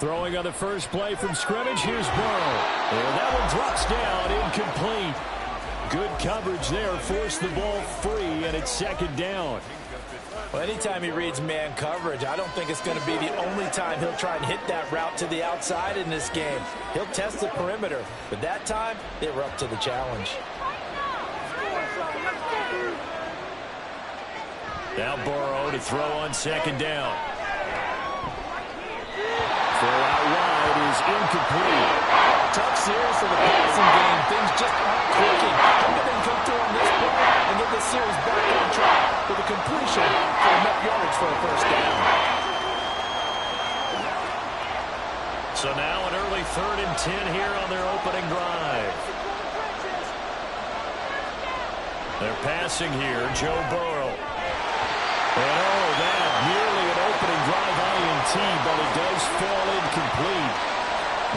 Throwing on the first play from scrimmage, here's Burrow. And that one drops down, incomplete. Good coverage there, forced the ball free, and it's second down. Well, anytime he reads man coverage, I don't think it's going to be the only time he'll try and hit that route to the outside in this game. He'll test the perimeter, but that time, they were up to the challenge. Now Burrow to throw on second down. Throw out wide is incomplete. Tough series for the passing game. Things just aren't clicking. How can they come through on this play and get this series back on track with a completion for enough yards for a first down? So now an early 3rd and 10 here on their opening drive. They're passing here, Joe Burrow. And oh, that nearly an opening drive INT, but it does fall incomplete.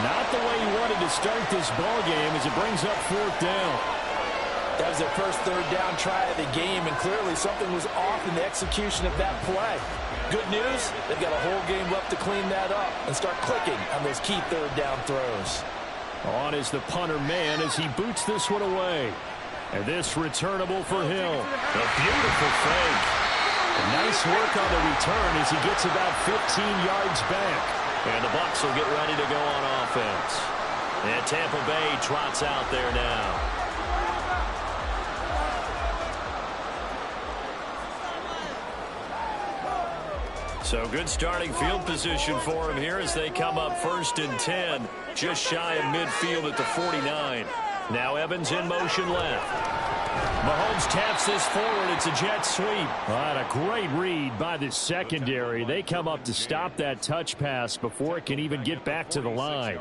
Not the way he wanted to start this ball game as it brings up 4th down. That was their first 3rd down try of the game, and clearly something was off in the execution of that play. Good news, they've got a whole game left to clean that up and start clicking on those key 3rd down throws. On is the punter man as he boots this one away. And this returnable for Hill. A beautiful fake. Nice work on the return as he gets about 15 yards back. And the Bucs will get ready to go on offense. And Tampa Bay trots out there now. So good starting field position for him here as they come up 1st and 10. Just shy of midfield at the 49. Now Evans in motion left. Mahomes taps this forward. It's a jet sweep. All right, a great read by the secondary. They come up to stop that touch pass before it can even get back to the line.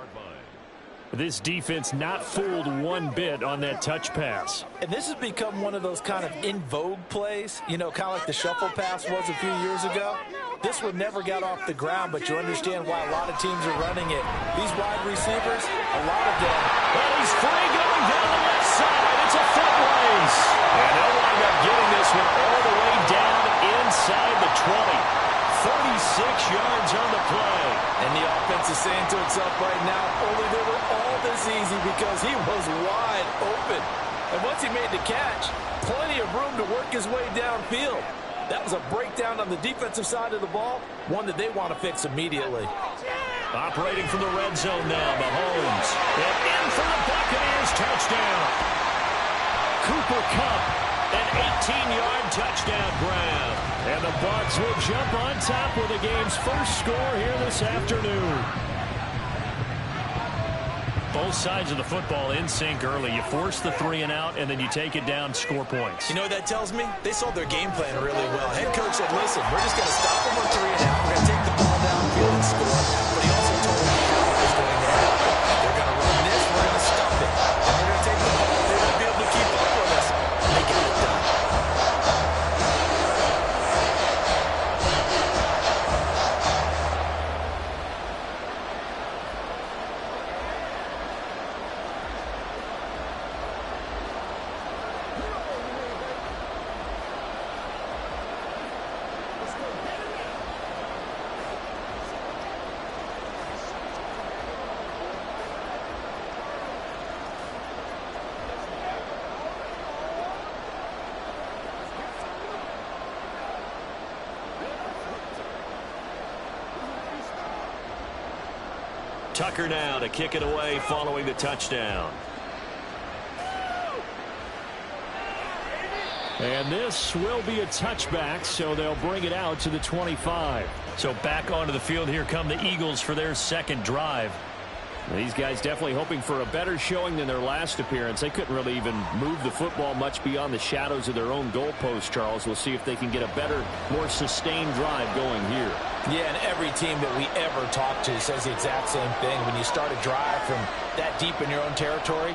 This defense not fooled one bit on that touch pass. And this has become one of those kind of in vogue plays, you know, kind of like the shuffle pass was a few years ago. This one never got off the ground, but you understand why a lot of teams are running it. These wide receivers, a lot of them. Well, he's free going down the left side. It's a foot race. And they'll wind up getting this one all the way down inside the 20. 36 yards on the play. And the offense is saying to itself right now, only they were all this easy because he was wide open. And once he made the catch, plenty of room to work his way downfield. That was a breakdown on the defensive side of the ball, one that they want to fix immediately. Operating from the red zone now, Mahomes. And in for the Buccaneers, touchdown. Cooper Kupp, an 18-yard touchdown grab. And the Bucs will jump on top with the game's first score here this afternoon. Both sides of the football in sync early. You force the 3 and out, and then you take it down, score points. You know what that tells me? They sold their game plan really well. Head coach said, listen, we're just going to stop them on 3 and out. We're going to take the ball downfield and score. But he also told them how it was going to happen. They're going to run this. We're going to stop it. And we're going to take the ball. They're going to be able to keep up with us. And they got it done. Tucker now to kick it away following the touchdown. And this will be a touchback, so they'll bring it out to the 25. So back onto the field, here come the Eagles for their second drive. These guys definitely hoping for a better showing than their last appearance. They couldn't really even move the football much beyond the shadows of their own goalpost, Charles. We'll see if they can get a better, more sustained drive going here. Yeah, and every team that we ever talk to says the exact same thing. When you start a drive from that deep in your own territory,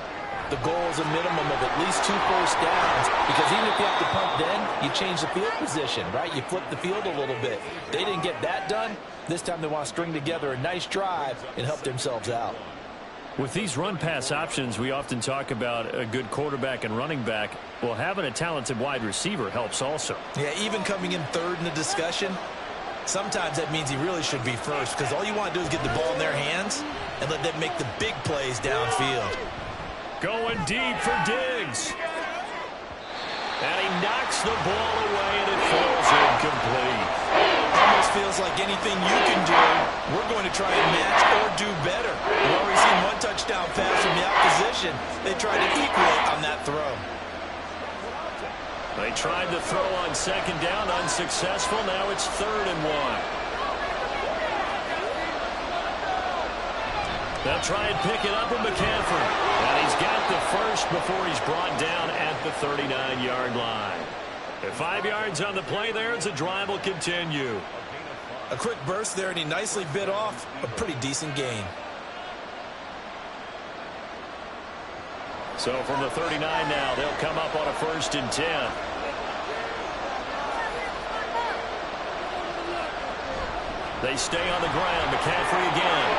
the goal is a minimum of at least 2 first downs, because even if you have to punt then, you change the field position, right? You flip the field a little bit. They didn't get that done. This time they want to string together a nice drive and help themselves out. With these run-pass options, we often talk about a good quarterback and running back. Well, having a talented wide receiver helps also. Yeah, even coming in third in the discussion, Sometimes that means he really should be first because all you want to do is get the ball in their hands and let them make the big plays downfield. Going deep for Diggs. And he knocks the ball away, and it falls incomplete. Almost feels like anything you can do, we're going to try and match or do better. We've already seen one touchdown pass from the opposition. They tried to equal it on that throw. They tried to throw on second down, unsuccessful. Now it's 3rd and 1. They'll try and pick it up with McCaffrey. And he's got the first before he's brought down at the 39-yard line. At 5 yards on the play there, as the drive will continue. A quick burst there, and he nicely bit off a pretty decent gain. So from the 39 now, they'll come up on a 1st and 10. They stay on the ground. McCaffrey again.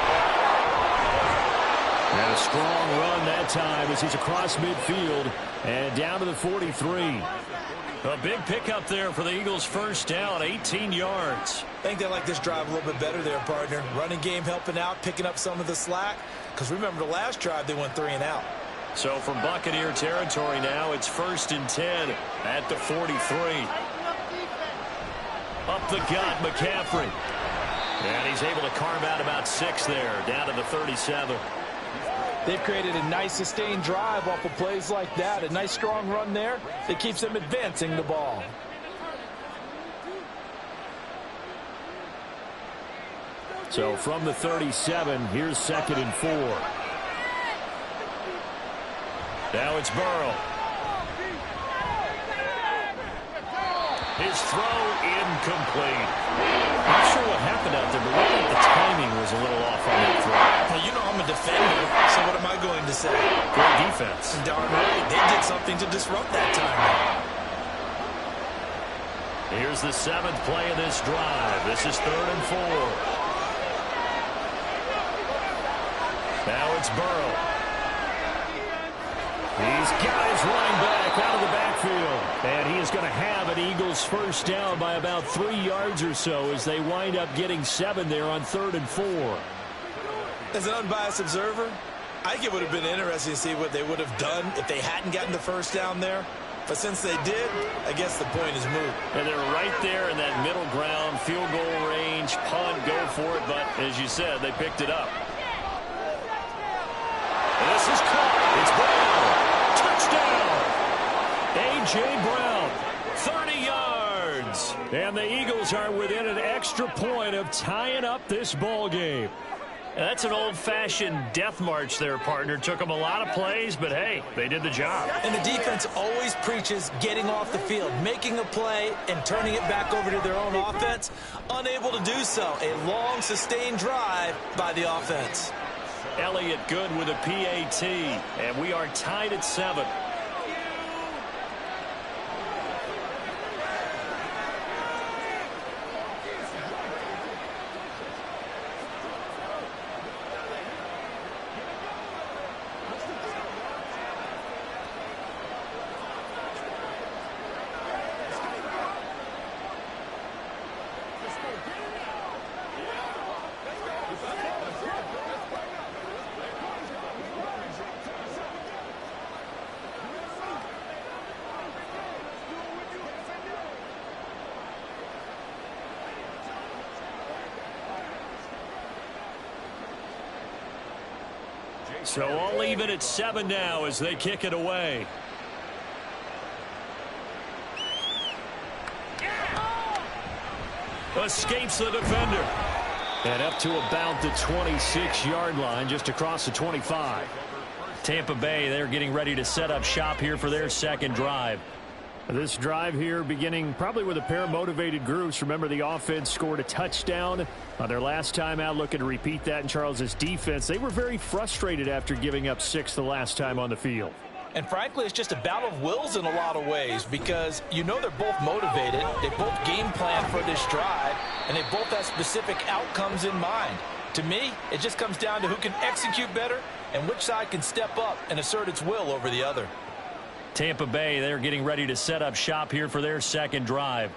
And a strong run that time as he's across midfield and down to the 43. A big pickup there for the Eagles' first down, 18 yards. I think they like this drive a little bit better there, partner. Running game helping out, picking up some of the slack. Because remember, the last drive they went 3 and out. So from Buccaneer territory now, it's 1st and 10 at the 43. Up the gut, McCaffrey. And he's able to carve out about 6 there, down to the 37. They've created a nice sustained drive off of plays like that. A nice strong run there that keeps them advancing the ball. So from the 37, here's 2nd and 4. Now it's Burrow. His throw incomplete. Not sure what happened out there, but looked like the timing was a little off on that throw. Well, you know I'm a defender, so what am I going to say? Great defense. Darn right. They did something to disrupt that timing. Here's the 7th play of this drive. This is 3rd and 4. Now it's Burrow. He's got his running back out of the backfield. And he is going to have an Eagles first down by about 3 yards or so as they wind up getting 7 there on 3rd and 4. As an unbiased observer, I think it would have been interesting to see what they would have done if they hadn't gotten the first down there. But since they did, I guess the point is moot. And they're right there in that middle ground, field goal range, punt, go for it. But as you said, they picked it up. This is caught. It's Brown. Touchdown. A.J. Brown, 30 yards. And the Eagles are within an extra point of tying up this ball game. That's an old-fashioned death march there, partner. Took them a lot of plays, but, hey, they did the job. And the defense always preaches getting off the field, making a play, and turning it back over to their own offense. Unable to do so. A long, sustained drive by the offense. Elliott good with a PAT, and we are tied at 7. So all even at 7 now as they kick it away. Escapes the defender. And up to about the 26-yard line, just across the 25. Tampa Bay, they're getting ready to set up shop here for their second drive. This drive here beginning probably with a pair of motivated groups. Remember, the offense scored a touchdown on their last time out, looking to repeat that in Charles's defense. They were very frustrated after giving up 6 the last time on the field. And frankly, it's just a battle of wills in a lot of ways because you know they're both motivated. They both game plan for this drive, and they both have specific outcomes in mind. To me, it just comes down to who can execute better and which side can step up and assert its will over the other. Tampa Bay, they're getting ready to set up shop here for their second drive.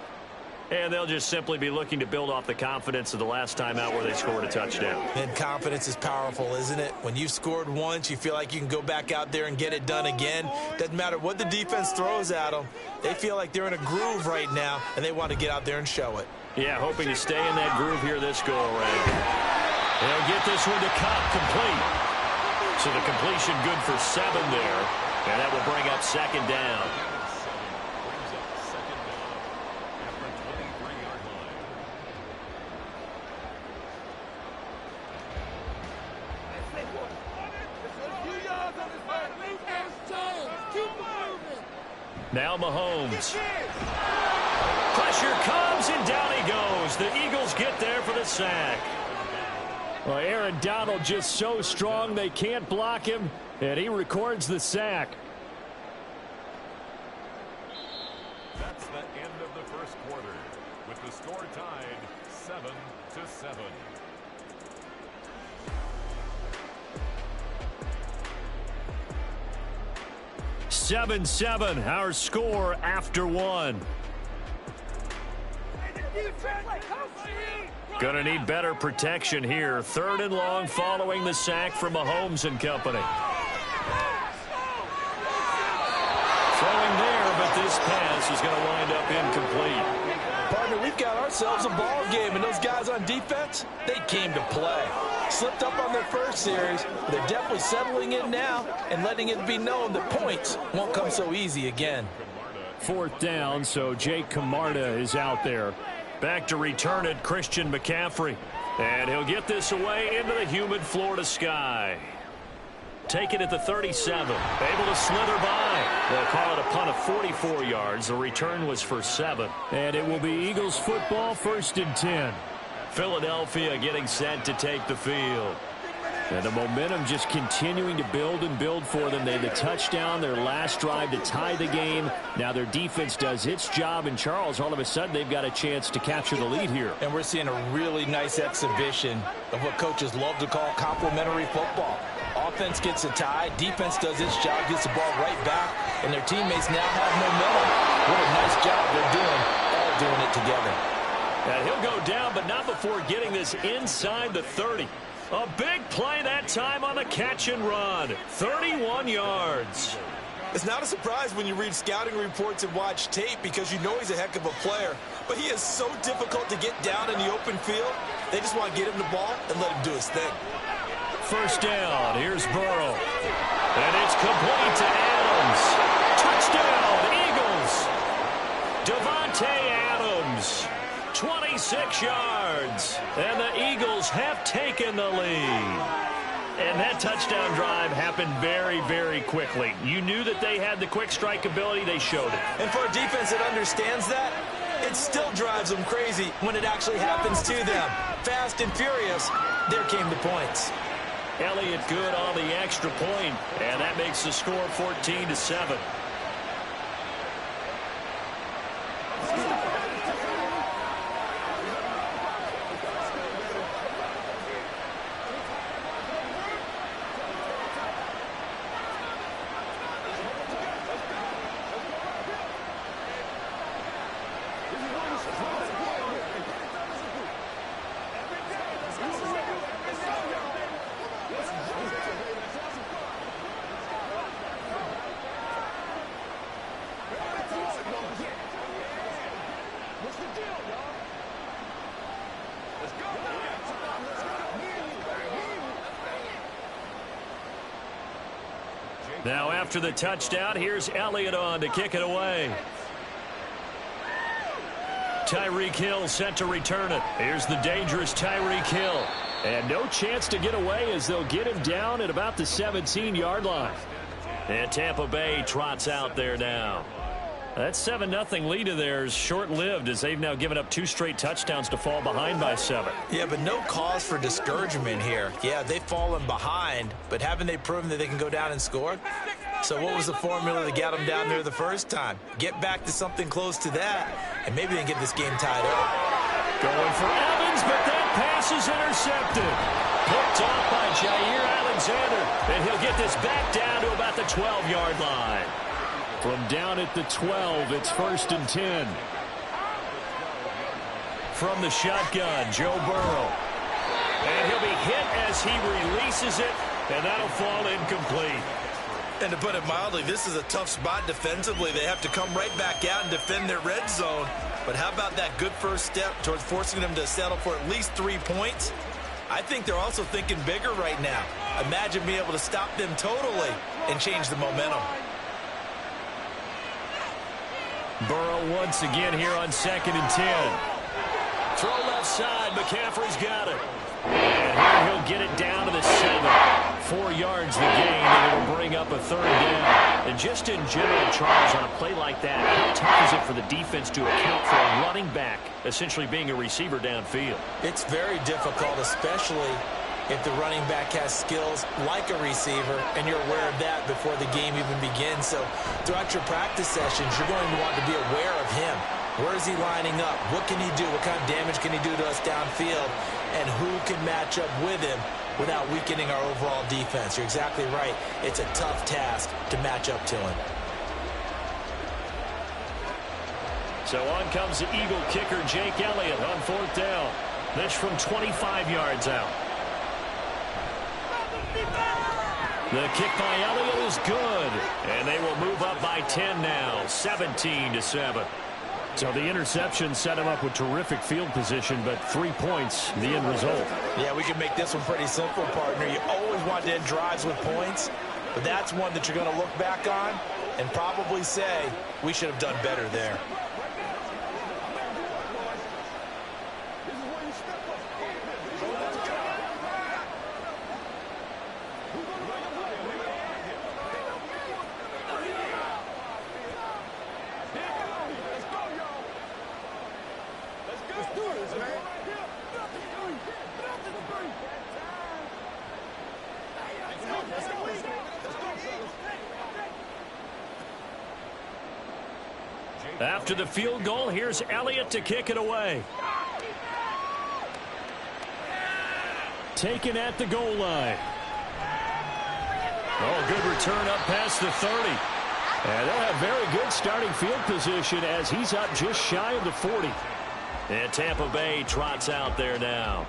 And they'll just simply be looking to build off the confidence of the last time out where they scored a touchdown. And confidence is powerful, isn't it? When you've scored once, you feel like you can go back out there and get it done again. Doesn't matter what the defense throws at them. They feel like they're in a groove right now, and they want to get out there and show it. Yeah, hoping to stay in that groove here this go-around. They'll get this one to Cobb complete. So the completion good for 7 there. And that will bring up 2nd down. Now Mahomes. Pressure comes, and down he goes. The Eagles get there for the sack. Well, Aaron Donald just so strong they can't block him, and he records the sack. That's the end of the first quarter, with the score tied 7-7. 7-7, our score after 1. Gonna need better protection here. 3rd and long following the sack from Mahomes and company. Throwing there, but this pass is going to wind up incomplete. Partner, we've got ourselves a ball game, and those guys on defense, they came to play. Slipped up on their first series. They're definitely settling in now and letting it be known that points won't come so easy again. 4th down, so Jake Camarda is out there. Back to return it, Christian McCaffrey. And he'll get this away into the humid Florida sky. Take it at the 37. Able to slither by. They'll call it a punt of 44 yards. The return was for 7. And it will be Eagles football, 1st and 10. Philadelphia getting set to take the field. And the momentum just continuing to build and build for them. They had the touchdown, their last drive to tie the game. Now their defense does its job, and Charles, all of a sudden, they've got a chance to capture the lead here. And we're seeing a really nice exhibition of what coaches love to call complementary football. Offense gets a tie, defense does its job, gets the ball right back, and their teammates now have momentum. What a nice job they're doing, all doing it together. And he'll go down, but not before getting this inside the 30. A big play that time on the catch and run. 31 yards. It's not a surprise when you read scouting reports and watch tape because you know he's a heck of a player. But he is so difficult to get down in the open field. They just want to get him the ball and let him do his thing. 1st down. Here's Burrow. And it's complete to Adams. Touchdown, Eagles. Devontae Adams. 26 yards. And the Eagles have taken the lead. And that touchdown drive happened very, very quickly. You knew that they had the quick strike ability. They showed it. And for a defense that understands that, it still drives them crazy when it actually happens to them. Fast and furious, there came the points. Elliott good on the extra point, and that makes the score 14-7. Now after the touchdown, here's Elliott on to kick it away. Tyreek Hill set to return it. Here's the dangerous Tyreek Hill. And no chance to get away as they'll get him down at about the 17-yard line. And Tampa Bay trots out there now. That 7-0 lead of theirs short-lived as they've now given up 2 straight touchdowns to fall behind by 7. Yeah, but no cause for discouragement here. Yeah, they've fallen behind, but haven't they proven that they can go down and score? So what was the formula that got them down there the first time? Get back to something close to that, and maybe they can get this game tied up. Going for Evans, but that pass is intercepted. Picked off by Jair Alexander, and he'll get this back down to about the 12-yard line. From down at the 12, it's 1st and 10. from the shotgun, Joe Burrow. And he'll be hit as he releases it, and that'll fall incomplete. And to put it mildly, this is a tough spot defensively. They have to come right back out and defend their red zone. But how about that good first step towards forcing them to settle for at least 3 points? I think they're also thinking bigger right now. Imagine being able to stop them totally and change the momentum. Burrow once again here on 2nd and 10. Throw left side. McCaffrey's got it. And here he'll get it down to the 7. 4 yards the gain, and it'll bring up a 3rd down. And just in general, Charles, on a play like that, how tough is it for the defense to account for a running back essentially being a receiver downfield? It's very difficult, especially if the running back has skills like a receiver, and you're aware of that before the game even begins. So throughout your practice sessions, you're going to want to be aware of him. Where is he lining up? What can he do? What kind of damage can he do to us downfield? And who can match up with him without weakening our overall defense? You're exactly right. It's a tough task to match up to him. So on comes the Eagle kicker, Jake Elliott, on 4th down. This from 25 yards out. The kick by Elliott is good. And they will move up by 10 now, 17-7. So the interception set him up with terrific field position, but 3 points, the end result. Yeah, we can make this one pretty simple, partner. You always want to end drives with points, but that's one that you're going to look back on and probably say, we should have done better there. After the field goal, here's Elliott to kick it away. Taken at the goal line. Oh, good return up past the 30. And they'll have very good starting field position as he's up just shy of the 40. And Tampa Bay trots out there now.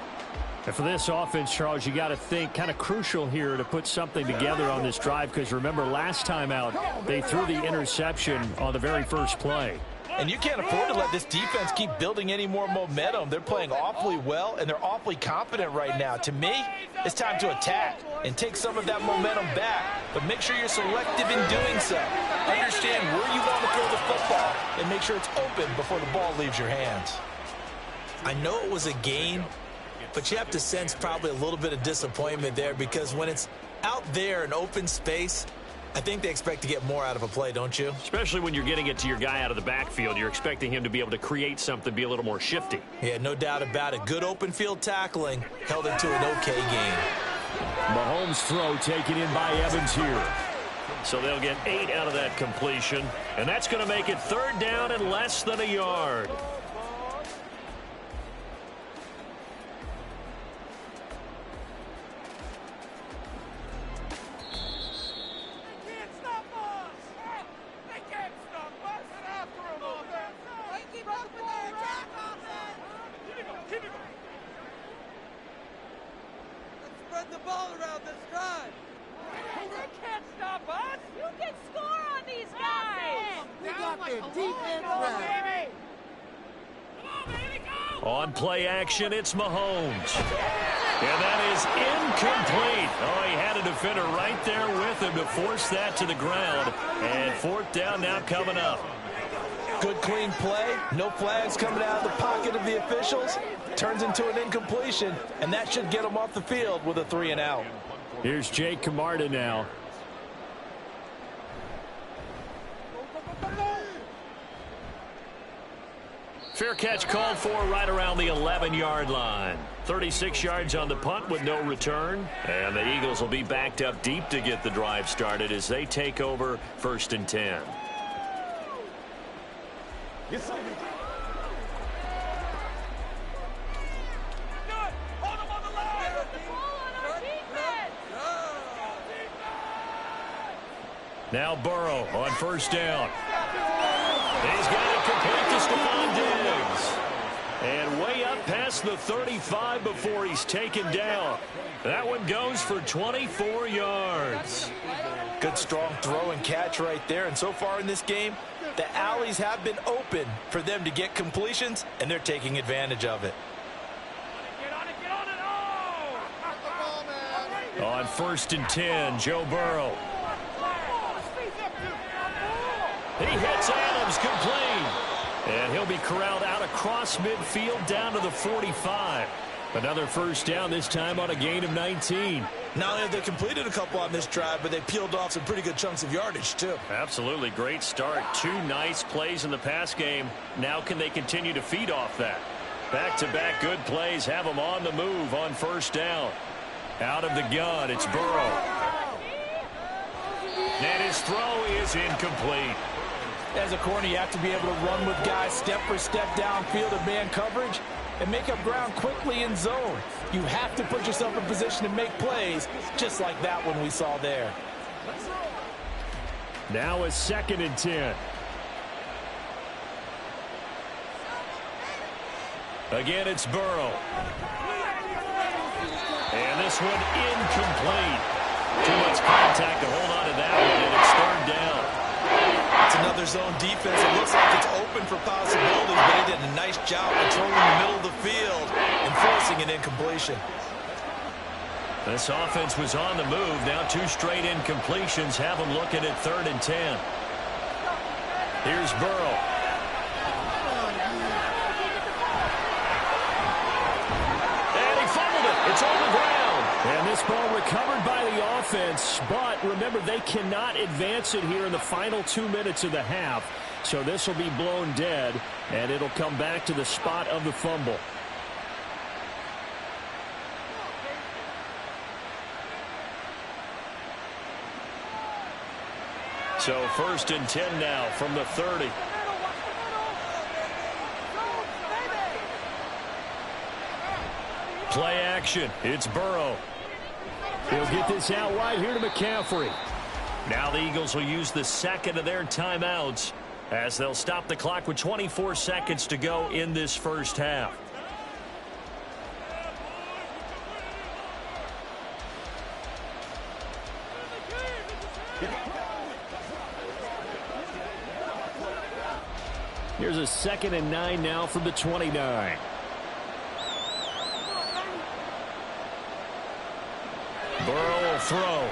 And for this offense, Charles, you got to think kind of crucial here to put something together on this drive, because remember last time out they threw the interception on the very first play. And you can't afford to let this defense keep building any more momentum. They're playing awfully well, and they're awfully confident right now. To me, it's time to attack and take some of that momentum back. But make sure you're selective in doing so. Understand where you want to throw the football and make sure it's open before the ball leaves your hands. I know it was a gain, but you have to sense probably a little bit of disappointment there, because when it's out there in open space, I think they expect to get more out of a play, don't you? Especially when you're getting it to your guy out of the backfield. You're expecting him to be able to create something, be a little more shifty. Yeah, no doubt about it. Good open field tackling held it to an okay game. Mahomes' throw taken in by Evans here. So they'll get 8 out of that completion. And that's going to make it 3rd down and less than a yard. The ball around this drive. They can't stop us. You can score on these guys. We got their defense right. Come on, baby, go. On play action, it's Mahomes. And that is incomplete. Oh, he had a defender right there with him to force that to the ground. And 4th down now coming up. Good clean play. No flags coming out of the pocket of the officials. Turns into an incompletion, and that should get them off the field with a 3-and-out. Here's Jake Camarda now. Fair catch called for right around the 11-yard line. 36 yards on the punt with no return. And the Eagles will be backed up deep to get the drive started as they take over 1st and 10. Yes, sir. Now Burrow on 1st down. He's got it complete to Stephon Diggs. And way up past the 35 before he's taken down. That one goes for 24 yards. Good strong throw and catch right there. And so far in this game, the alleys have been open for them to get completions, and they're taking advantage of it. On 1st and 10, Joe Burrow. He hits Adams complete. And he'll be corralled out across midfield down to the 45. Another first down, this time on a gain of 19. Not only have they completed a couple on this drive, but they peeled off some pretty good chunks of yardage, too. Absolutely great start. 2 nice plays in the pass game. Now can they continue to feed off that? Back-to-back good plays have them on the move on first down. Out of the gun, it's Burrow. And his throw is incomplete. As a corner, you have to be able to run with guys step for step downfield in man coverage and make up ground quickly in zone. You have to put yourself in position to make plays, just like that one we saw there. Now a 2nd and 10. Again, it's Burrow. And this one incomplete. Too much contact to hold on to that one, and it's 3rd down. It's another zone defense. It looks like it's open for possibilities, but they did a nice job controlling the middle of the field and forcing an incompletion. This offense was on the move. Now 2 straight incompletions have them looking at 3rd and 10. Here's Burrow. And he fumbled it. It's on the ground. And this ball recovered by the offense, but remember, they cannot advance it here in the final 2 minutes of the half. So this will be blown dead, and it'll come back to the spot of the fumble. So 1st and 10 now from the 30. Play action. It's Burrow. He'll get this out wide here to McCaffrey. Now the Eagles will use the 2nd of their timeouts as they'll stop the clock with 24 seconds to go in this first half. Here's a 2nd and 9 now from the 29. Burrow will throw.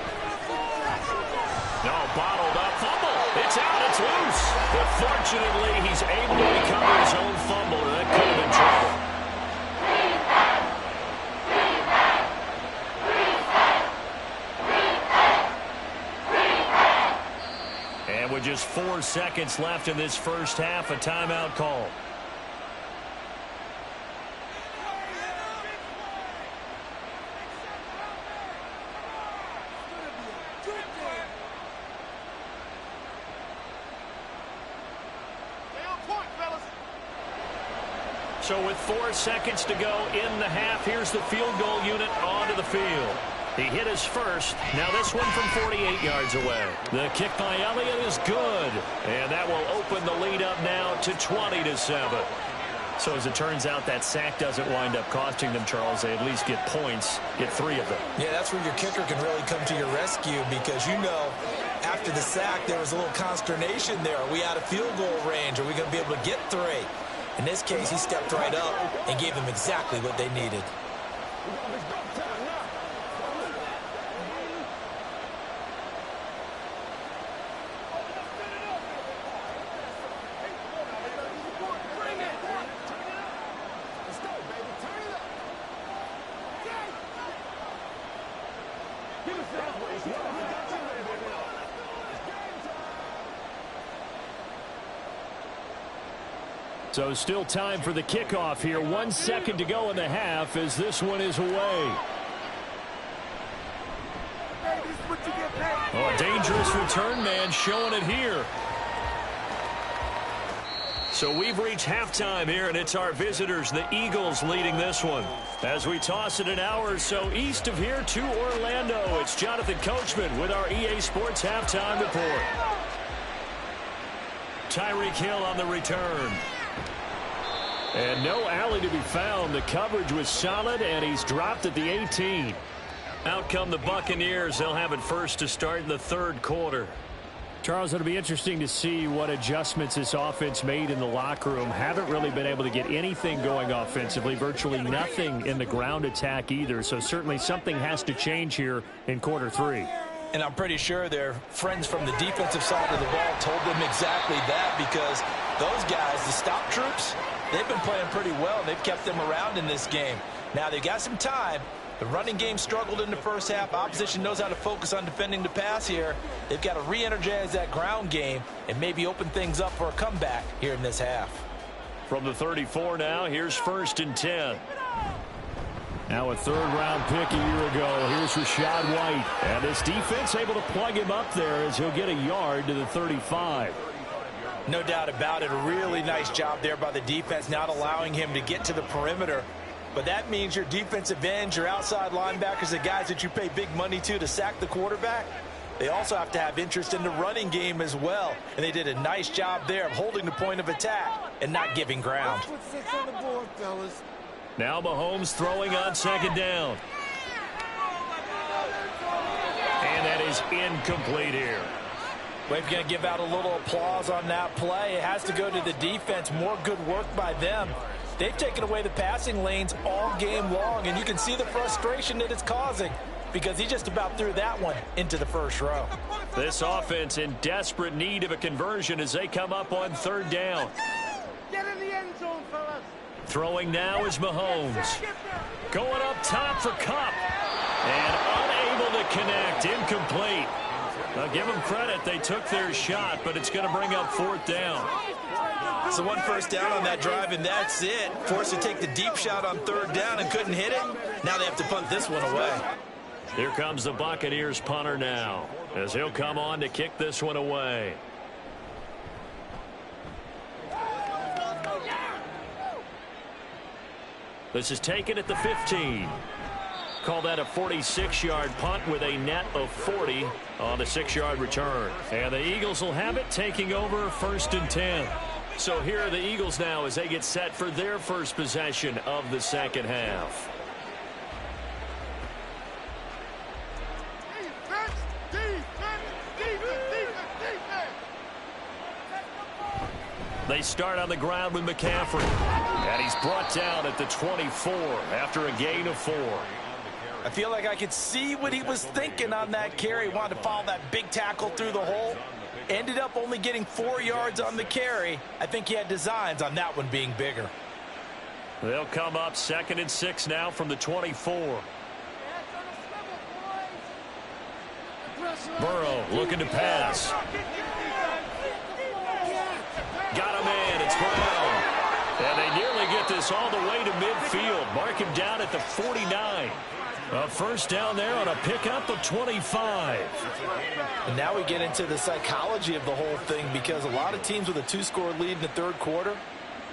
No, bottled up. Fumble. It's out. It's loose. But fortunately, he's able to recover his own fumble. That could have been trouble. And with just 4 seconds left in this first half, a timeout call. So with 4 seconds to go in the half, here's the field goal unit onto the field. He hit his first. Now this one from 48 yards away. The kick by Elliott is good. And that will open the lead up now to 20-7. So as it turns out, that sack doesn't wind up costing them, Charles. They at least get points, get 3 of them. Yeah, that's where your kicker can really come to your rescue because, you know, after the sack, there was a little consternation there. Are we out of field goal range? Are we going to be able to get 3? In this case, he stepped right up and gave them exactly what they needed. So still time for the kickoff here. 1 second to go in the half as this one is away. Oh, dangerous return man showing it here. So we've reached halftime here, and it's our visitors, the Eagles, leading this one. As we toss it an hour or so east of here to Orlando, it's Jonathan Coachman with our EA Sports Halftime Report. Tyreek Hill on the return. And no alley to be found. The coverage was solid, and he's dropped at the 18. Out come the Buccaneers. They'll have it first to start in the third quarter. Charles, it'll be interesting to see what adjustments this offense made in the locker room. Haven't really been able to get anything going offensively, virtually nothing in the ground attack either. So certainly something has to change here in quarter 3. And I'm pretty sure their friends from the defensive side of the ball told them exactly that, because those guys, the stop troops, they've been playing pretty well. They've kept them around in this game. Now they've got some time. The running game struggled in the first half. Opposition knows how to focus on defending the pass here. They've got to re-energize that ground game and maybe open things up for a comeback here in this half. From the 34 now, here's 1st and 10. Now a third-round pick a year ago. Here's Rachaad White. And this defense able to plug him up there as he'll get a yard to the 35. No doubt about it. A really nice job there by the defense, not allowing him to get to the perimeter. But that means your defensive ends, your outside linebackers, the guys that you pay big money to sack the quarterback, they also have to have interest in the running game as well. And they did a nice job there of holding the point of attack and not giving ground. Let's put 6 on the board, fellas. Now Mahomes throwing on 2nd down. And that is incomplete here. We're going to give out a little applause on that play. It has to go to the defense. More good work by them. They've taken away the passing lanes all game long, and you can see the frustration that it's causing because he just about threw that one into the first row. This offense in desperate need of a conversion as they come up on 3rd down. Get in the end zone, fellas. Throwing now is Mahomes. Going up top for Kupp. And unable to connect. Incomplete. Now give them credit. They took their shot, but it's going to bring up 4th down. So 1 first down on that drive, and that's it. Forced to take the deep shot on 3rd down and couldn't hit it. Now they have to punt this one away. Here comes the Buccaneers punter now as he'll come on to kick this one away. This is taken at the 15. Call that a 46-yard punt with a net of 40 on the 6-yard return. And the Eagles will have it, taking over 1st and 10. So here are the Eagles now as they get set for their first possession of the second half. They start on the ground with McCaffrey. And he's brought down at the 24 after a gain of 4. I feel like I could see what he was thinking on that carry. Wanted to follow that big tackle through the hole. Ended up only getting 4 yards on the carry. I think he had designs on that one being bigger. They'll come up 2nd and 6 now from the 24. Burrow looking to pass. Got him in. It's Brown. And they nearly get this all the way to midfield. Mark him down at the 49. A first down there on a pickup of 25. And now we get into the psychology of the whole thing, because a lot of teams with a 2-score lead in the 3rd quarter,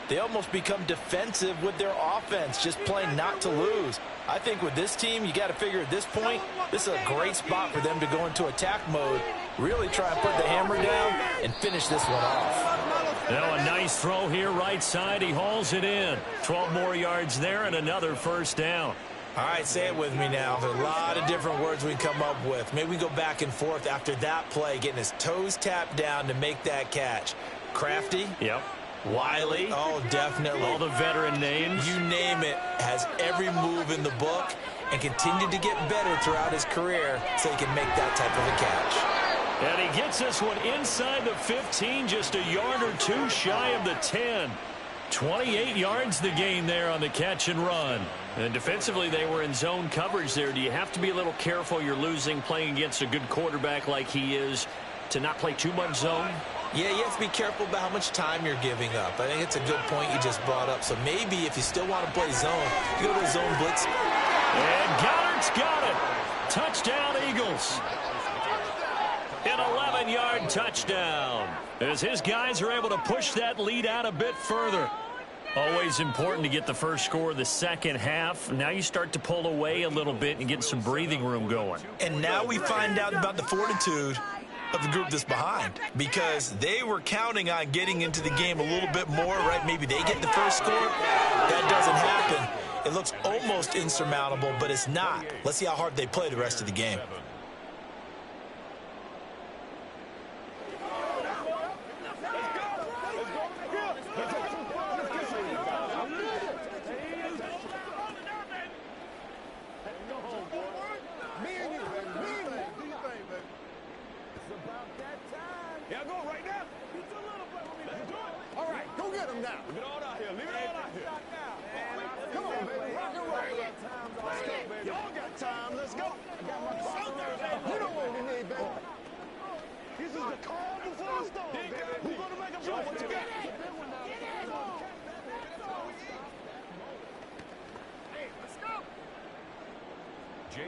they almost become defensive with their offense, just playing not to lose. I think with this team, you got to figure at this point, this is a great spot for them to go into attack mode, really try and put the hammer down and finish this one off. Now a nice throw here right side. He hauls it in. 12 more yards there and another first down. All right, say it with me now. There are a lot of different words we can come up with. Maybe we go back and forth after that play, getting his toes tapped down to make that catch. Crafty. Yep. Wiley. Oh, definitely. All the veteran names. You name it. Has every move in the book and continued to get better throughout his career so he can make that type of a catch. And he gets this one inside the 15, just a yard or 2 shy of the 10. 28 yards the gain there on the catch and run. And defensively, they were in zone coverage there. Do you have to be a little careful? You're losing playing against a good quarterback like he is to not play too much zone? Yeah, you have to be careful about how much time you're giving up. I think it's a good point you just brought up. So maybe if you still want to play zone, you go to zone blitz. And Goddard's got it. Touchdown, Eagles. An 11-yard touchdown as his guys are able to push that lead out a bit further. Always important to get the first score of the second half. Now you start to pull away a little bit and get some breathing room going. And now we find out about the fortitude of the group that's behind because they were counting on getting into the game a little bit more, right? Maybe they get the first score. That doesn't happen. It looks almost insurmountable, but it's not. Let's see how hard they play the rest of the game.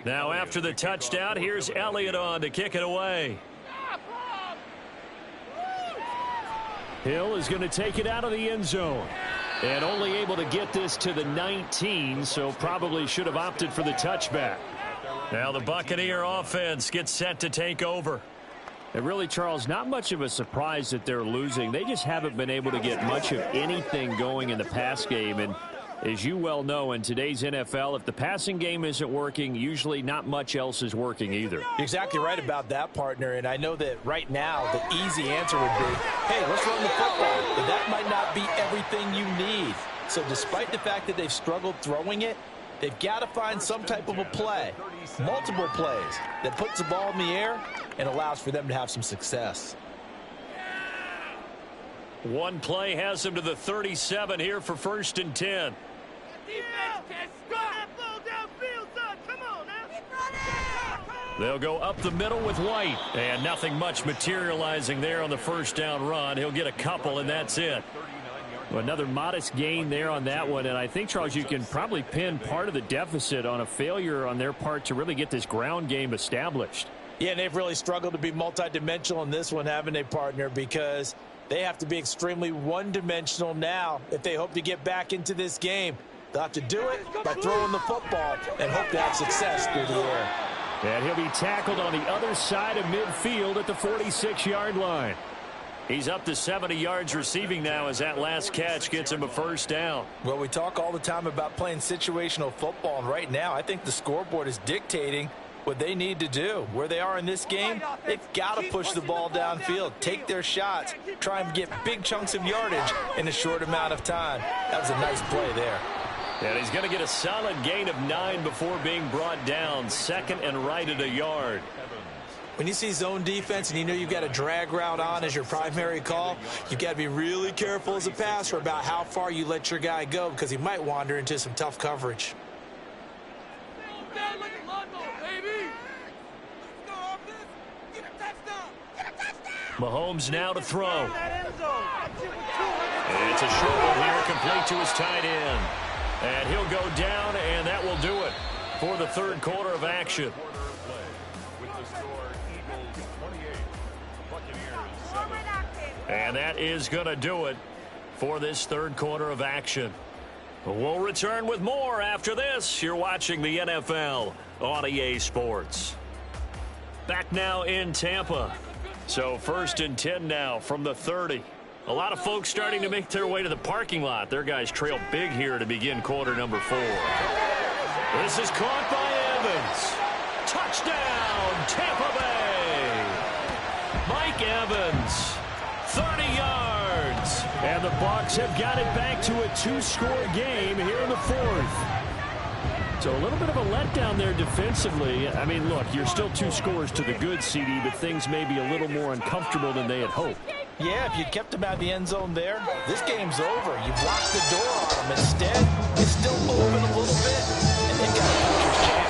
Now after the touchdown, here's Elliott on to kick it away. Hill is going to take it out of the end zone. And only able to get this to the 19, so probably should have opted for the touchback. Now the Buccaneer offense gets set to take over. And really, Charles, not much of a surprise that they're losing. They just haven't been able to get much of anything going in the pass game. And as you well know, in today's NFL, if the passing game isn't working, usually not much else is working either. You're exactly right about that, partner. And I know that right now the easy answer would be, hey, let's run the football. But that might not be everything you need. So despite the fact that they've struggled throwing it, they've got to find some type of a play, multiple plays, that puts the ball in the air and allows for them to have some success. One play has them to the 37 here for 1st and 10. They'll go up the middle with White. And nothing much materializing there on the first down run. He'll get a couple, and that's it. Well, another modest gain there on that one. And I think, Charles, you can probably pin part of the deficit on a failure on their part to really get this ground game established. Yeah, and they've really struggled to be multidimensional in this one, haven't they, partner? Because they have to be extremely one-dimensional now if they hope to get back into this game. They'll have to do it by throwing the football and hope to have success through the air. And he'll be tackled on the other side of midfield at the 46-yard line. He's up to 70 yards receiving now as that last catch gets him a first down. Well, we talk all the time about playing situational football, and right now I think the scoreboard is dictating what they need to do. Where they are in this game, they've got to push the ball downfield, take their shots, try and get big chunks of yardage in a short amount of time. That was a nice play there. And he's going to get a solid gain of 9 before being brought down. 2nd and right at a yard. When you see zone defense and you know you've got a drag route on as your primary call, you've got to be really careful as a passer about how far you let your guy go because he might wander into some tough coverage. Mahomes now to throw. It's a short one here, complete to his tight end. And he'll go down, and that will do it for the third quarter of action. And that is going to do it for this third quarter of action. We'll return with more after this. You're watching the NFL on EA Sports. Back now in Tampa. So 1st and 10 now from the 30. A lot of folks starting to make their way to the parking lot. Their guys trail big here to begin quarter number 4. This is caught by Evans. Touchdown, Tampa Bay. Mike Evans, 30 yards. And the Bucs have got it back to a 2-score game here in the 4th. So a little bit of a letdown there defensively. I mean, look, you're still 2 scores to the good, CD, but things may be a little more uncomfortable than they had hoped. Yeah, if you kept him out of the end zone there, this game's over. You've locked the door on him. Instead, it's still open a little bit, and they've got a puncher's chance.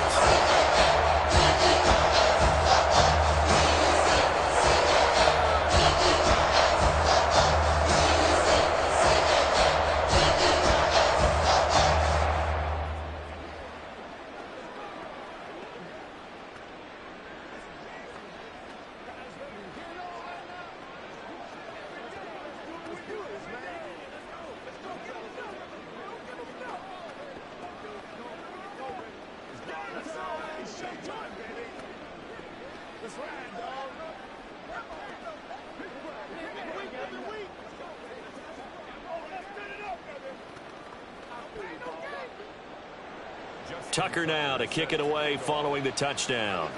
Tucker now to kick it away following the touchdown.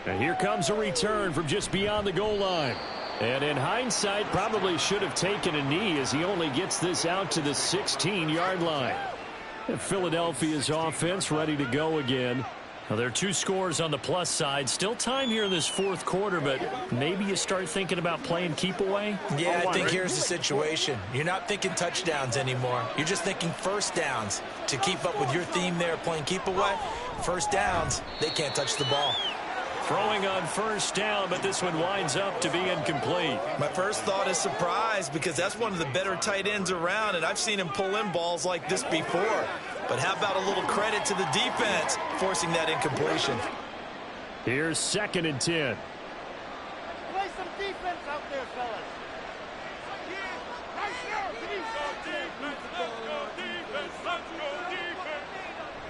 And here comes a return from just beyond the goal line. And in hindsight, probably should have taken a knee as he only gets this out to the 16-yard line. And Philadelphia's offense ready to go again. Well, there are 2 scores on the plus side. Still time here in this fourth quarter, but maybe you start thinking about playing keep away? Yeah, I think here's the situation. You're not thinking touchdowns anymore. You're just thinking first downs. To keep up with your theme there, playing keep away, first downs, they can't touch the ball. Throwing on first down, but this one winds up to be incomplete. My first thought is surprise because that's one of the better tight ends around, and I've seen him pull in balls like this before. But how about a little credit to the defense forcing that incompletion? Here's 2nd and 10. Play some defense out there, fellas.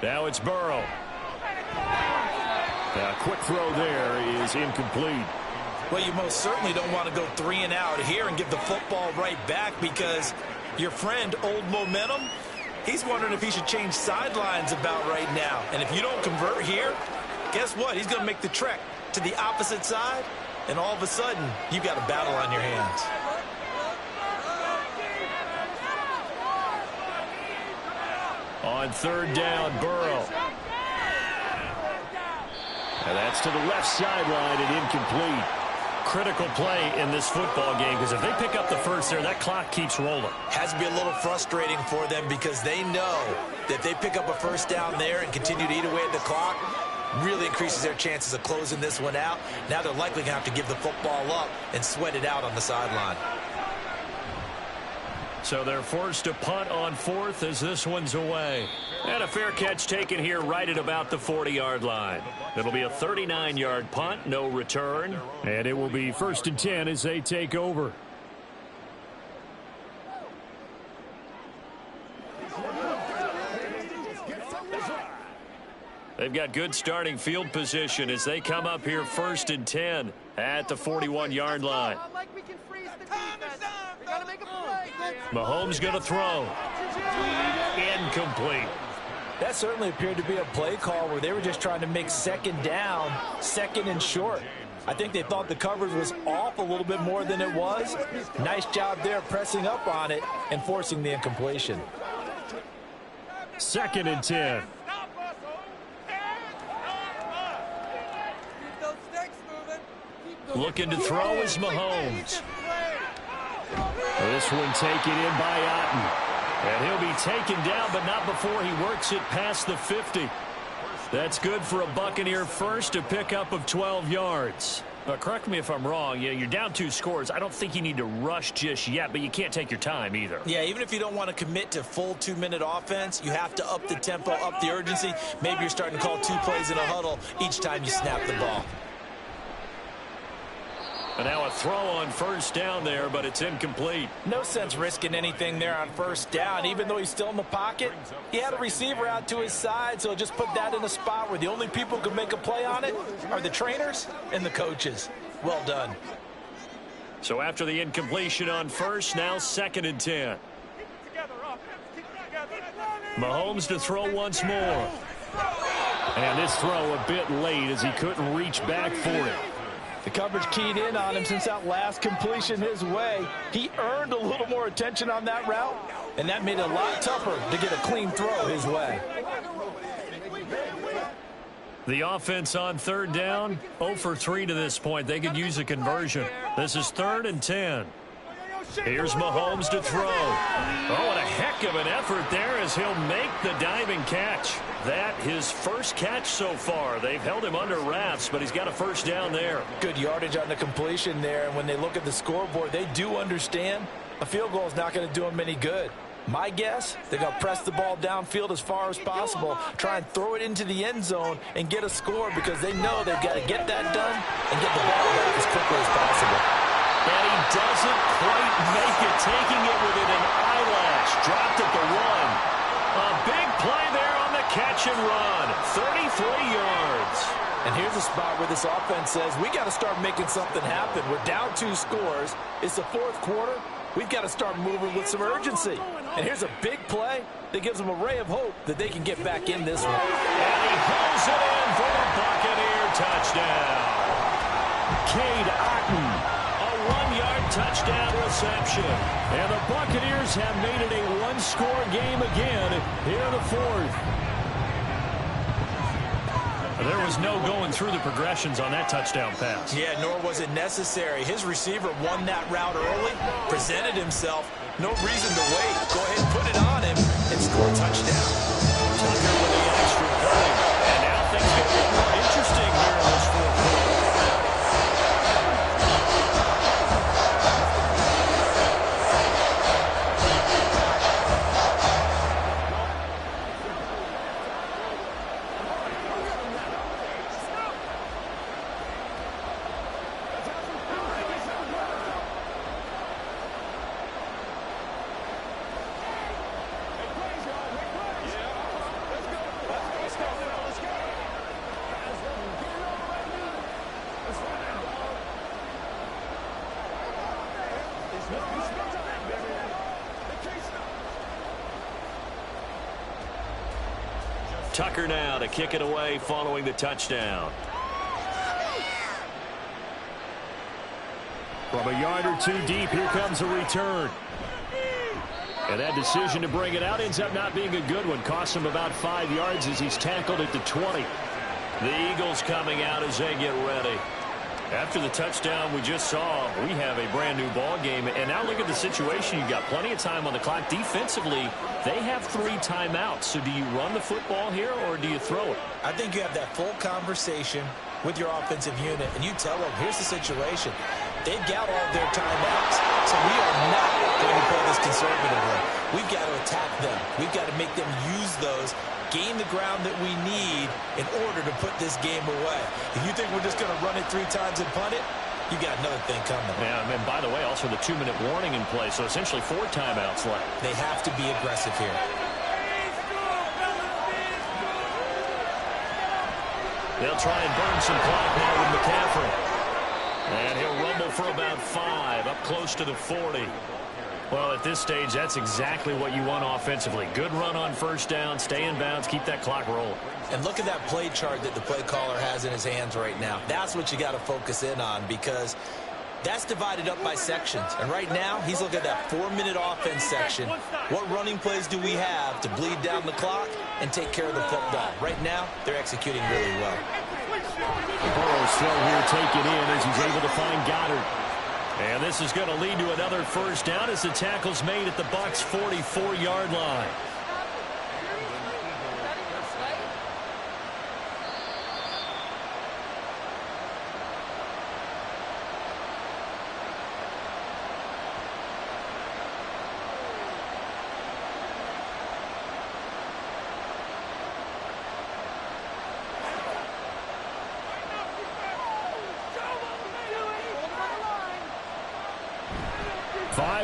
Now it's Burrow. A quick throw there is incomplete. Well, you most certainly don't want to go 3 and out here and give the football right back because your friend, Old Momentum, he's wondering if he should change sidelines about right now. And if you don't convert here, guess what? He's going to make the trek to the opposite side, and all of a sudden, you've got a battle on your hands. On 3rd down, Burrow. And that's to the left sideline and incomplete. Critical play in this football game because if they pick up the first there, that clock keeps rolling. Has to be a little frustrating for them because they know that if they pick up a first down there and continue to eat away at the clock, really increases their chances of closing this one out. Now they're likely going to have to give the football up and sweat it out on the sideline. So they're forced to punt on 4th as this one's away. And a fair catch taken here right at about the 40-yard line. It'll be a 39-yard punt, no return. And it will be 1st and 10 as they take over. They've got good starting field position as they come up here 1st and 10 at the 41-yard line. Mahomes going to throw. Incomplete. That certainly appeared to be a play call where they were just trying to make 2nd down, 2nd and short. I think they thought the coverage was off a little bit more than it was. Nice job there pressing up on it and forcing the incompletion. 2nd and 10. Looking to throw is Mahomes. This one taken in by Otten. And he'll be taken down, but not before he works it past the 50. That's good for a Buccaneer first, a pickup of 12 yards. Correct me if I'm wrong. You're down 2 scores. I don't think you need to rush just yet, but you can't take your time either. Yeah, even if you don't want to commit to full 2-minute offense, you have to up the tempo, up the urgency. Maybe you're starting to call 2 plays in a huddle each time you snap the ball. And now a throw on first down there, but it's incomplete. No sense risking anything there on first down, even though he's still in the pocket. He had a receiver out to his side, so just put that in a spot where the only people who can make a play on it are the trainers and the coaches. Well done. So after the incompletion on first, now 2nd and 10. Mahomes to throw once more. And this throw a bit late as he couldn't reach back for it. The coverage keyed in on him since that last completion his way. He earned a little more attention on that route, and that made it a lot tougher to get a clean throw his way. The offense on 3rd down, 0 for 3 to this point. They could use a conversion. This is 3rd and 10. Here's Mahomes to throw. Oh, what a heck of an effort there as he'll make the diving catch. That his first catch so far. They've held him under wraps, but he's got a first down there. Good yardage on the completion there, and when they look at the scoreboard, they do understand a field goal is not going to do them any good. My guess, they're going to press the ball downfield as far as possible, try and throw it into the end zone and get a score because they know they've got to get that done and get the ball back as quickly as possible. And he doesn't quite make it, taking it within an eyelash. Dropped at the 1. A big play there on the catch and run. 33 yards. And here's a spot where this offense says, we got to start making something happen. We're down 2 scores. It's the 4th quarter. we've got to start moving with some urgency. And here's a big play that gives them a ray of hope that they can get back in this one. And he pulls it in for the Buccaneer touchdown. Cade Otton, A 1-yard touchdown reception. and the Buccaneers have made it a one-score game again here in the fourth. There was no going through the progressions on that touchdown pass. Yeah, nor was it necessary. His receiver won that route early, presented himself. No reason to wait. Go ahead and put it on him and score a touchdown. Tucker with the extra point. And now things get a little more interesting here in this fourth quarter. Tucker now to kick it away following the touchdown. From a yard or two deep, here comes a return. And that decision to bring it out ends up not being a good one. Costs him about 5 yards as he's tackled at the 20. The Eagles coming out as they get ready. After the touchdown we just saw, we have a brand new ball game. And now look at the situation. You've got plenty of time on the clock. Defensively, they have 3 timeouts. So do you run the football here or do you throw it? I think you have that full conversation with your offensive unit, and you tell them, here's the situation. They've got all their timeouts, so we are not going to play this conservatively. We've got to attack them. We've got to make them use those, gain the ground that we need in order to put this game away. If you think we're just going to run it 3 times and punt it, you got another thing coming. Yeah, and by the way, also the 2-minute warning in play, so essentially 4 timeouts left. They have to be aggressive here. They'll try and burn some clock now with McCaffrey. And he'll rumble for about 5, up close to the 40. Well, at this stage, that's exactly what you want offensively. Good run on first down, stay in bounds, keep that clock rolling. And look at that play chart that the play caller has in his hands right now. That's what you got to focus in on, because that's divided up by sections. And right now, he's looking at that 4-minute offense section. What running plays do we have to bleed down the clock and take care of the football? Right now, they're executing really well. Burrow's throw here taken in as he's able to find Goddard. And this is going to lead to another first down as the tackle's made at the Bucs' 44-yard line.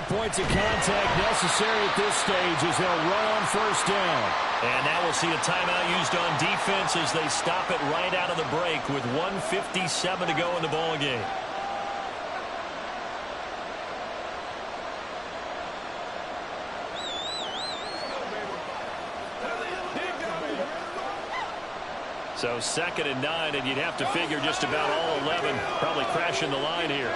Points of contact necessary at this stage as they'll run on first down. And now we'll see a timeout used on defense as they stop it right out of the break with 1:57 to go in the ball game. So 2nd and 9, and you'd have to figure just about all 11 probably crashing the line here.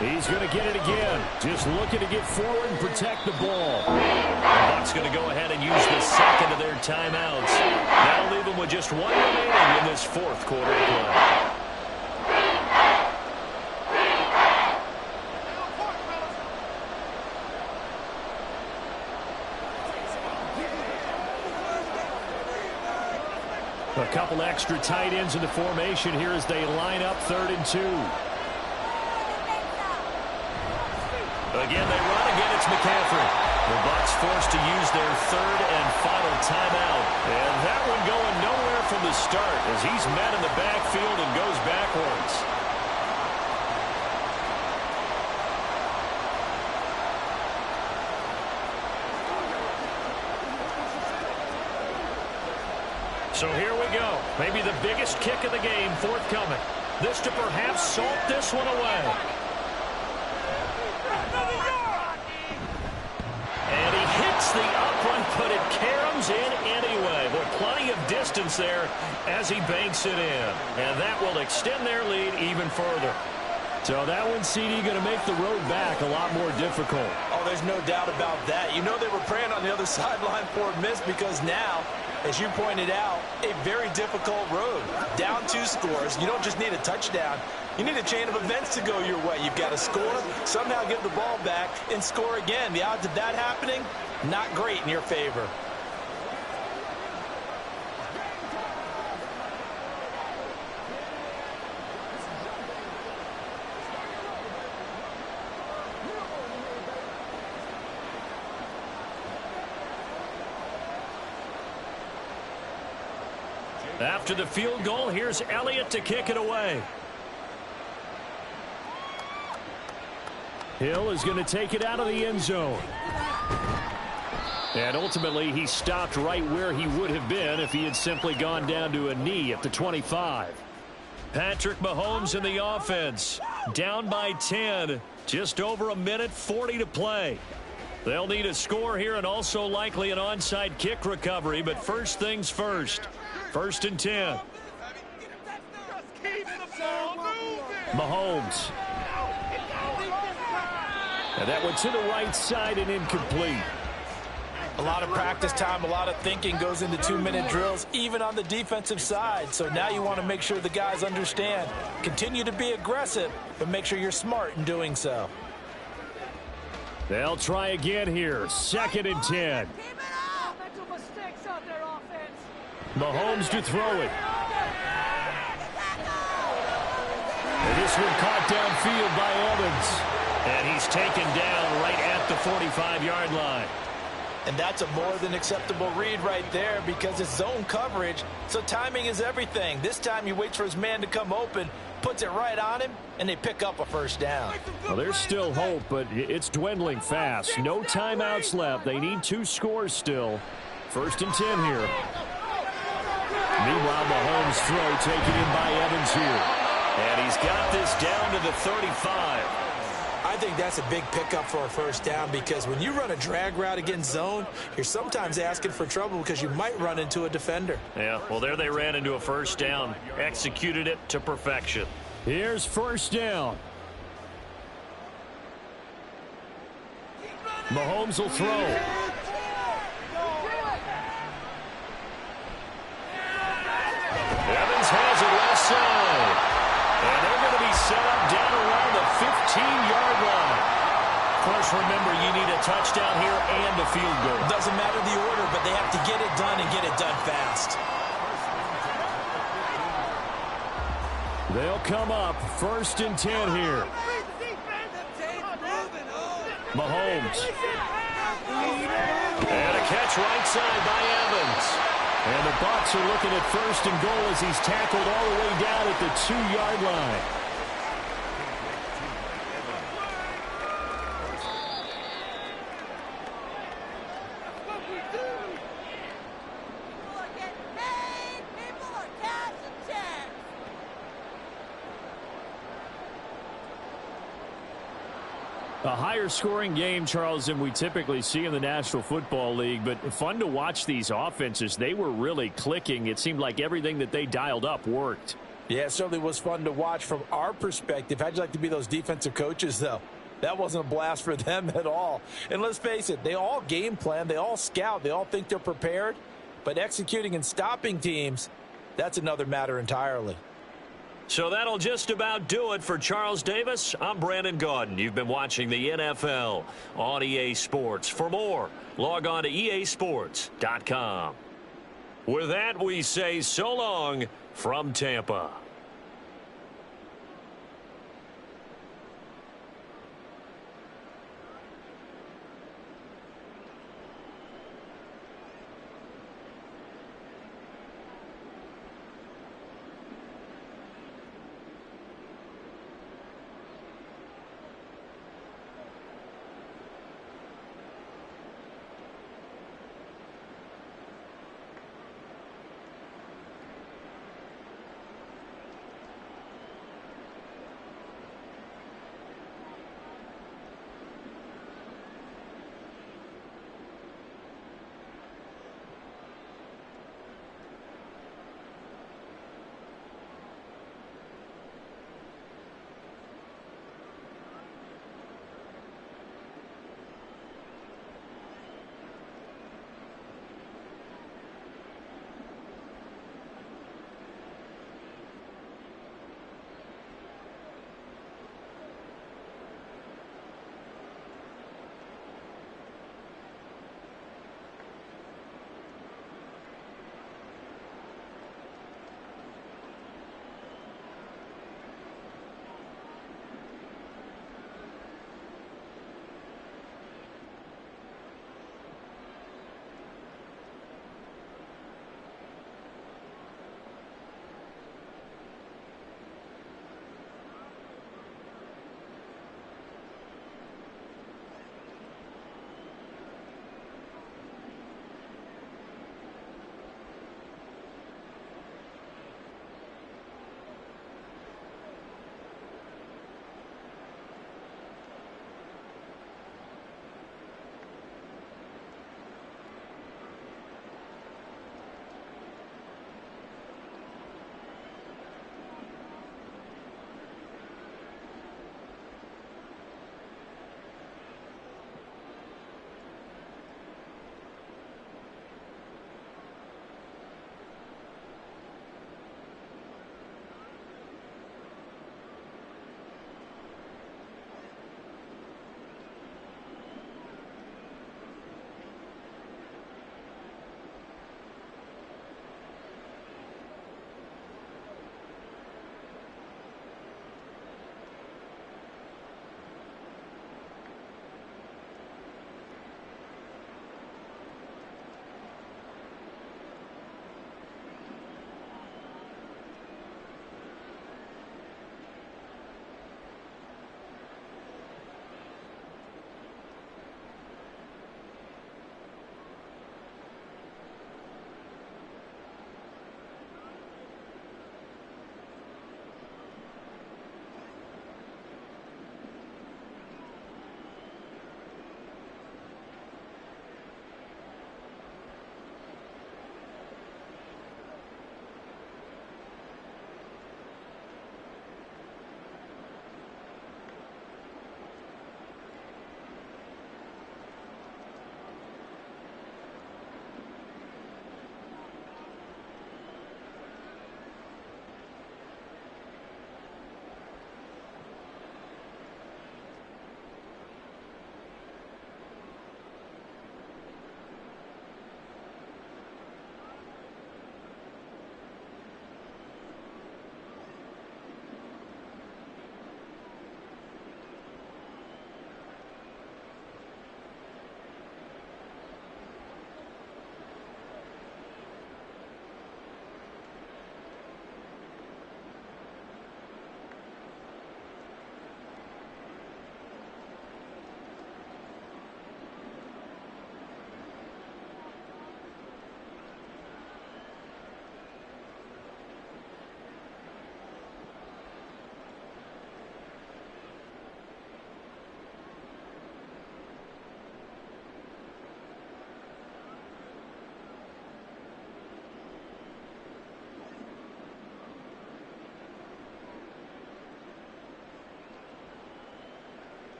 He's going to get it again. Just looking to get forward and protect the ball. The Bucs going to go ahead and use the second of their timeouts. That'll leave them with just 1 remaining in this 4th quarter of play. A couple extra tight ends in the formation here as they line up 3rd and 2. Again, they run. Again, it's McCaffrey. The Bucs forced to use their 3rd and final timeout. And that one going nowhere from the start as he's met in the backfield and goes backwards. So here we go. Maybe the biggest kick of the game forthcoming. This to perhaps salt this one away. Another yard! Gets the uprun, but it caroms in anyway. But plenty of distance there as he banks it in. And that will extend their lead even further. So that one, CD, going to make the road back a lot more difficult. Oh, there's no doubt about that. You know they were praying on the other sideline for a miss because now, as you pointed out, a very difficult road. Down 2 scores. You don't just need a touchdown. You need a chain of events to go your way. You've got to score, somehow get the ball back, and score again. The odds of that happening, not great in your favor. After the field goal, here's Elliott to kick it away. Hill is going to take it out of the end zone. And ultimately, he stopped right where he would have been if he had simply gone down to a knee at the 25. Patrick Mahomes in the offense. Down by 10. Just over a minute, 40 to play. They'll need a score here and also likely an onside kick recovery. But first things first. 1st and 10. Mahomes. And that went to the right side and incomplete. A lot of practice time, a lot of thinking goes into 2-minute drills, even on the defensive side. So now you want to make sure the guys understand. Continue to be aggressive, but make sure you're smart in doing so. They'll try again here. 2nd and 10. Mahomes to throw it. And this one caught downfield by Evans. And he's taken down right at the 45-yard line. And that's a more than acceptable read right there because it's zone coverage, so timing is everything. This time he waits for his man to come open, puts it right on him, and they pick up a 1st down. Well, there's still hope, but it's dwindling fast. No timeouts left. They need 2 scores still. 1st and 10 here. Meanwhile, Mahomes' throw taken in by Evans here. And he's got this down to the 35. I think that's a big pickup for a 1st down because when you run a drag route against zone, you're sometimes asking for trouble because you might run into a defender. Yeah, well, there they ran into a 1st down. Executed it to perfection. Here's 1st down. Mahomes will throw. Evans has it left side. And they're going to be set up down around the 15-yard line. Of course, remember, you need a touchdown here and a field goal. Doesn't matter the order, but they have to get it done and get it done fast. They'll come up 1st and 10 here. Mahomes. And a catch right side by Evans. And the Bucs are looking at 1st and goal as he's tackled all the way down at the 2-yard line. A higher scoring game, Charles, than we typically see in the National Football League, but fun to watch these offenses. They were really clicking. It seemed like everything that they dialed up worked. Yeah, it certainly was fun to watch from our perspective. How'd you like to be those defensive coaches, though? That wasn't a blast for them at all. And let's face it, they all game plan, they all scout, they all think they're prepared, but executing and stopping teams, that's another matter entirely. So that'll just about do it for Charles Davis. I'm Brandon Gaudin. You've been watching the NFL on EA Sports. For more, log on to easports.com. With that, we say so long from Tampa.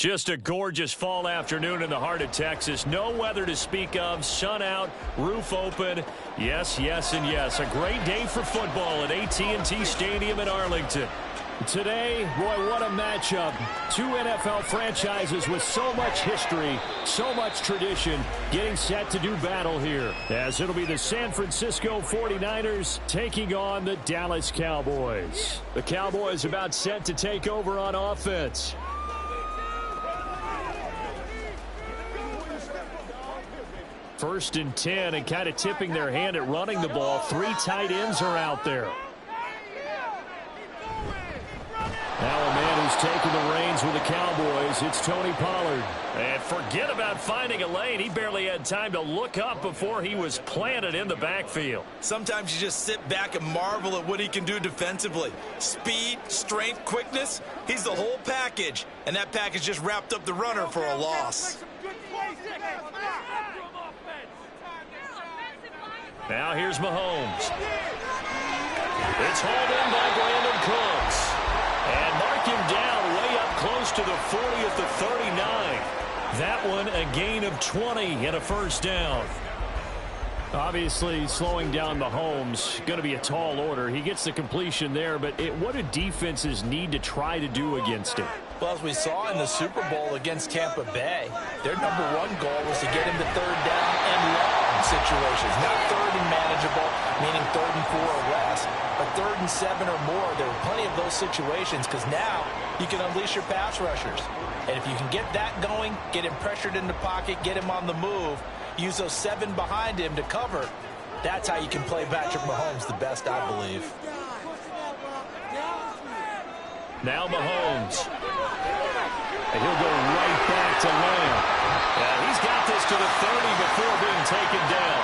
Just a gorgeous fall afternoon in the heart of Texas. No weather to speak of. Sun out, roof open. Yes, yes, and yes. A great day for football at AT&T Stadium in Arlington. Today, boy, what a matchup. Two NFL franchises with so much history, so much tradition, getting set to do battle here. As it'll be the San Francisco 49ers taking on the Dallas Cowboys. The Cowboys about set to take over on offense. First and 10, and kind of tipping their hand at running the ball. Three tight ends are out there. Now a man who's taking the reins with the Cowboys, it's Tony Pollard. And forget about finding a lane. He barely had time to look up before he was planted in the backfield. Sometimes you just sit back and marvel at what he can do defensively. Speed, strength, quickness, he's the whole package. And that package just wrapped up the runner for a loss. Now here's Mahomes. It's hauled in by Brandon Cooks. And mark him down way up close to the 40 at the 39. That one a gain of 20 and a first down. Obviously slowing down Mahomes. Going to be a tall order. He gets the completion there, but what do defenses need to try to do against him? Well, as we saw in the Super Bowl against Tampa Bay, their number one goal was to get him to third down and long situations. Not third and manageable, meaning 3rd and 4 or less, but 3rd and 7 or more. There were plenty of those situations because now you can unleash your pass rushers. And if you can get that going, get him pressured in the pocket, get him on the move, use those 7 behind him to cover, that's how you can play Patrick Mahomes the best, I believe. Now Mahomes. And he'll go right back to Lamb. Yeah, he's got this to the 30 before being taken down.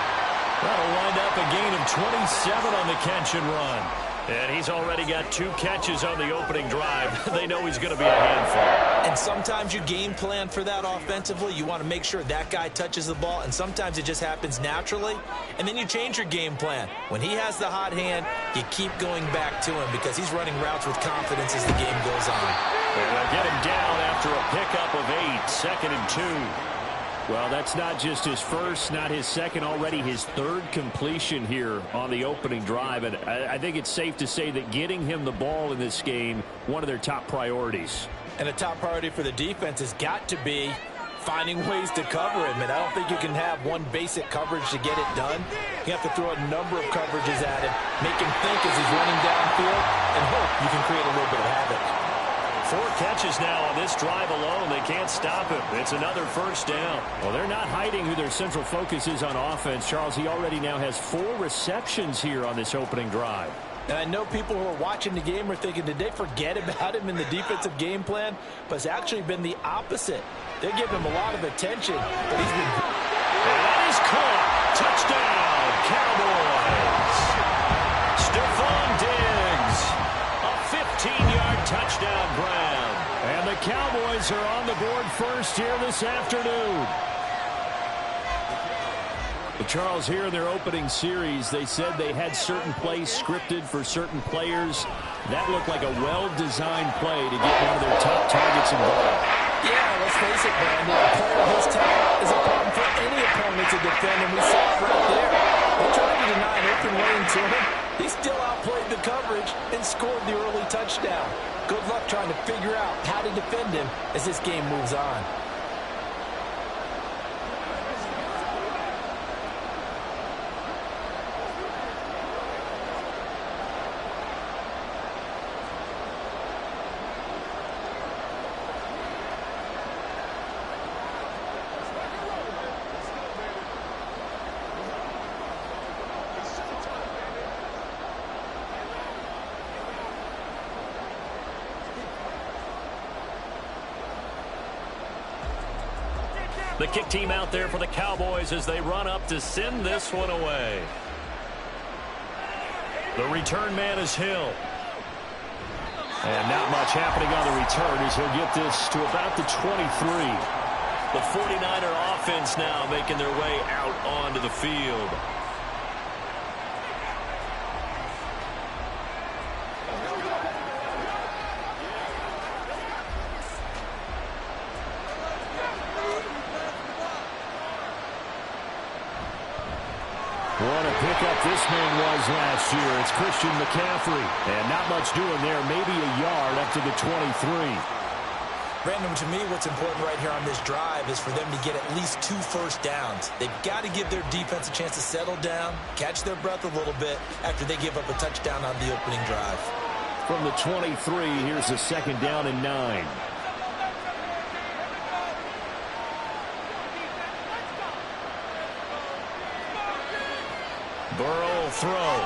That'll wind up a gain of 27 on the catch and run. And he's already got 2 catches on the opening drive. They know he's going to be a handful. And sometimes you game plan for that offensively. You want to make sure that guy touches the ball, and sometimes it just happens naturally. And then you change your game plan. When he has the hot hand, you keep going back to him because he's running routes with confidence as the game goes on. And they'll get him down after a pickup of 8, 2nd and 2. Well, that's not just his first, not his second, already his 3rd completion here on the opening drive. And I think it's safe to say that getting him the ball in this game, one of their top priorities. And a top priority for the defense has got to be finding ways to cover him. And I don't think you can have one basic coverage to get it done. You have to throw a number of coverages at him, make him think as he's running downfield, and hope you can create a little bit of havoc. 4 catches now on this drive alone. They can't stop him. It's another first down. Well, they're not hiding who their central focus is on offense. Charles, he already now has 4 receptions here on this opening drive. And I know people who are watching the game are thinking, did they forget about him in the defensive game plan? But it's actually been the opposite. They give him a lot of attention, but he's been... And that is caught. Touchdown, Cowboys. Stephon Diggs. A 15-yard touchdown grab. And the Cowboys are on the board first here this afternoon. Charles, here in their opening series, they said they had certain plays scripted for certain players. That looked like a well-designed play to get one of their top targets involved. Yeah, let's face it, Brandon. A player of his talent is a problem for any opponent to defend, and we saw it right there. They tried to deny an open lane to him. He still outplayed the coverage and scored the early touchdown. Good luck trying to figure out how to defend him as this game moves on. The kick team out there for the Cowboys as they run up to send this one away. The return man is Hill. And not much happening on the return as he'll get this to about the 23. The 49er offense now making their way out onto the field. What a pickup this man was last year. It's Christian McCaffrey. And not much doing there. Maybe a yard up to the 23. Brandon, to me, what's important right here on this drive is for them to get at least 2 first downs. They've got to give their defense a chance to settle down, catch their breath a little bit after they give up a touchdown on the opening drive. From the 23, here's a 2nd down and 9. Burrow will throw.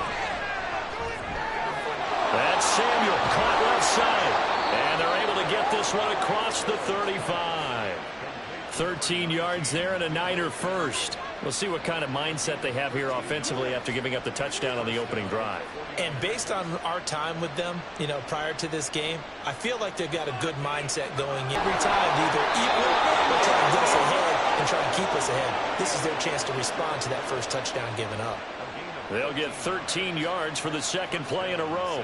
That's Samuel caught left side. And they're able to get this one across the 35. 13 yards there and a Niner first. We'll see what kind of mindset they have here offensively after giving up the touchdown on the opening drive. And based on our time with them, prior to this game, I feel like they've got a good mindset going every time. They either equal or try to get us ahead and try to keep us ahead. This is their chance to respond to that first touchdown given up. They'll get 13 yards for the 2nd play in a row.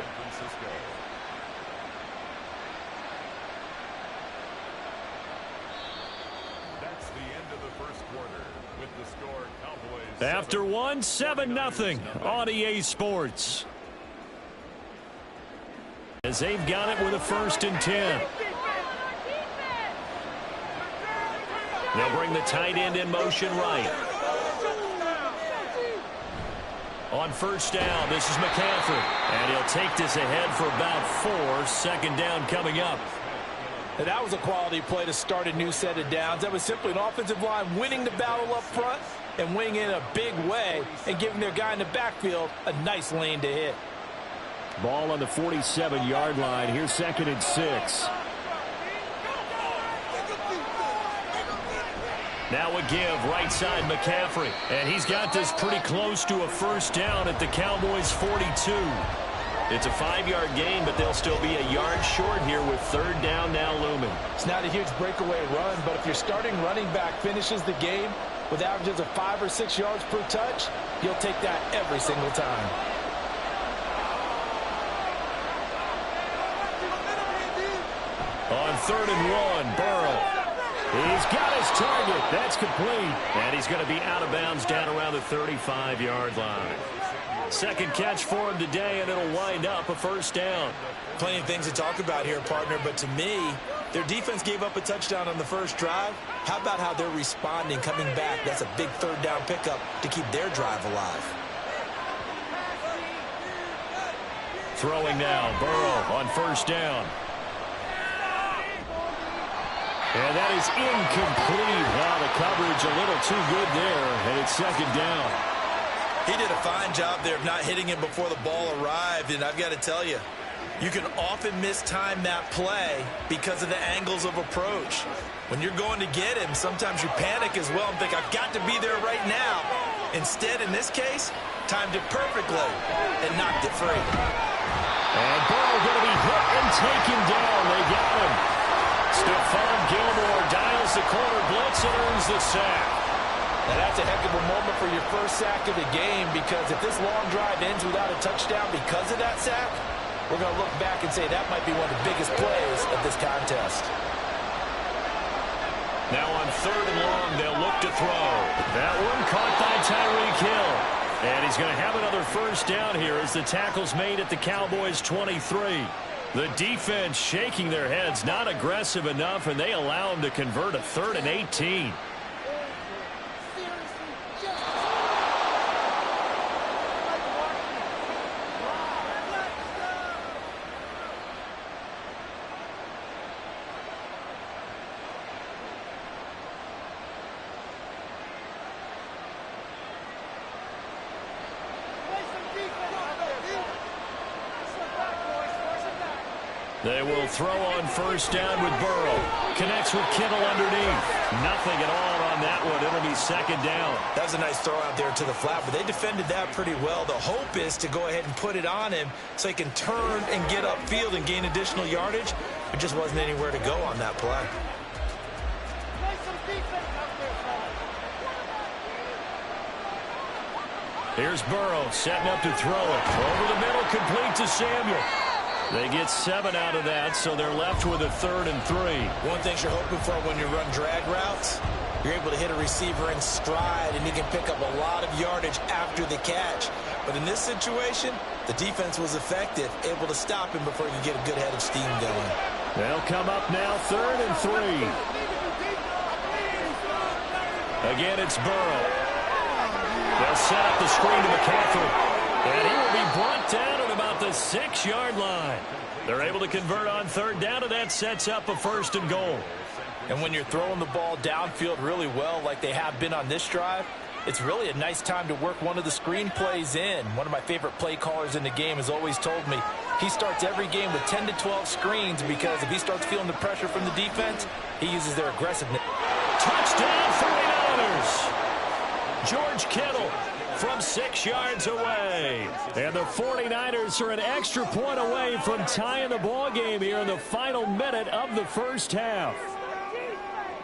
After one, 7-0 on EA Sports. As they've got it with a 1st and 10. They'll bring the tight end in motion right. On 1st down, this is McCaffrey. And he'll take this ahead for about 4. 2nd down coming up. And that was a quality play to start a new set of downs. That was simply an offensive line winning the battle up front and winning in a big way and giving their guy in the backfield a nice lane to hit. Ball on the 47-yard line. Here's 2nd and 6. Now a give, right side McCaffrey. And he's got this pretty close to a 1st down at the Cowboys' 42. It's a 5-yard gain, but they'll still be a yard short here with 3rd down now looming. It's not a huge breakaway run, but if your starting running back finishes the game with averages of 5 or 6 yards per touch, you'll take that every single time. On 3rd and 1, Burrow. He's got his target. That's complete. And he's going to be out of bounds down around the 35-yard line. 2nd catch for him today, and it'll wind up a 1st down. Plenty of things to talk about here, partner, but to me, their defense gave up a touchdown on the first drive. How about how they're responding, coming back? That's a big 3rd down pickup to keep their drive alive. Throwing now, Burrow on 1st down. And that is incomplete. Wow, the coverage a little too good there, and it's 2nd down. He did a fine job there of not hitting him before the ball arrived, and I've got to tell you, you can often mistime that play because of the angles of approach. When you're going to get him, sometimes you panic as well and think, I've got to be there right now. Instead, in this case, timed it perfectly and knocked it free. And Burrow going to be hit and taken down. They got him. Stephon Gilmore dials the corner blitz and earns the sack. Now that's a heck of a moment for your first sack of the game, because if this long drive ends without a touchdown because of that sack, we're going to look back and say that might be one of the biggest plays of this contest. Now on 3rd and long, they'll look to throw. That one caught by Tyreek Hill. And he's going to have another 1st down here as the tackle's made at the Cowboys' 23. The defense shaking their heads, not aggressive enough, and they allow him to convert a 3rd and 18. They will throw on 1st down with Burrow. Connects with Kittle underneath. Nothing at all on that one. It'll be 2nd down. That was a nice throw out there to the flat, but they defended that pretty well. The hope is to go ahead and put it on him so he can turn and get upfield and gain additional yardage. There just wasn't anywhere to go on that play. Here's Burrow setting up to throw it. Over the middle, complete to Samuel. They get 7 out of that, so they're left with a 3rd and 3. One thing you're hoping for when you run drag routes, You're able to hit a receiver in stride, and he can pick up a lot of yardage after the catch. But in this situation, the defense was effective, able to stop him before he could get a good head of steam going. They'll come up now 3rd and 3. Again, it's Burrow. They'll set up the screen to McCaffrey. And he will be brought down at about the 6-yard line. They're able to convert on 3rd down, and that sets up a 1st and goal. And when you're throwing the ball downfield really well like they have been on this drive, it's really a nice time to work one of the screen plays in. One of my favorite play callers in the game has always told me he starts every game with 10 to 12 screens because if he starts feeling the pressure from the defense, he uses their aggressiveness. Touchdown 49ers! George Kittle from 6 yards away. And the 49ers are an extra point away from tying the ball game here in the final minute of the first half.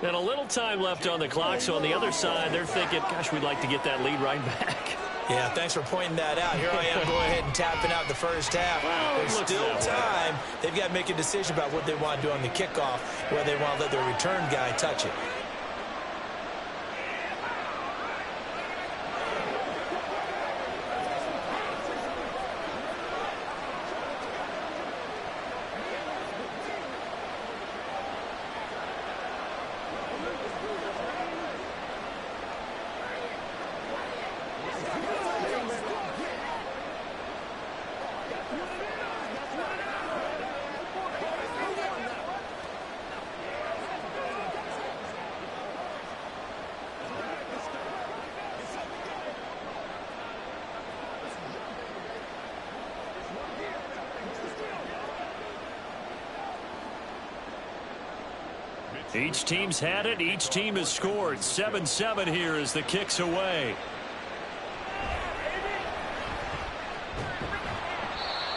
And a little time left on the clock, so on the other side, they're thinking, gosh, we'd like to get that lead right back. Yeah, thanks for pointing that out. Here I am going ahead and tapping out the first half. Well, there's still time. They've got to make a decision about what they want to do on the kickoff, whether they want to let their return guy touch it. Each team's had it. Each team has scored. 7-7 here as the kick's away.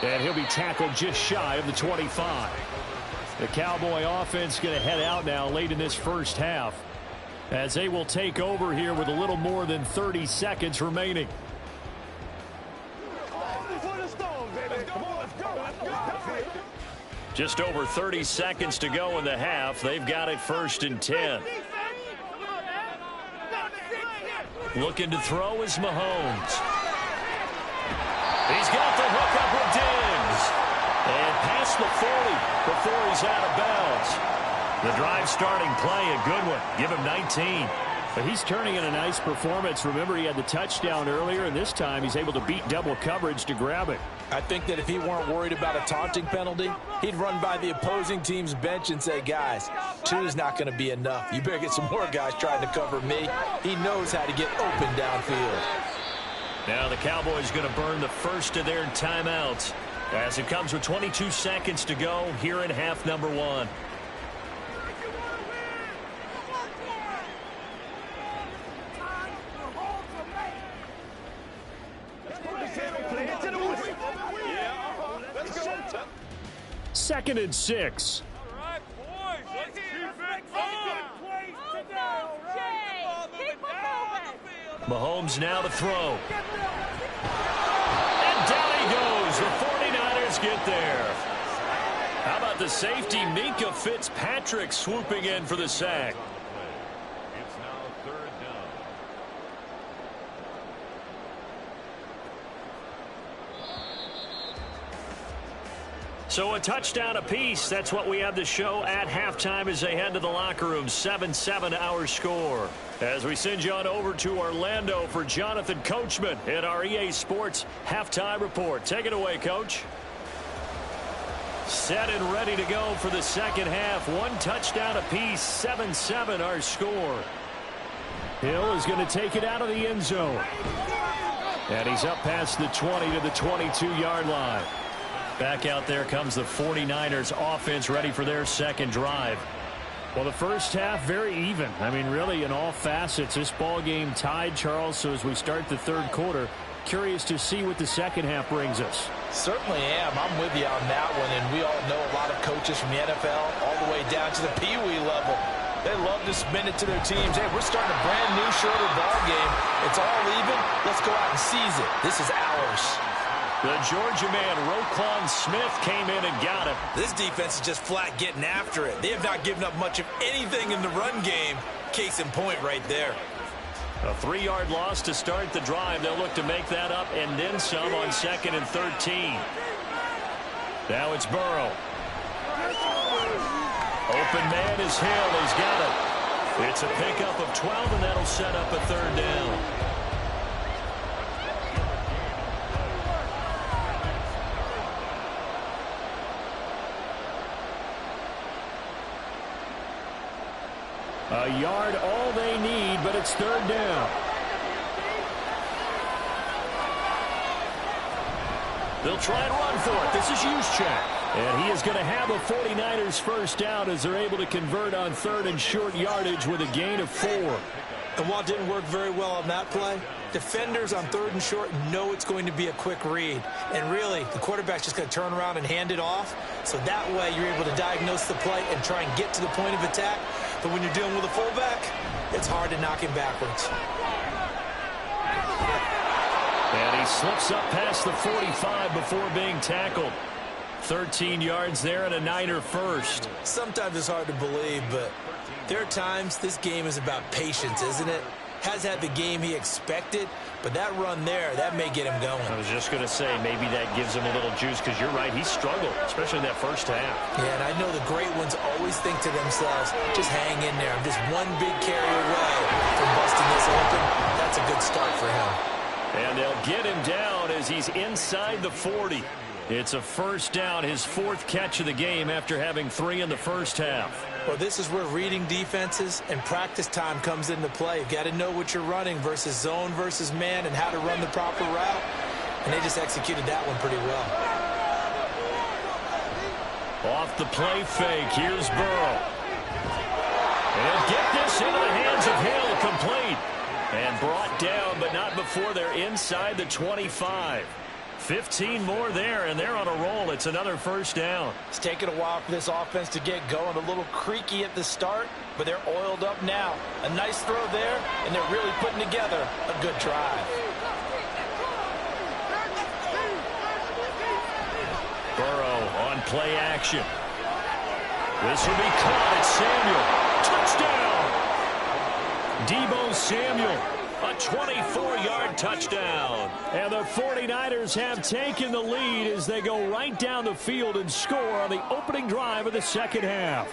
And he'll be tackled just shy of the 25. The Cowboy offense going to head out now late in this first half as they will take over here with a little more than 30 seconds remaining. Just over 30 seconds to go in the half. They've got it 1st and 10. Looking to throw is Mahomes. He's got the hook up with Diggs. And past the 40 before he's out of bounds. The drive starting play, a good one. Give him 19. But he's turning in a nice performance. Remember, he had the touchdown earlier, and this time he's able to beat double coverage to grab it. I think that if he weren't worried about a taunting penalty, he'd run by the opposing team's bench and say, guys, 2 is not going to be enough. You better get some more guys trying to cover me. He knows how to get open downfield. Now the Cowboys going to burn the first of their timeouts as it comes with 22 seconds to go here in half number 1. Second and 6. All right, boys, let's keep it going. Keep moving. Mahomes now to throw. And down he goes. The 49ers get there. How about the safety, Minkah Fitzpatrick, swooping in for the sack. It's now 3rd down. So a touchdown apiece. That's what we have to show at halftime as they head to the locker room. 7-7 our score. As we send you on over to Orlando for Jonathan Coachman in our EA Sports Halftime Report. Take it away, Coach. Set and ready to go for the second half. 1 touchdown apiece. 7-7 our score. Hill is going to take it out of the end zone. And he's up past the 20 to the 22-yard line. Back out there comes the 49ers offense ready for their second drive. Well, the first half, very even. I mean, really, in all facets, this ball game tied, Charles. So as we start the third quarter, curious to see what the second half brings us. Certainly am. I'm with you on that one. And we all know a lot of coaches from the NFL all the way down to the Pee-wee level. They love to spin it to their teams. Hey, we're starting a brand new shorter ball game. It's all even. Let's go out and seize it. This is ours. The Georgia man, Roquan Smith, came in and got him. This defense is just flat getting after it. They have not given up much of anything in the run game. Case in point right there. A 3-yard loss to start the drive. They'll look to make that up and then some on 2nd and 13. Now it's Burrow. Open man is Hill. He's got it. It's a pickup of 12, and that'll set up a 3rd down. A yard all they need, but it's 3rd down. They'll try and run for it. This is Juszczyk. And he is going to have a 49ers first down as they're able to convert on 3rd and short yardage with a gain of 4. And while it didn't work very well on that play, defenders on 3rd and short know it's going to be a quick read. And really, the quarterback's just going to turn around and hand it off. So that way you're able to diagnose the play and try and get to the point of attack. But when you're dealing with a fullback, it's hard to knock him backwards. And he slips up past the 45 before being tackled. 13 yards there and a Niner first. Sometimes it's hard to believe, but there are times this game is about patience, isn't it? Has had the game he expected, but that run there, that may get him going. I was just going to say, maybe that gives him a little juice, because you're right, he struggled, especially in that first half. Yeah, and I know the great ones always think to themselves, just hang in there. I'm just one big carry away from busting this open. That's a good start for him. And they'll get him down as he's inside the 40. It's a first down, his 4th catch of the game after having 3 in the first half. Well, this is where reading defenses and practice time comes into play. You've got to know what you're running versus zone versus man and how to run the proper route. And they just executed that one pretty well. Off the play fake, here's Burrow. And get this into the hands of Hill, complete. And brought down, but not before they're inside the 25. 15 more there, and they're on a roll. It's another first down. It's taken a while for this offense to get going. A little creaky at the start, but they're oiled up now. A nice throw there, and they're really putting together a good drive. Burrow on play action. This will be caught. It's Samuel. Touchdown. Deebo Samuel. A 24-yard touchdown. And the 49ers have taken the lead as they go right down the field and score on the opening drive of the second half.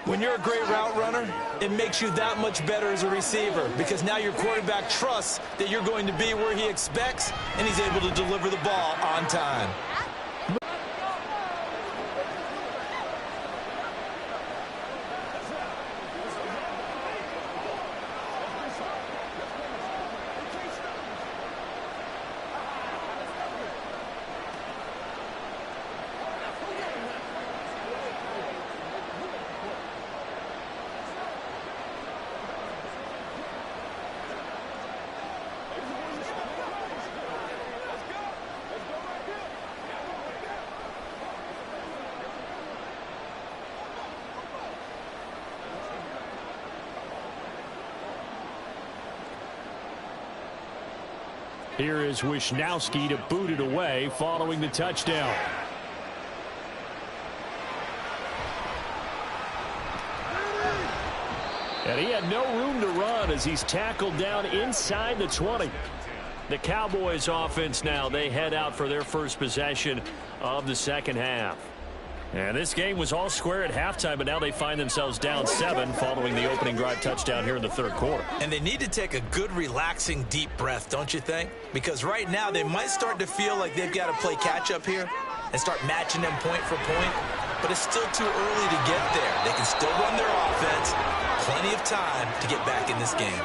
When you're a great route runner, it makes you that much better as a receiver, because now your quarterback trusts that you're going to be where he expects, and he's able to deliver the ball on time. Here is Wisnowski to boot it away following the touchdown. And he had no room to run as he's tackled down inside the 20. The Cowboys offense now, they head out for their first possession of the second half. And this game was all square at halftime, but now they find themselves down 7 following the opening drive touchdown here in the third quarter. And they need to take a good, relaxing, deep breath, don't you think? Because right now they might start to feel like they've got to play catch-up here and start matching them point for point. But it's still too early to get there. They can still run their offense. Plenty of time to get back in this game.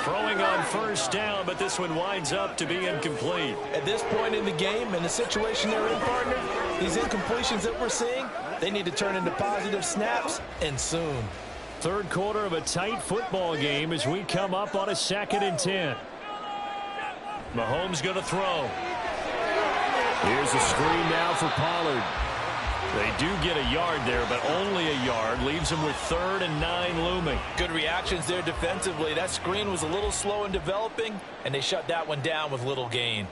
Throwing on first down, but this one winds up to be incomplete. At this point in the game and the situation they're in, partner, these incompletions that we're seeing, they need to turn into positive snaps, and soon. Third quarter of a tight football game as we come up on a 2nd and 10. Mahomes going to throw. Here's a screen now for Pollard. They do get a yard there, but only a yard. Leaves them with 3rd and 9 looming. Good reactions there defensively. That screen was a little slow in developing, and they shut that one down with little gain.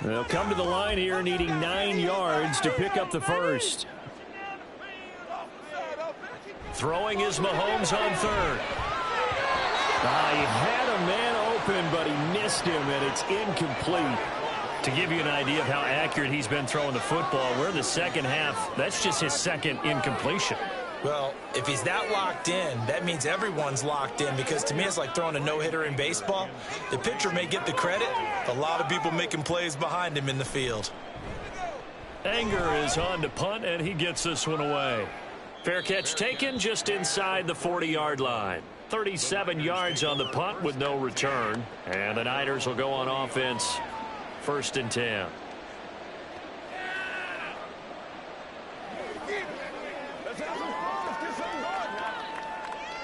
They'll come to the line here needing 9 yards to pick up the first. Throwing is Mahomes on third. He had a man open, but he missed him, and it's incomplete. To give you an idea of how accurate he's been throwing the football, we're in the second half. That's just his second incompletion. Well, if he's that locked in, that means everyone's locked in, because to me it's like throwing a no-hitter in baseball. The pitcher may get the credit, but a lot of people making plays behind him in the field. Anger is on to punt, and he gets this one away. Fair catch taken just inside the 40-yard line. 37 yards on the punt with no return. And the Niners will go on offense. 1st and 10.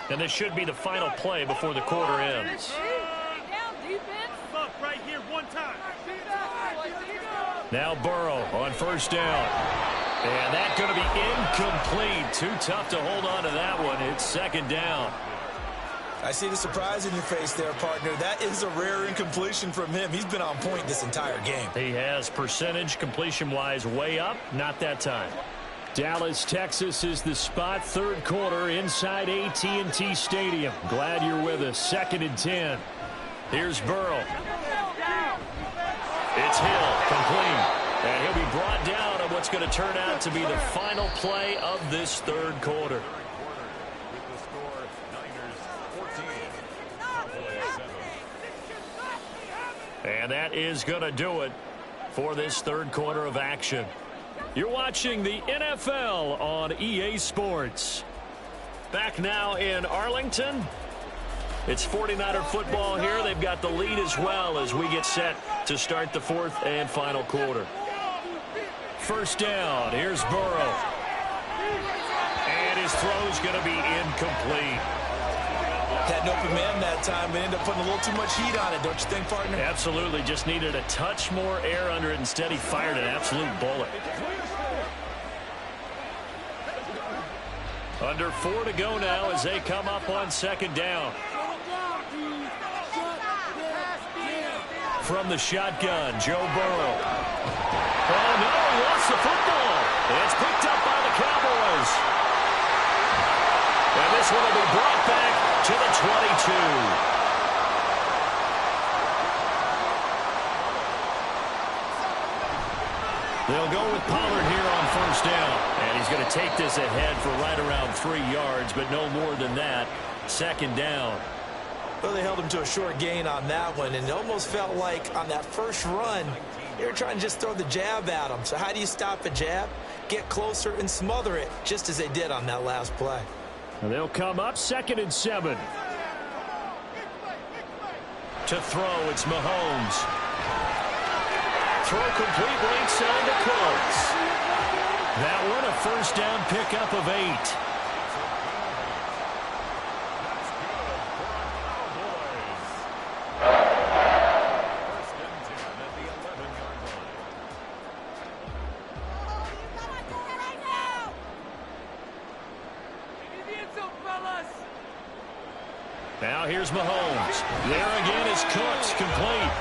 And this should be the final play before the quarter ends. Look, right here, one time. Now Burrow on 1st down. And that's going to be incomplete. Too tough to hold on to that one. It's 2nd down. I see the surprise in your face there, partner. That is a rare incompletion from him. He's been on point this entire game. He has percentage completion-wise way up. Not that time. Dallas, Texas is the spot. 3rd quarter inside AT&T Stadium. Glad you're with us. 2nd and 10. Here's Burrow. It's Hill, complete. And he'll be brought down on what's going to turn out to be the final play of this 3rd quarter. And that is going to do it for this 3rd quarter of action. You're watching the NFL on EA Sports. Back now in Arlington. It's 49er football here. They've got the lead as well as we get set to start the 4th and final quarter. 1st down. Here's Burrow. And his throw's going to be incomplete. Had an open man that time, but ended up putting a little too much heat on it, don't you think, partner? Absolutely. Just needed a touch more air under it. Instead, he fired an absolute bullet. Under 4 to go now as they come up on 2nd down. From the shotgun, Joe Burrow. Oh, no, he lost the football. It's picked up by the Cowboys. And this one will be brought back to the 22. They'll go with Pollard here on 1st down. And he's going to take this ahead for right around 3 yards, but no more than that. 2nd down. Well, they held him to a short gain on that one, and it almost felt like on that first run, they were trying to just throw the jab at him. So how do you stop a jab? Get closer and smother it, just as they did on that last play. And they'll come up 2nd and 7. To throw, it's Mahomes. Throw complete right side to Cooks. That one a 1st down pickup of 8. Now here's Mahomes. There again is Cooks, complete.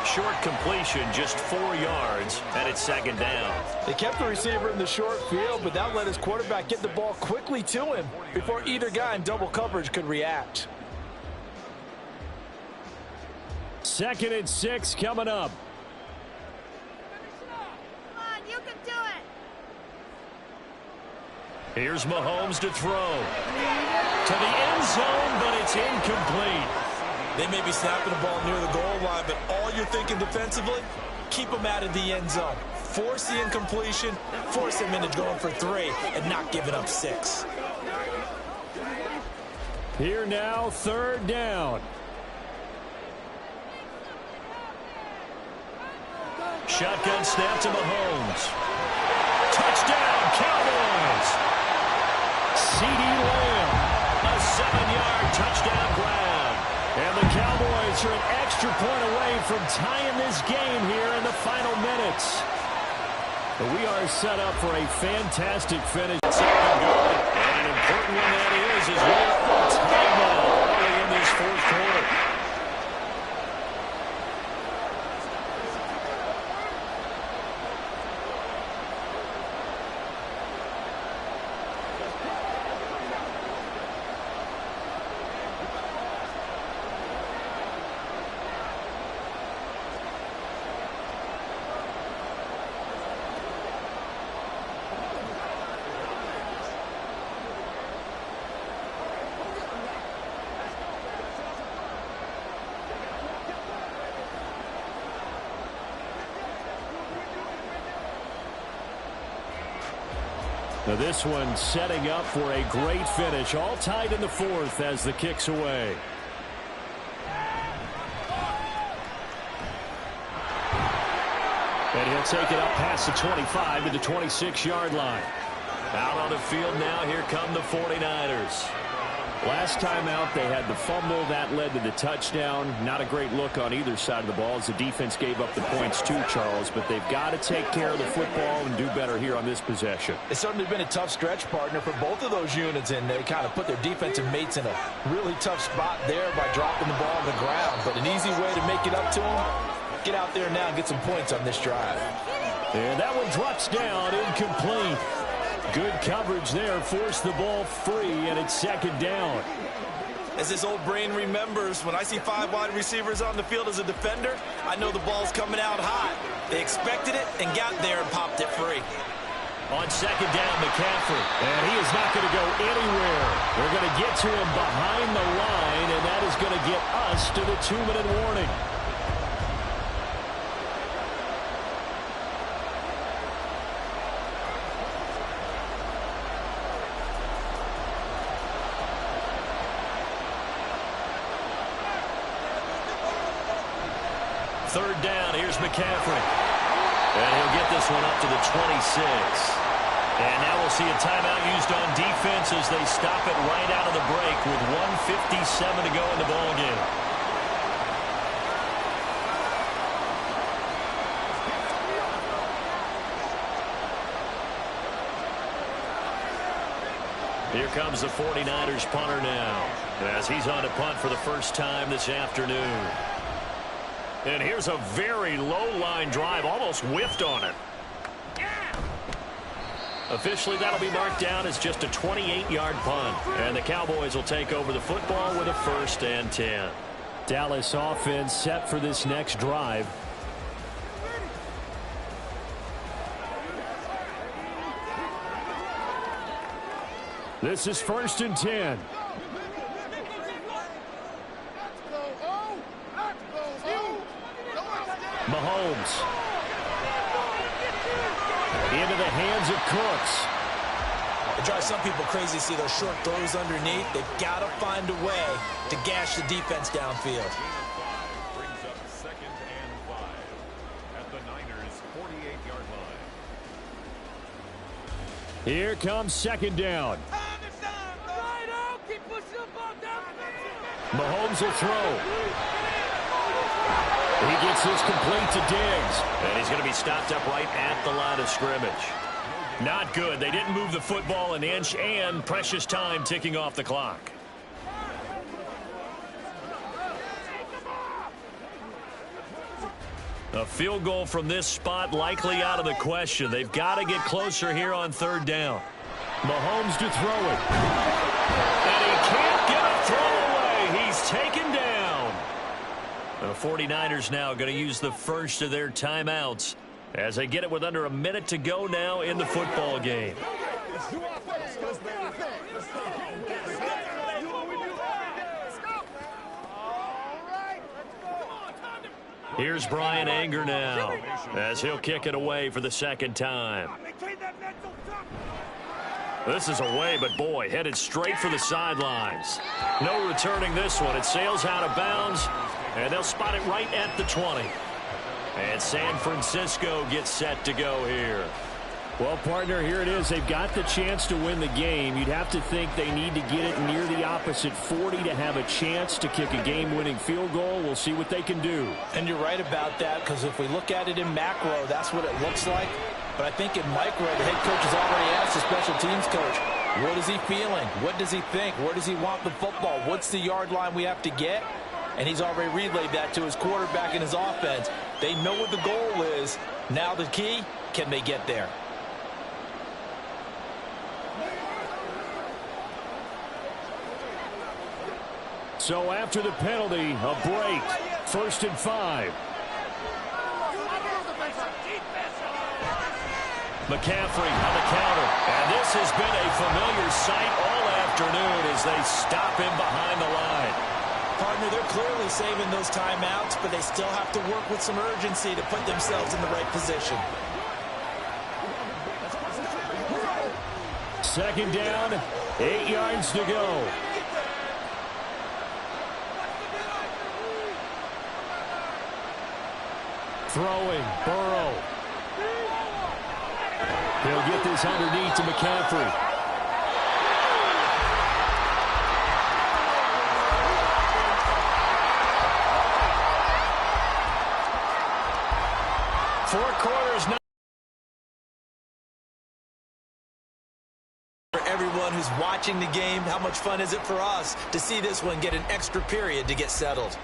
Short completion, just 4 yards, and it's 2nd down. They kept the receiver in the short field, but that let his quarterback get the ball quickly to him before either guy in double coverage could react. 2nd and 6 coming up. Come on, you can do it. Here's Mahomes to throw. To the end zone, but it's incomplete. They may be snapping the ball near the goal line, but all you're thinking defensively, keep them out of the end zone. Force the incompletion, force them into going for 3, and not giving up 6. Here now, 3rd down. Shotgun snap to Mahomes. Touchdown, Cowboys. CeeDee Lamb, a 7-yard touchdown grab. And the Cowboys are an extra point away from tying this game here in the final minutes. But we are set up for a fantastic finish. Second good, and an important one that is we are on timeout early in this 4th quarter. Now this one setting up for a great finish. All tied in the fourth as the kick's away. And he'll take it up past the 25 to the 26-yard line. Out on the field now, here come the 49ers. Last time out, they had the fumble. That led to the touchdown. Not a great look on either side of the ball as the defense gave up the points too, Charles. But they've got to take care of the football and do better here on this possession. It's certainly been a tough stretch, partner, for both of those units, and they kind of put their defensive mates in a really tough spot there by dropping the ball on the ground. But an easy way to make it up to them, get out there now and get some points on this drive. And that one drops down, incomplete. Good coverage there, forced the ball free, and it's second down. As this old brain remembers, when I see 5 wide receivers on the field as a defender, I know the ball's coming out hot. They expected it and got there and popped it free. On second down, McCaffrey. And he is not going to go anywhere. They're going to get to him behind the line, and that is going to get us to the 2-minute warning. Third down, here's McCaffrey. And he'll get this one up to the 26. And now we'll see a timeout used on defense as they stop it right out of the break with 1:57 to go in the ballgame. Here comes the 49ers punter now as he's on to punt for the first time this afternoon. And here's a very low-line drive, almost whiffed on it. Officially, that'll be marked down as just a 28-yard punt. And the Cowboys will take over the football with a 1st and 10. Dallas offense set for this next drive. This is 1st and 10. Mahomes. Into the hands of Cooks. It drives some people crazy to see those short throws underneath. They've got to find a way to gash the defense downfield. Brings up 2nd and 5 at the Niners' 48-yard line. Here comes 2nd down. Mahomes will throw. He gets this complete to Diggs. And he's going to be stopped up right at the line of scrimmage. Not good. They didn't move the football an inch, and precious time ticking off the clock. A field goal from this spot likely out of the question. They've got to get closer here on 3rd down. Mahomes to throw it. And he can't get a throw away. He's taken down. The 49ers now going to use the first of their timeouts as they get it with under a minute to go now in the football game. Here's Brian Anger now as he'll kick it away for the 2nd time. This is away, but boy, headed straight for the sidelines. No returning this one. It sails out of bounds, and they'll spot it right at the 20. And San Francisco gets set to go here. Well, partner, here it is. They've got the chance to win the game. You'd have to think they need to get it near the opposite 40 to have a chance to kick a game-winning field goal. We'll see what they can do. And you're right about that, because if we look at it in macro, that's what it looks like. But I think in micro, the head coach has already asked the special teams coach, what is he feeling? What does he think? Where does he want the football? What's the yard line we have to get? And he's already relayed that to his quarterback and his offense. They know what the goal is. Now the key, can they get there? So after the penalty, a break. 1st and 5. McCaffrey on the counter. And this has been a familiar sight all afternoon as they stop him behind the line. Partner, they're clearly saving those timeouts, but they still have to work with some urgency to put themselves in the right position. Second down, 8 yards to go. Throwing, Burrow. He'll get this underneath to McCaffrey. Four quarters now. For everyone who's watching the game, how much fun is it for us to see this one get an extra period to get settled?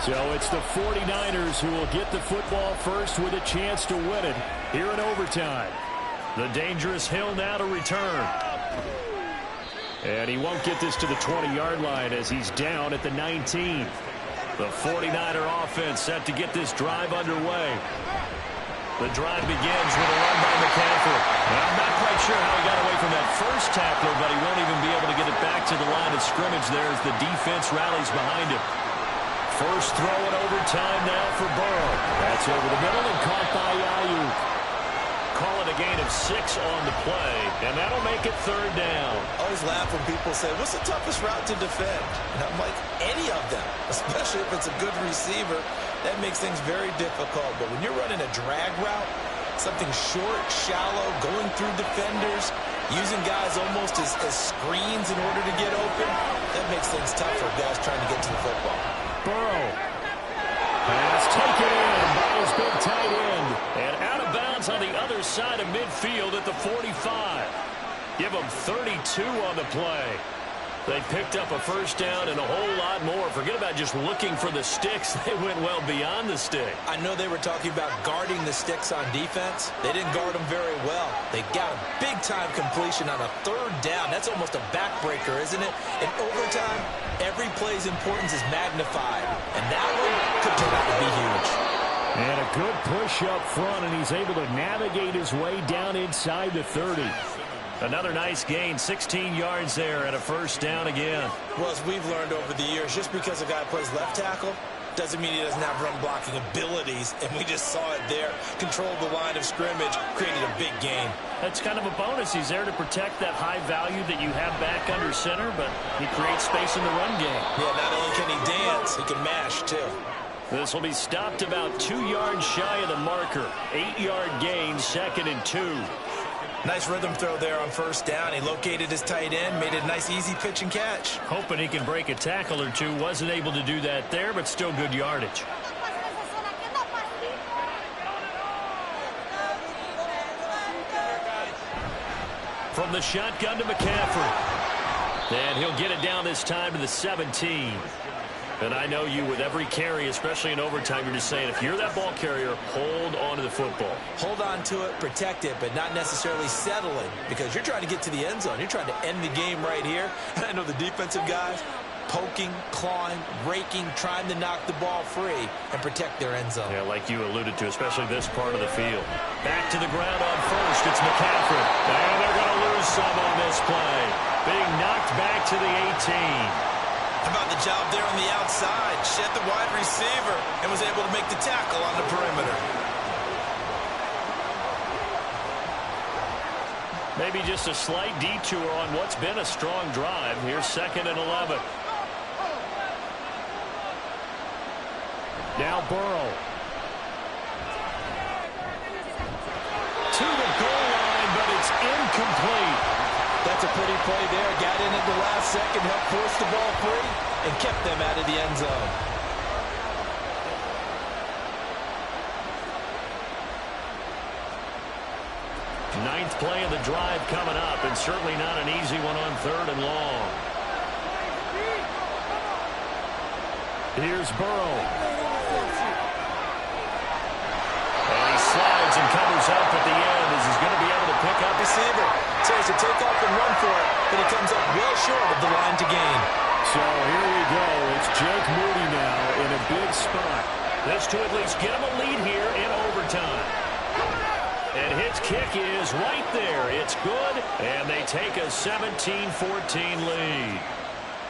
So it's the 49ers who will get the football first with a chance to win it here in overtime. The dangerous Hill now to return. And he won't get this to the 20-yard line as he's down at the 19. The 49er offense set to get this drive underway. The drive begins with a run by McCaffrey. I'm not quite sure how he got away from that first tackler, but he won't even be able to get it back to the line of scrimmage there as the defense rallies behind him. First throw in overtime now for Burrow. That's over the middle and caught by Ayuk. Call it a gain of 6 on the play, and that'll make it third down. I always laugh when people say, what's the toughest route to defend? And I'm like, any of them, especially if it's a good receiver. That makes things very difficult. But when you're running a drag route, something short, shallow, going through defenders, using guys almost as screens in order to get open, that makes things tough for guys trying to get to the football. Burrow. Pass taken in by his big tight end. And out of bounds on the other side of midfield at the 45. Give them 32 on the play. They picked up a first down and a whole lot more. Forget about just looking for the sticks. They went well beyond the stick. I know they were talking about guarding the sticks on defense. They didn't guard them very well. They got a big-time completion on a third down. That's almost a backbreaker, isn't it? In overtime, every play's importance is magnified. And that one could turn out to be huge. And a good push up front, and he's able to navigate his way down inside the 30. Another nice gain, 16 yards there and a first down again. Well, as we've learned over the years, just because a guy plays left tackle doesn't mean he doesn't have run-blocking abilities, and we just saw it there. Controlled the line of scrimmage, created a big gain. That's kind of a bonus. He's there to protect that high value that you have back under center, but he creates space in the run game. Yeah, not only can he dance, he can mash, too. This will be stopped about 2 yards shy of the marker. 8-yard gain, 2nd and 2. Nice rhythm throw there on first down. He located his tight end, made it a nice easy pitch and catch. Hoping he can break a tackle or two. Wasn't able to do that there, but still good yardage. From the shotgun to McCaffrey. And he'll get it down this time to the 17. And I know you, with every carry, especially in overtime, you're just saying, if you're that ball carrier, hold on to the football. Hold on to it, protect it, but not necessarily settling, because you're trying to get to the end zone. You're trying to end the game right here. And I know the defensive guys poking, clawing, raking, trying to knock the ball free and protect their end zone. Yeah, like you alluded to, especially this part of the field. Back to the ground on first. It's McCaffrey. And they're going to lose some on this play. Being knocked back to the 18. How about the job there on the outside? Shed the wide receiver and was able to make the tackle on the perimeter. Maybe just a slight detour on what's been a strong drive. Here's 2nd and 11. Now Burrow. To the goal line, but it's incomplete. That's a pretty play there. Got in at the last second, helped force the ball free, and kept them out of the end zone. Ninth play of the drive coming up, and certainly not an easy one on 3rd and long. Here's Burrow. And he slides and covers up at the end as he's going to be able to pick up. Receiver tries to take off and run for it, but he comes up well short of the line to gain. So here we go. It's Jake Moody now in a big spot. This to at least get him a lead here in overtime. And his kick is right there. It's good, and they take a 17-14 lead.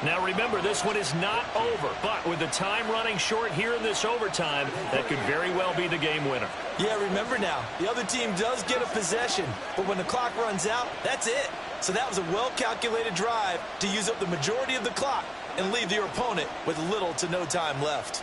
Now remember, this one is not over, but with the time running short here in this overtime, that could very well be the game winner. Yeah, remember now, the other team does get a possession, but when the clock runs out, that's it. So that was a well-calculated drive to use up the majority of the clock and leave your opponent with little to no time left.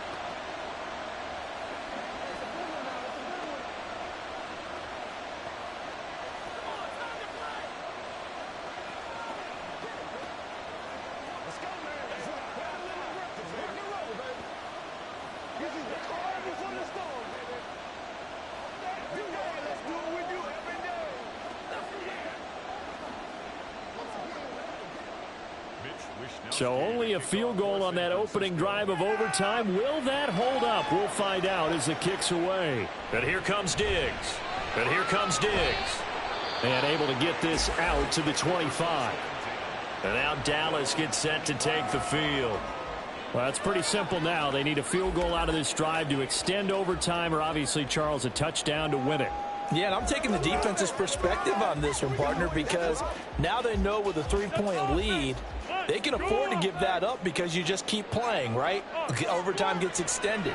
So only a field goal on that opening drive of overtime. Will that hold up? We'll find out as the kick's away. And here comes Diggs. And here comes Diggs. And able to get this out to the 25. And now Dallas gets set to take the field. Well, it's pretty simple now. They need a field goal out of this drive to extend overtime, or obviously, Charles, a touchdown to win it. Yeah, and I'm taking the defense's perspective on this one, partner, because now they know with a 3-point lead, they can afford to give that up because you just keep playing, right? Overtime gets extended.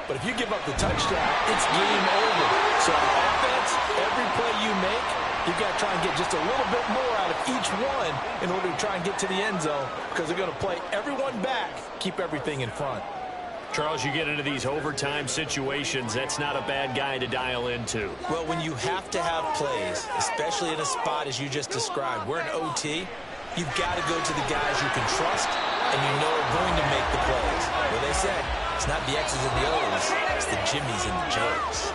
But if you give up the touchdown, it's game over. So on offense, every play you make, you've got to try and get just a little bit more out of each one in order to try and get to the end zone, because they're going to play everyone back, keep everything in front. Charles, you get into these overtime situations, that's not a bad guy to dial into. Well, when you have to have plays, especially in a spot as you just described, we're in OT, you've got to go to the guys you can trust and you know are going to make the plays. Well, they say it's not the X's and the O's, it's the Jimmies and the Joes.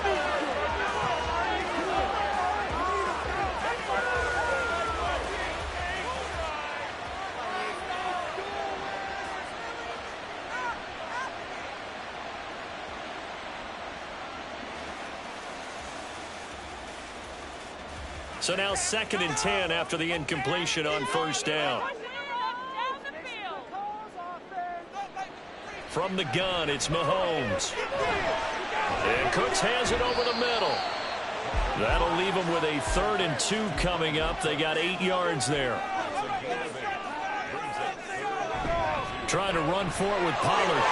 So now 2nd and 10 after the incompletion on first down. From the gun, it's Mahomes. And Cooks has it over the middle. That'll leave them with a 3rd and 2 coming up. They got 8 yards there. Trying to run for it with Pollard.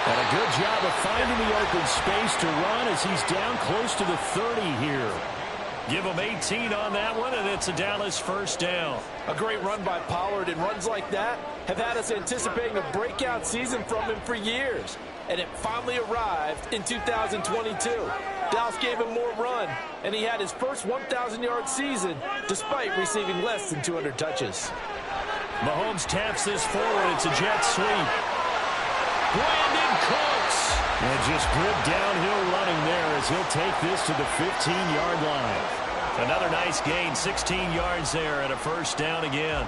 And a good job of finding the open space to run as he's down close to the 30 here. Give him 18 on that one, and it's a Dallas first down. A great run by Pollard, and runs like that have had us anticipating a breakout season from him for years. And it finally arrived in 2022. Dallas gave him more run, and he had his first 1,000-yard season despite receiving less than 200 touches. Mahomes taps this forward. It's a jet sweep. Brandon Cooks. And just good downhill running there as he'll take this to the 15-yard line. Another nice gain, 16 yards there and a first down again.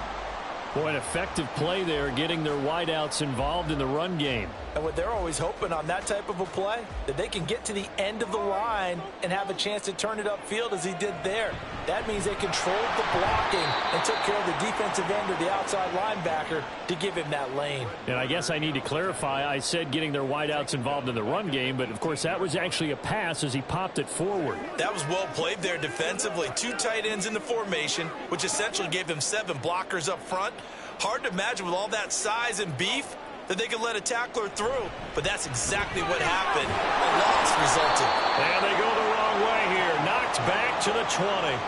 Boy, an effective play there, getting their wideouts involved in the run game. And what they're always hoping on that type of a play, that they can get to the end of the line and have a chance to turn it upfield as he did there. That means they controlled the blocking and took care of the defensive end or the outside linebacker to give him that lane. And I guess I need to clarify, I said getting their wideouts involved in the run game, but of course that was actually a pass as he popped it forward. That was well played there defensively. 2 tight ends in the formation, which essentially gave them 7 blockers up front. Hard to imagine with all that size and beef that they could let a tackler through, but that's exactly what happened. A loss resulted. And they go the wrong way here. Knocked back to the 20.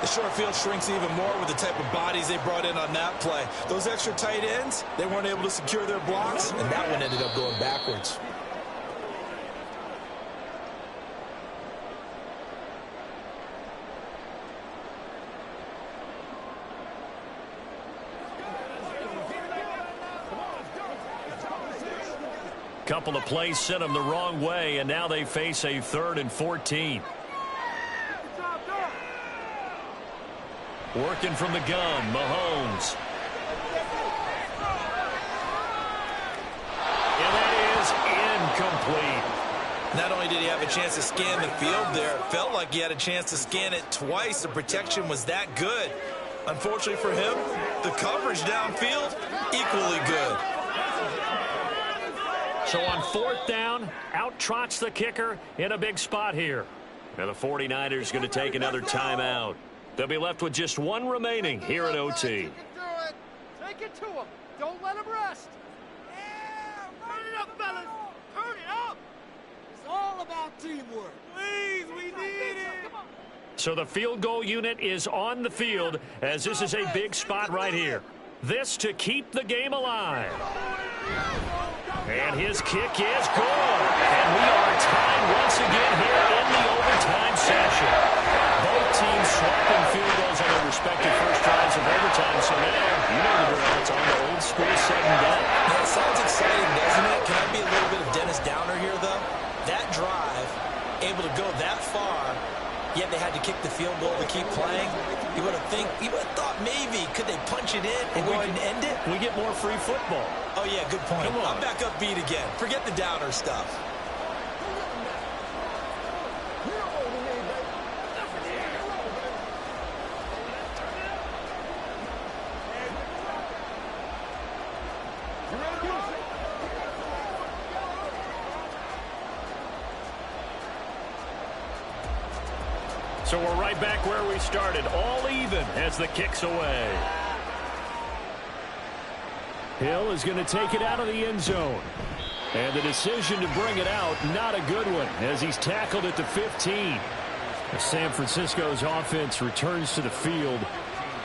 The short field shrinks even more with the type of bodies they brought in on that play. Those extra tight ends, they weren't able to secure their blocks, and that one ended up going backwards. Couple of plays sent them the wrong way, and now they face a 3rd and 14. Working from the gun, Mahomes. And that is incomplete. Not only did he have a chance to scan the field there, it felt like he had a chance to scan it twice. The protection was that good. Unfortunately for him, the coverage downfield, equally good. So on 4th down, out trots the kicker in a big spot here. And the 49ers going to take another timeout. They'll be left with just 1 remaining here at OT. Take it to him. Don't let him rest. Yeah, turn it up, fellas. Turn it up. It's all about teamwork. Please, we need it. So the field goal unit is on the field as this is a big spot right here. This to keep the game alive. And his kick is good. And we are tied once again here in the overtime session. Both teams swapping field goals on their respective first drives of overtime. So now, you know the drill. It's on the old school 7 down. That sounds exciting, doesn't it? Can I be a little bit of Dennis Downer here, though? That drive, able to go that far, yet they had to kick the field goal to keep playing. You would have thought maybe, could they punch it in and go ahead and end it? We get more free football. Oh, yeah, good point. Come on. I'm back upbeat again. Forget the Downer stuff. So we're right back where we started, all even as the kick's away. Hill is going to take it out of the end zone. And the decision to bring it out, not a good one, as he's tackled at the 15. As San Francisco's offense returns to the field,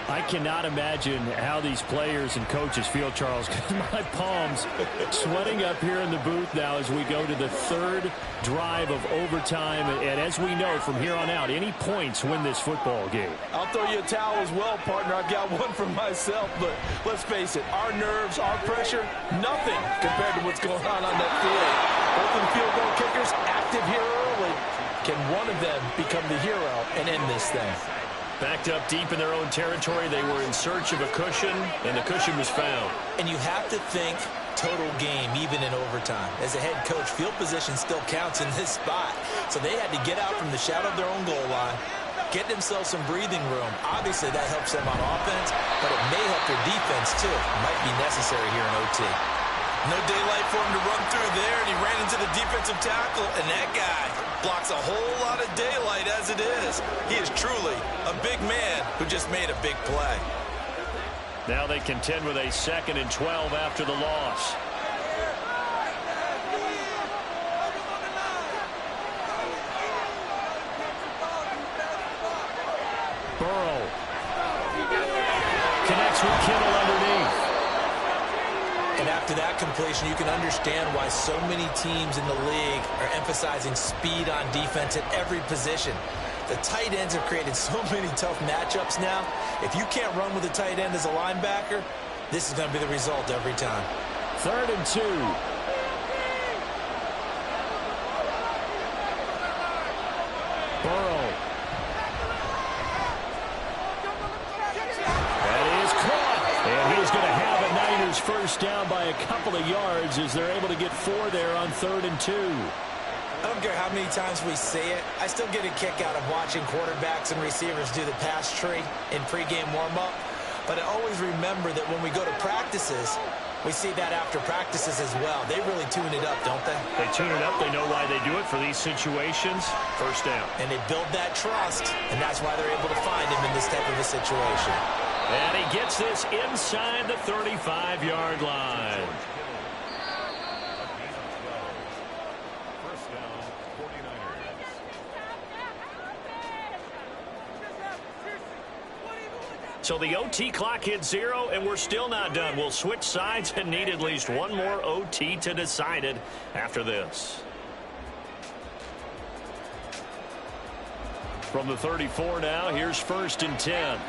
I cannot imagine how these players and coaches feel, Charles, because my palms sweating up here in the booth now as we go to the third drive of overtime. And as we know, from here on out, any points win this football game. I'll throw you a towel as well, partner. I've got one for myself, but let's face it, our nerves, our pressure, nothing compared to what's going on that field. Both of the field goal kickers active here early. Can one of them become the hero and end this thing? Backed up deep in their own territory, they were in search of a cushion, and the cushion was found. And you have to think total game, even in overtime. As a head coach, field position still counts in this spot. So they had to get out from the shadow of their own goal line, get themselves some breathing room. Obviously, that helps them on offense, but it may help their defense, too. Might be necessary here in OT. No daylight for him to run through there, and he ran into the defensive tackle, and that guy blocks a whole lot of daylight as it is. He is truly a big man who just made a big play. Now they contend with a 2nd and 12 after the loss. Burrow connects with Kittle underneath. And after that completion, you can understand why so many teams in the league are emphasizing speed on defense at every position. The tight ends have created so many tough matchups now. If you can't run with a tight end as a linebacker, this is going to be the result every time. 3rd and 2. Burrow. That is caught. And he's going to have a Niners first down by a couple of yards as they're able to get 4 there on 3rd and 2. I don't care how many times we see it. I still get a kick out of watching quarterbacks and receivers do the pass tree in pregame warm-up. But I always remember that when we go to practices, we see that after practices as well. They really tune it up, don't they? They tune it up. They know why they do it for these situations. First down. And they build that trust, and that's why they're able to find him in this type of a situation. And he gets this inside the 35-yard line. First down, 49ers. So the OT clock hits 0, and we're still not done. We'll switch sides and need at least one more OT to decide it after this. From the 34 now, here's 1st and 10.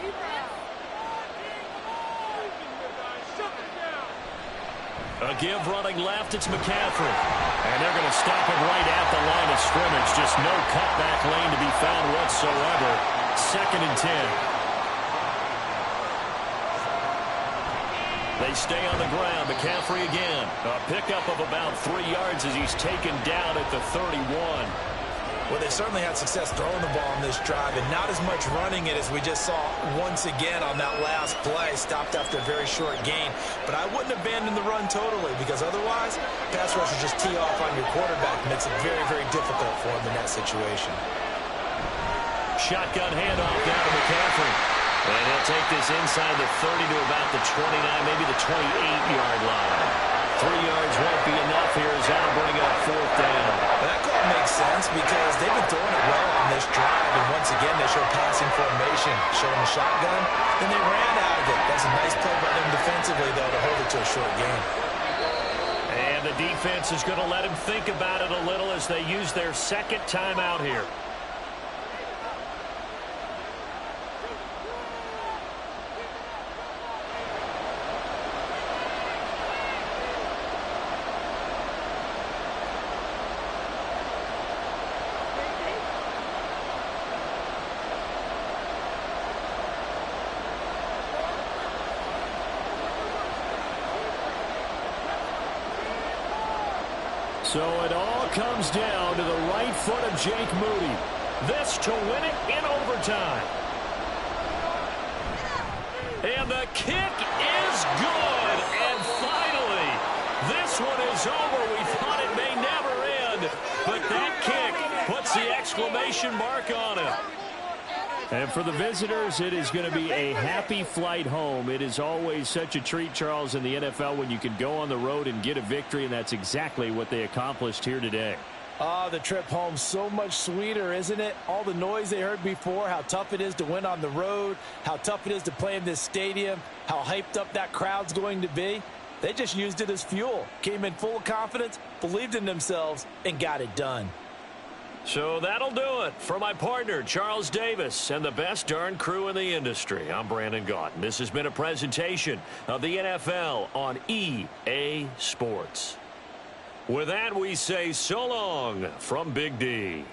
A give running left, it's McCaffrey. And they're going to stop him right at the line of scrimmage. Just no cutback lane to be found whatsoever. 2nd and 10. They stay on the ground. McCaffrey again. A pickup of about 3 yards as he's taken down at the 31. Well, they certainly had success throwing the ball on this drive and not as much running it as we just saw once again on that last play. Stopped after a very short gain. But I wouldn't abandon the run totally because otherwise, pass rushers just tee off on your quarterback. Makes it very, very difficult for him in that situation. Shotgun handoff down to McCaffrey. And he'll take this inside the 30 to about the 29, maybe the 28-yard line. 3 yards won't be enough here as that'll bring up 4th down. That call makes sense because they've been throwing it well on this drive. And once again, they show passing formation, showing the shotgun. Then they ran out of it. That's a nice play by them defensively, though, to hold it to a short game. And the defense is going to let him think about it a little as they use their second timeout here. So it all comes down to the right foot of Jake Moody. This to win it in overtime. And the kick is good. And finally, this one is over. We thought it may never end. But that kick puts the exclamation mark on it. And for the visitors, it is going to be a happy flight home. It is always such a treat, Charles, in the NFL when you can go on the road and get a victory, and that's exactly what they accomplished here today. The trip home so much sweeter, isn't it? All the noise they heard before, how tough it is to win on the road, how tough it is to play in this stadium, how hyped up that crowd's going to be. They just used it as fuel, came in full of confidence, believed in themselves, and got it done. So that'll do it for my partner, Charles Davis, and the best darn crew in the industry. I'm Brandon Gaudin. This has been a presentation of the NFL on EA Sports. With that, we say so long from Big D.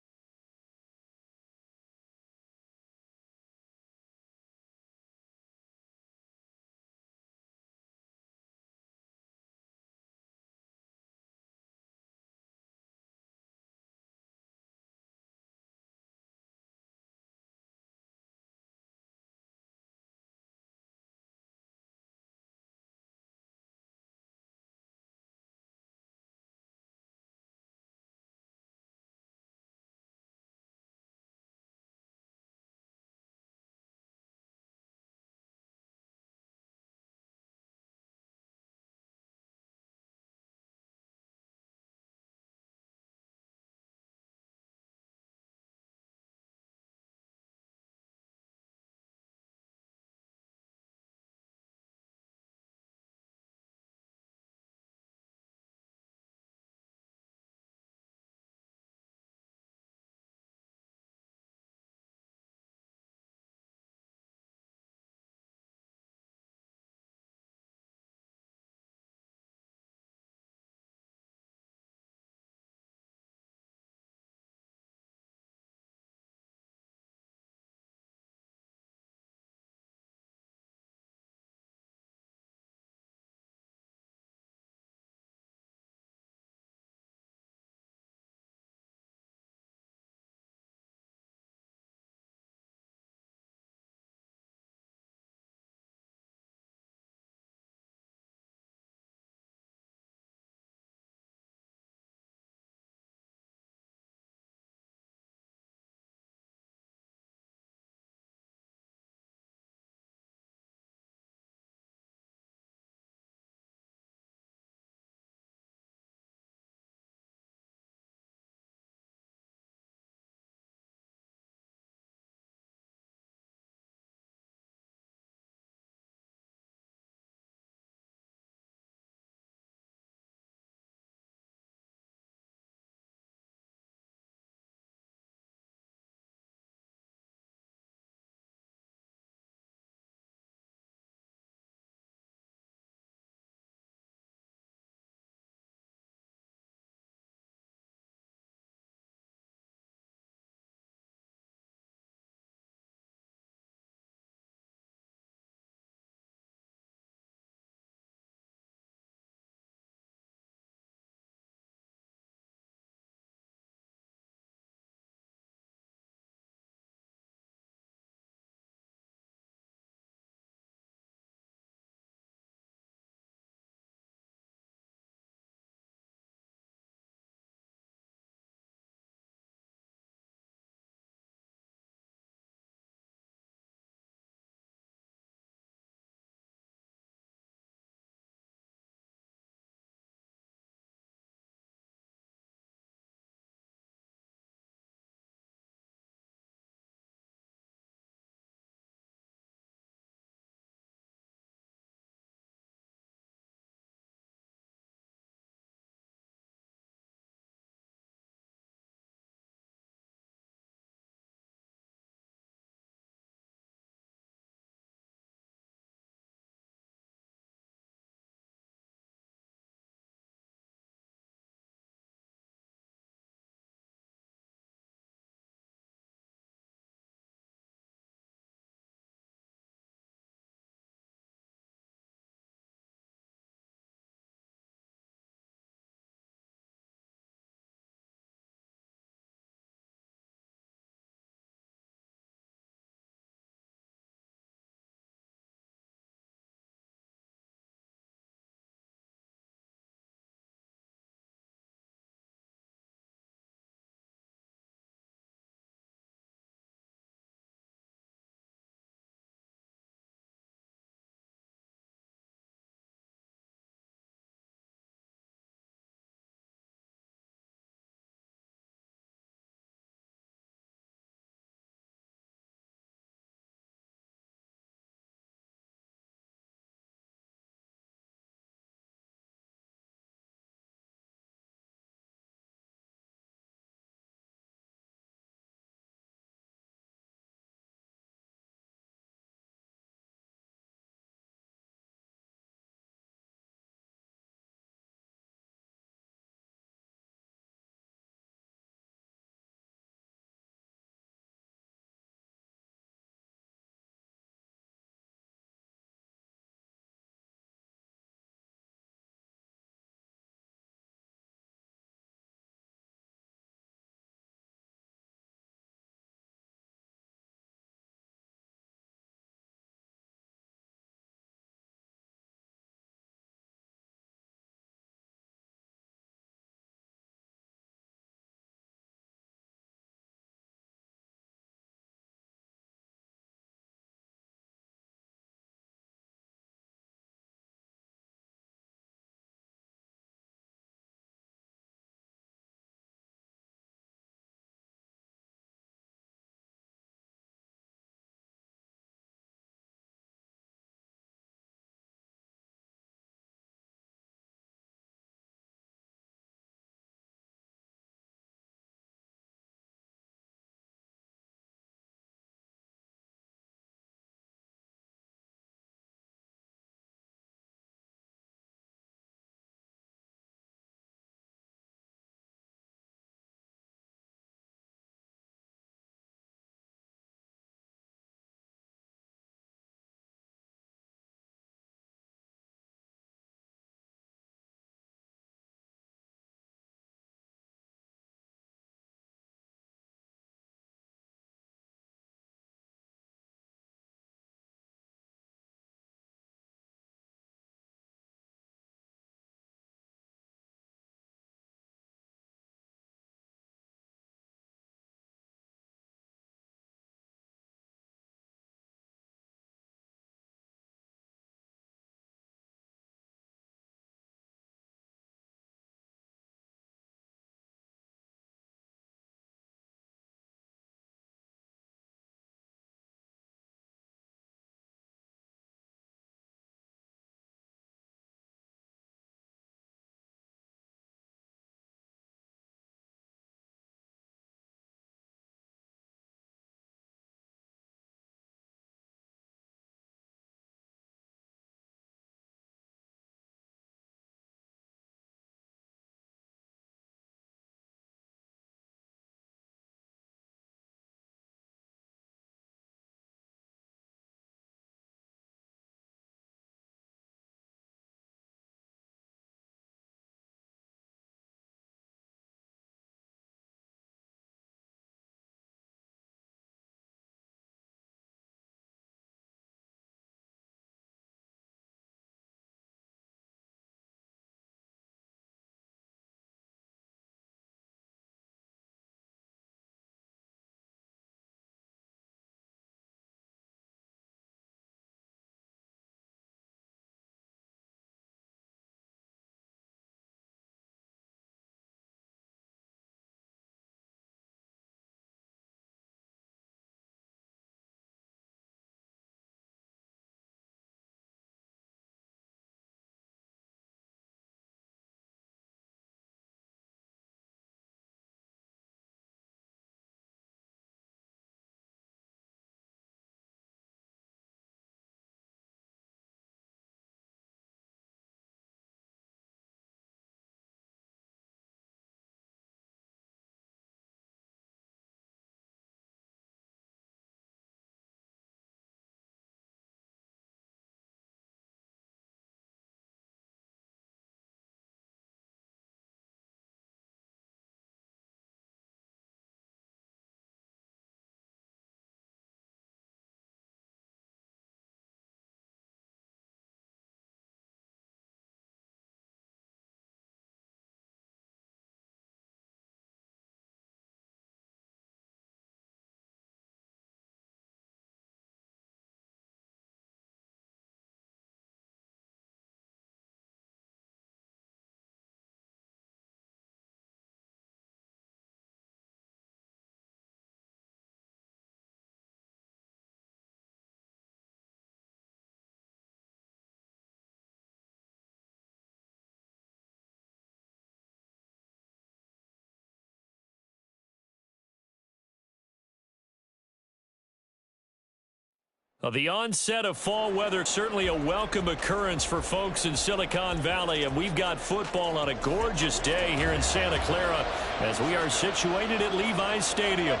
The onset of fall weather, certainly a welcome occurrence for folks in Silicon Valley, and we've got football on a gorgeous day here in Santa Clara as we are situated at Levi's Stadium.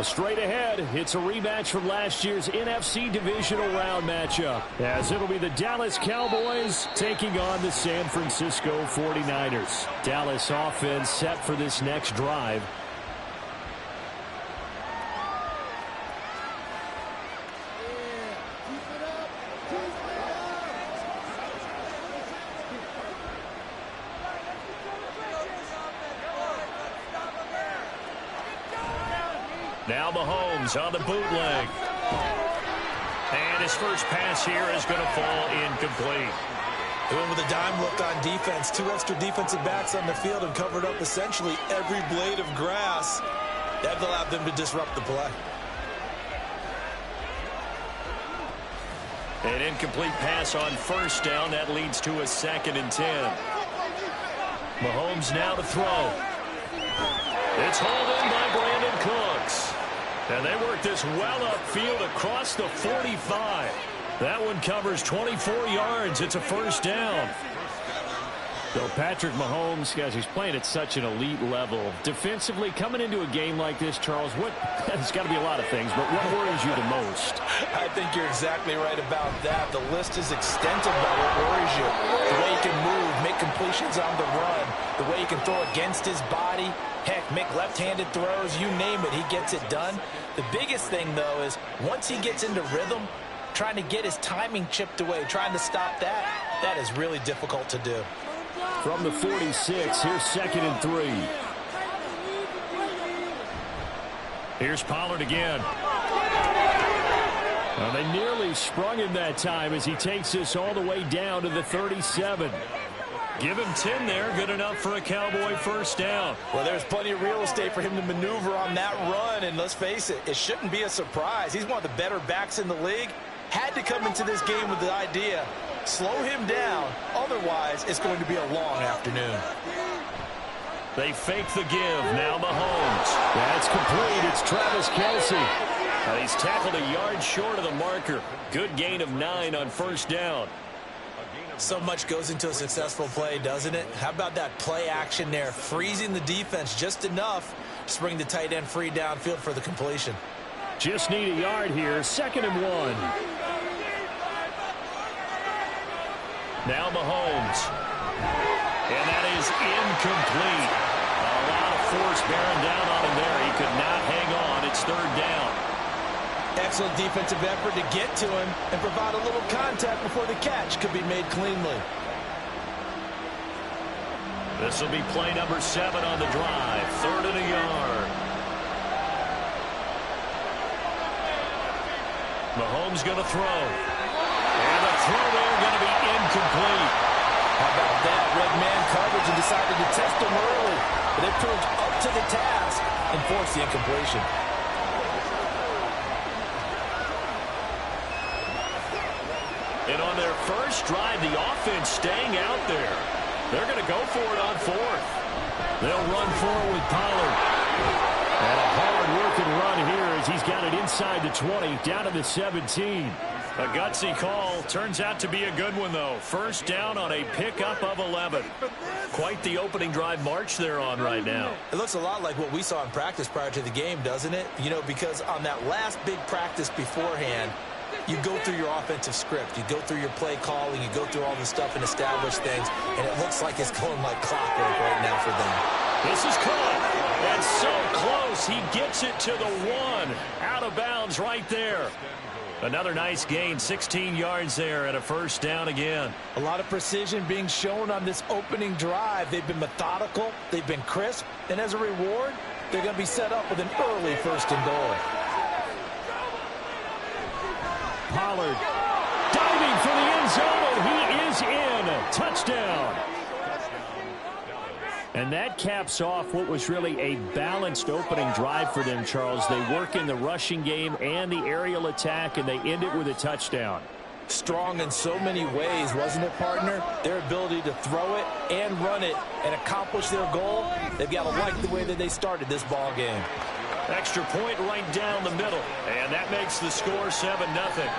Straight ahead, it's a rematch from last year's NFC Divisional Round matchup, as it'll be the Dallas Cowboys taking on the San Francisco 49ers. Dallas offense set for this next drive. Now Mahomes on the bootleg. And his first pass here is going to fall incomplete. They went with a dime look on defense. 2 extra defensive backs on the field and covered up essentially every blade of grass. That allowed them to disrupt the play. An incomplete pass on first down. That leads to a 2nd and 10. Mahomes now to throw. It's hauled in by Brandon Cooks. And they work this well upfield across the 45. That one covers 24 yards. It's a first down. So Patrick Mahomes, guys, he's playing at such an elite level. Defensively, coming into a game like this, Charles, there's got to be a lot of things, but what worries you the most? I think you're exactly right about that. The list is extensive about what worries you. The way he can move, make completions on the run, the way he can throw against his body, heck, make left-handed throws, you name it, he gets it done. The biggest thing, though, is once he gets into rhythm, trying to get his timing chipped away, trying to stop that is really difficult to do. From the 46, here's 2nd and 3. Here's Pollard again. Well, they nearly sprung him that time as he takes this all the way down to the 37. Give him 10 there. Good enough for a Cowboy first down. Well, there's plenty of real estate for him to maneuver on that run, and let's face it, it shouldn't be a surprise. He's one of the better backs in the league. Had to come into this game with the idea, slow him down, otherwise it's going to be a long afternoon. They fake the give. Now Mahomes. That's complete. It's Travis Kelce. He's tackled a yard short of the marker. Good gain of 9 on first down. So much goes into a successful play, doesn't it? How about that play action there, freezing the defense just enough to bring the tight end free downfield for the completion. Just need a yard here. 2nd and 1. Now Mahomes. And that is incomplete. A lot of force bearing down on him there. He could not hang on. It's 3rd down. Excellent defensive effort to get to him and provide a little contact before the catch could be made cleanly. This will be play number 7 on the drive. 3rd and a yard. Mahomes going to throw. And the throw there going to be incomplete. How about that? Red man coverage and decided to test him early. But they proved up to the task and forced the incompletion. And on their first drive, the offense staying out there. They're going to go for it on 4th. They'll run forward with Pollard. And a hard-working run here as he's got it inside the 20, down to the 17. A gutsy call. Turns out to be a good one, though. First down on a pickup of 11. Quite the opening drive march they're on right now. It looks a lot like what we saw in practice prior to the game, doesn't it? You know, because on that last big practice beforehand, you go through your offensive script. You go through your play calling. You go through all the stuff and establish things. And it looks like it's going like clockwork right now for them. This is caught. And so close. He gets it to the 1. Out of bounds right there. Another nice gain. 16 yards there and a first down again. A lot of precision being shown on this opening drive. They've been methodical. They've been crisp. And as a reward, they're going to be set up with an early 1st and goal. Pollard diving for the end zone. He is in. Touchdown. And that caps off what was really a balanced opening drive for them, Charles. They work in the rushing game and the aerial attack, and they end it with a touchdown. Strong in so many ways, wasn't it, partner? Their ability to throw it and run it and accomplish their goal, they've got to like the way that they started this ball game. Extra point right down the middle. And that makes the score 7-0.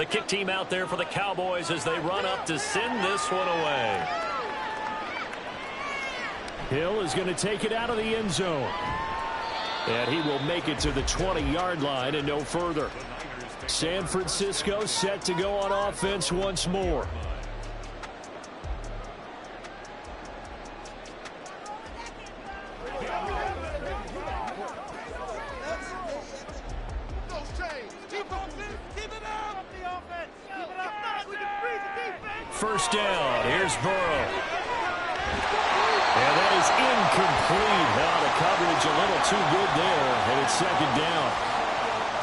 The kick team out there for the Cowboys as they run up to send this one away. Hill is going to take it out of the end zone. And he will make it to the 20-yard line and no further. San Francisco set to go on offense once more. First down. Here's Burrow. And that is incomplete. Now the coverage a little too good there, and it's second down.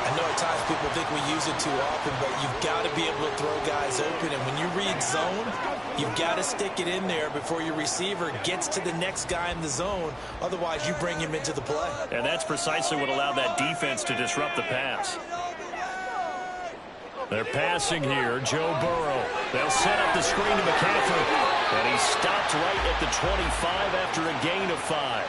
I know at times people think we use it too often, but you've got to be able to throw guys open. And when you read zone, you've got to stick it in there before your receiver gets to the next guy in the zone. Otherwise, you bring him into the play. And that's precisely what allowed that defense to disrupt the pass. They're passing here. Joe Burrow. They'll set up the screen to McCaffrey. And he stopped right at the 25 after a gain of 5.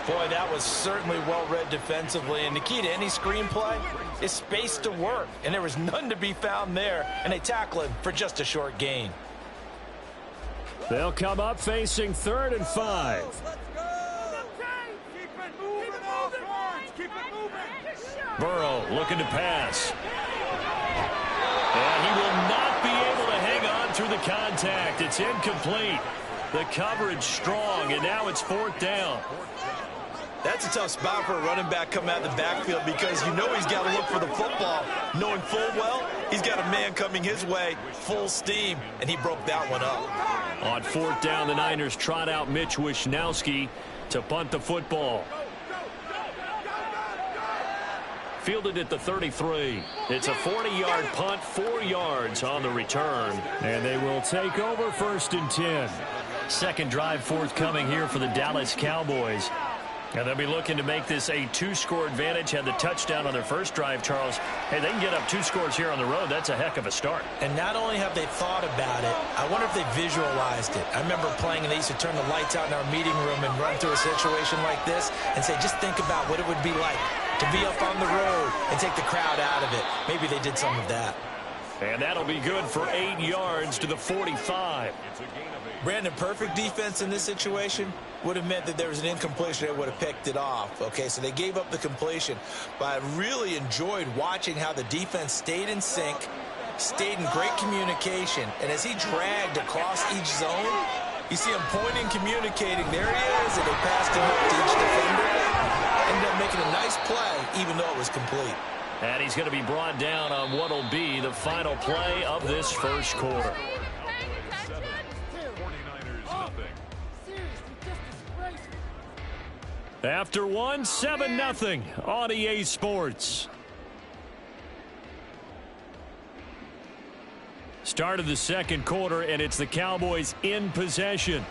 Boy, that was certainly well-read defensively. And the key to any screenplay is space to work. And there was none to be found there. And they tackle him for just a short gain. They'll come up facing 3rd and 5. Burrow looking to pass. And he will not be able to hang on through the contact. It's incomplete. The coverage strong, and now it's 4th down. That's a tough spot for a running back coming out of the backfield because you know he's got to look for the football, knowing full well he's got a man coming his way, full steam, and he broke that one up. On 4th down, the Niners trot out Mitch Wishnowsky to punt the football. Fielded at the 33. It's a 40-yard punt, 4 yards on the return. And they will take over 1st and 10. Second drive forthcoming here for the Dallas Cowboys. And they'll be looking to make this a 2-score advantage. Had the touchdown on their first drive, Charles. Hey, they can get up 2 scores here on the road. That's a heck of a start. And not only have they thought about it, I wonder if they visualized it. I remember playing, and they used to turn the lights out in our meeting room and run through a situation like this and say, just think about what it would be like to be up on the road and take the crowd out of it. Maybe they did some of that. And that'll be good for 8 yards to the 45. Brandon, perfect defense in this situation would have meant that there was an incompletion. They would have picked it off. Okay, so they gave up the completion. But I really enjoyed watching how the defense stayed in sync, stayed in great communication. And as he dragged across each zone, you see him pointing, communicating. There he is, and they passed him up to each defender. Ended up making a nice play, even though it was complete. And he's going to be brought down on what will be the final play of this first quarter. After one, 7-0 on EA Sports. Start of the second quarter, and it's the Cowboys in possession.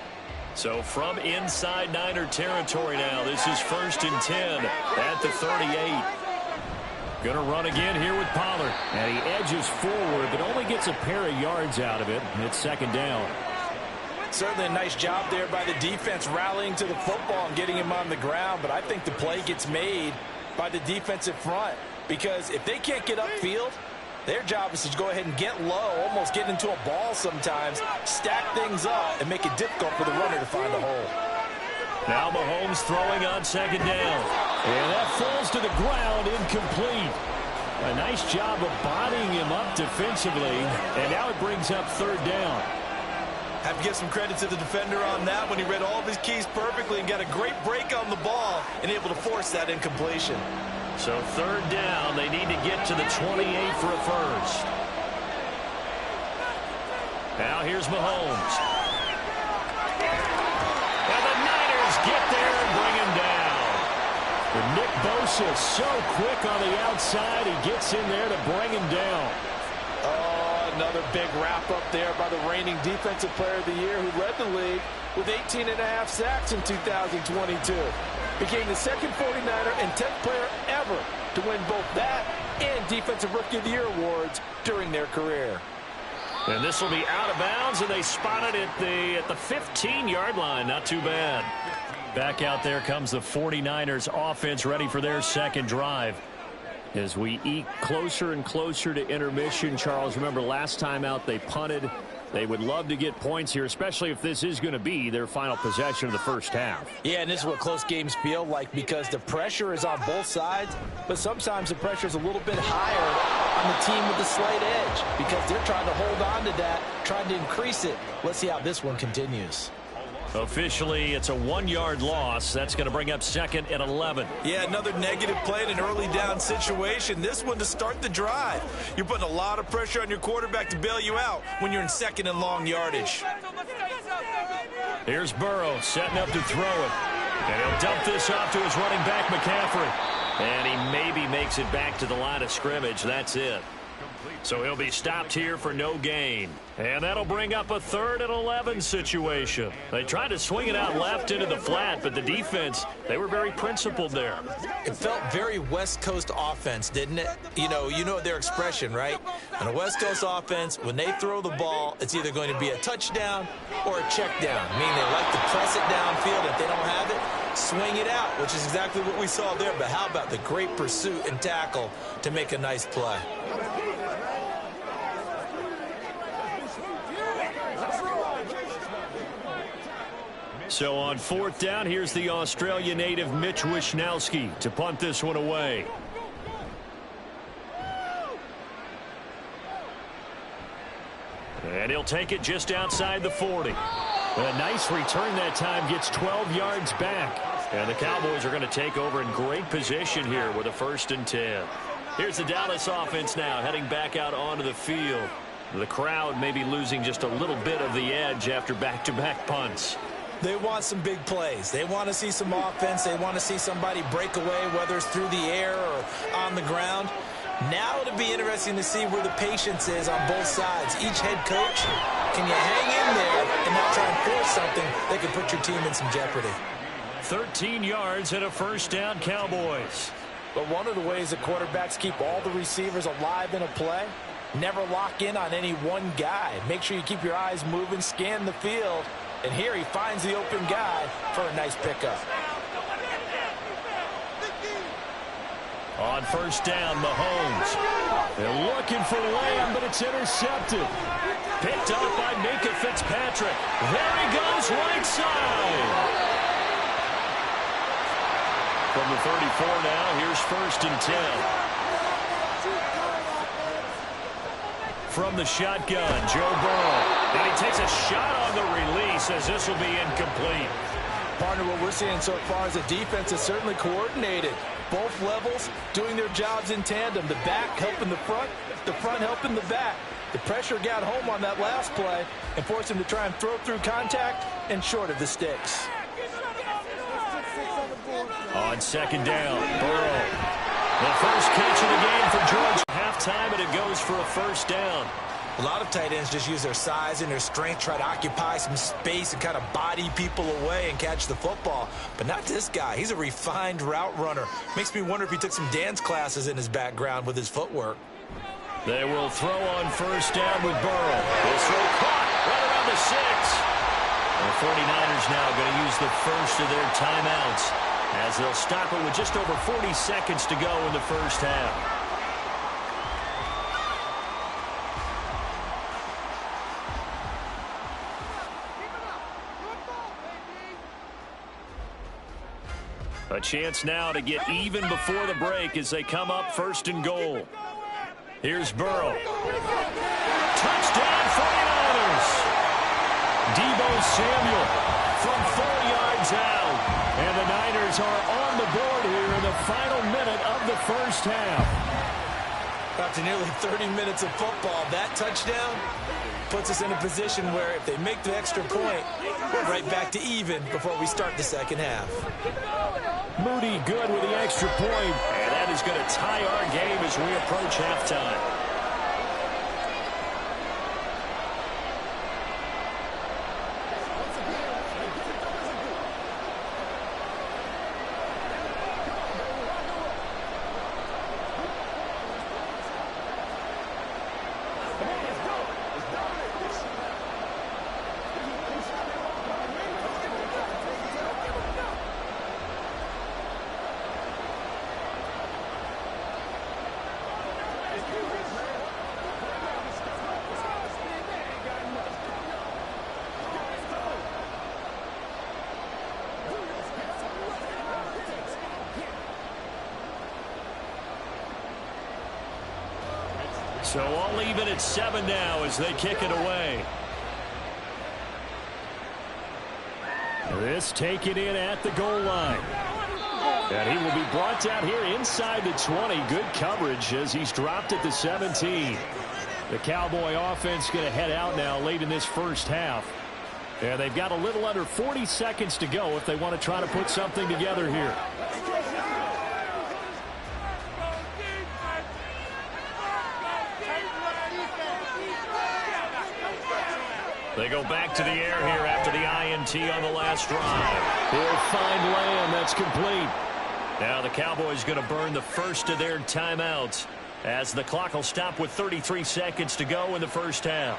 So from inside Niner territory now, this is 1st and 10 at the 38. Going to run again here with Pollard. And he edges forward, but only gets a pair of yards out of it. It's 2nd down. Certainly a nice job there by the defense rallying to the football and getting him on the ground. But I think the play gets made by the defensive front. Because if they can't get upfield, their job is to go ahead and get low, almost get into a ball sometimes, stack things up, and make it difficult for the runner to find a hole. Now Mahomes throwing on 2nd down. And that falls to the ground, incomplete. A nice job of bodying him up defensively. And now it brings up 3rd down. Have to give some credit to the defender on that when he read all of his keys perfectly and got a great break on the ball and able to force that incompletion. So 3rd down, they need to get to the 28 for a first. Now here's Mahomes. And the Niners get there and bring him down. But Nick Bosa so quick on the outside, he gets in there to bring him down. Another big wrap-up there by the reigning Defensive Player of the Year who led the league with 18.5 sacks in 2022. Became the second 49er and 10th player ever to win both that and Defensive Rookie of the Year awards during their career. And this will be out of bounds, and they spot it at the 15-yard line. Not too bad. Back out there comes the 49ers offense ready for their second drive. As we eke closer and closer to intermission, Charles, remember last time out they punted. They would love to get points here, especially if this is going to be their final possession of the first half. Yeah, and this is what close games feel like because the pressure is on both sides, but sometimes the pressure is a little bit higher on the team with the slight edge because they're trying to hold on to that, trying to increase it. Let's see how this one continues. Officially, it's a 1-yard loss. That's going to bring up 2nd and 11. Yeah, another negative play in an early down situation. This one to start the drive. You're putting a lot of pressure on your quarterback to bail you out when you're in 2nd and long yardage. Here's Burrow setting up to throw it. And he'll dump this off to his running back, McCaffrey. And he maybe makes it back to the line of scrimmage. That's it. So he'll be stopped here for no gain. And that'll bring up a 3rd and 11 situation. They tried to swing it out left into the flat, but the defense, they were very principled there. It felt very West Coast offense, didn't it? You know their expression, right? On a West Coast offense, when they throw the ball, it's either going to be a touchdown or a check down, meaning they like to press it downfield. If they don't have it, swing it out, which is exactly what we saw there. But how about the great pursuit and tackle to make a nice play? So on 4th down, here's the Australia native Mitch Wishnowsky to punt this one away. And he'll take it just outside the 40. A nice return that time, gets 12 yards back. And the Cowboys are going to take over in great position here with a 1st and 10. Here's the Dallas offense now heading back out onto the field. The crowd may be losing just a little bit of the edge after back-to-back punts. They want some big plays. They want to see some offense. They want to see somebody break away, whether it's through the air or on the ground. Now it'll be interesting to see where the patience is on both sides. Each head coach, can you hang in there and not try and force something that could put your team in some jeopardy? 13 yards and a 1st down, Cowboys. But one of the ways that quarterbacks keep all the receivers alive in a play, never lock in on any one guy. Make sure you keep your eyes moving, scan the field. And here he finds the open guy for a nice pickup. On 1st down, Mahomes. They're looking for Lamb, but it's intercepted. Picked up by Minkah Fitzpatrick. There he goes, right side. From the 34 now, here's 1st and 10. From the shotgun, Joe Burrow. And he takes a shot on the release as this will be incomplete. Partner, what we're seeing so far is the defense is certainly coordinated. Both levels doing their jobs in tandem. The back helping the front helping the back. The pressure got home on that last play and forced him to try and throw through contact and short of the sticks. On 2nd down, Burrow. The first catch of the game for Georgia. Halftime, and it goes for a 1st down. A lot of tight ends just use their size and their strength, try to occupy some space and kind of body people away and catch the football. But not this guy. He's a refined route runner. Makes me wonder if he took some dance classes in his background with his footwork. They will throw on 1st down with Burrow. This throw caught right around the 6. The 49ers now going to use the first of their timeouts as they'll stop it with just over 40 seconds to go in the 1st half. A chance now to get even before the break as they come up 1st and goal. Here's Burrow. Touchdown 49ers. Deebo Samuel from 4 yards out. And the Niners are on the board here in the final minute of the 1st half. After nearly 30 minutes of football, that touchdown puts us in a position where if they make the extra point, we're right back to even before we start the 2nd half. Moody good with the extra point. And that is going to tie our game as we approach halftime. So all even at 7 now as they kick it away. This taken in at the goal line. And he will be brought down here inside the 20. Good coverage as he's dropped at the 17. The Cowboy offense going to head out now late in this first half. And they've got a little under 40 seconds to go if they want to try to put something together here. They go back to the air here after the INT on the last drive. He'll find Lamb. That's complete. Now the Cowboys going to burn the first of their timeouts as the clock will stop with 33 seconds to go in the first half.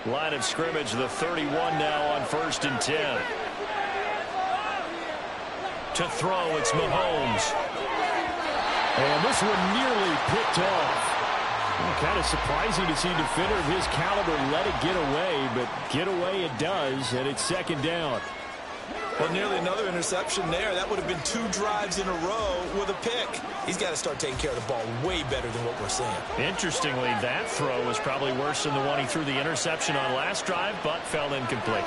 Line of scrimmage, the 31 now on 1st and 10. To throw, it's Mahomes. And this one nearly picked off. Kind of surprising to see a defender of his caliber let it get away, but get away it does, and it's 2nd down. Well, nearly another interception there. That would have been 2 drives in a row with a pick. He's got to start taking care of the ball way better than what we're seeing. Interestingly, that throw was probably worse than the one he threw the interception on last drive, but fell incomplete.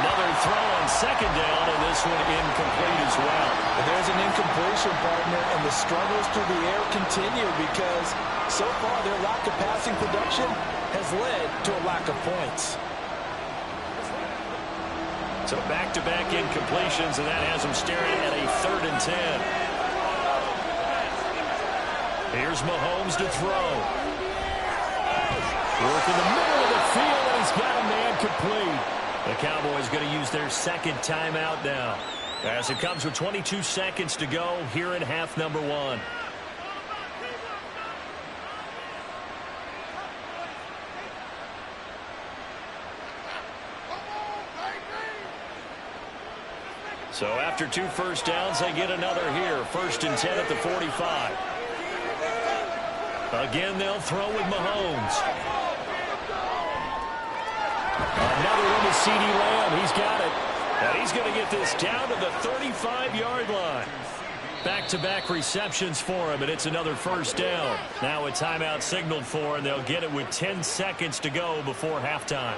Another throw on 2nd down, and this one incomplete as well. But there's an incompletion, partner, and the struggles through the air continue because so far their lack of passing production has led to a lack of points. So back-to-back incompletions, and that has them staring at a 3rd and 10. Here's Mahomes to throw. Work in the middle of the field, and he's got a man complete. The Cowboys going to use their 2nd timeout now as it comes with 22 seconds to go here in half number 1. So after 2 first downs, they get another here. 1st and 10 at the 45. Again, they'll throw with Mahomes. Another one to CeeDee Lamb. He's got it. And he's going to get this down to the 35-yard line. Back-to-back receptions for him, and it's another 1st down. Now a timeout signaled for, and they'll get it with 10 seconds to go before halftime.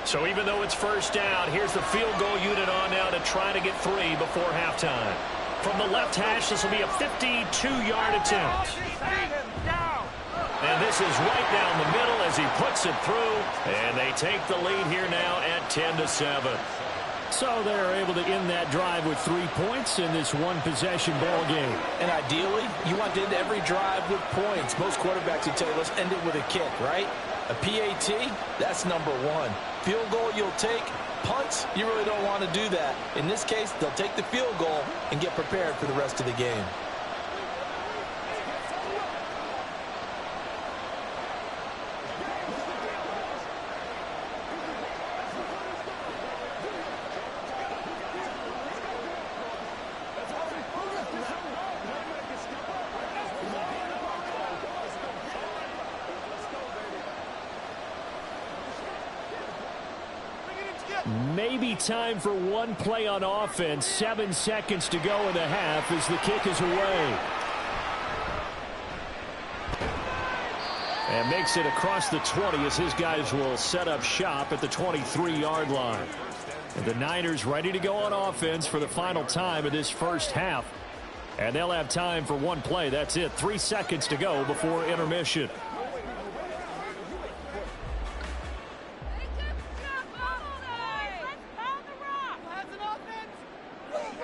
So even though it's 1st down, here's the field goal unit on now to try to get 3 before halftime. From the left hash, this will be a 52-yard attempt. And this is right down the middle as he puts it through. And they take the lead here now at 10-7. So they're able to end that drive with 3 points in this one-possession ball game. And ideally, you want to end every drive with points. Most quarterbacks would tell you, let's end it with a kick, right? A PAT, that's number 1. Field goal you'll take. Punts, you really don't want to do that. In this case, they'll take the field goal and get prepared for the rest of the game. Maybe time for one play on offense. 7 seconds to go in the half as the kick is away. And makes it across the 20 as his guys will set up shop at the 23-yard line. And the Niners ready to go on offense for the final time of this first half. And they'll have time for one play. That's it. 3 seconds to go before intermission.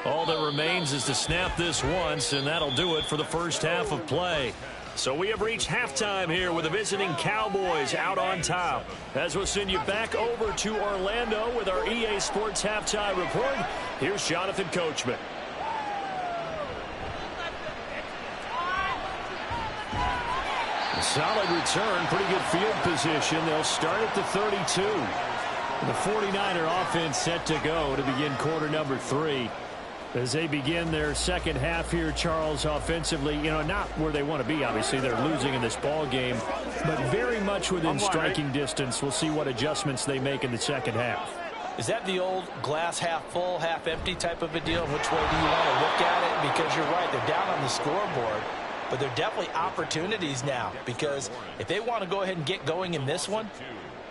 All that remains is to snap this once, and that'll do it for the first half of play. So we have reached halftime here with the visiting Cowboys out on top. As we'll send you back over to Orlando with our EA Sports Halftime Report, here's Jonathan Coachman. A solid return, pretty good field position. They'll start at the 32. The 49er offense set to go to begin quarter number 3. As they begin their second half here, Charles, offensively, not where they want to be. Obviously, they're losing in this ball game, but very much within striking distance. We'll see what adjustments they make in the second half. Is that the old glass half full, half empty type of a deal? Which way do you want to look at it? Because you're right, they're down on the scoreboard, but they're definitely opportunities now, because if they want to go ahead and get going in this one,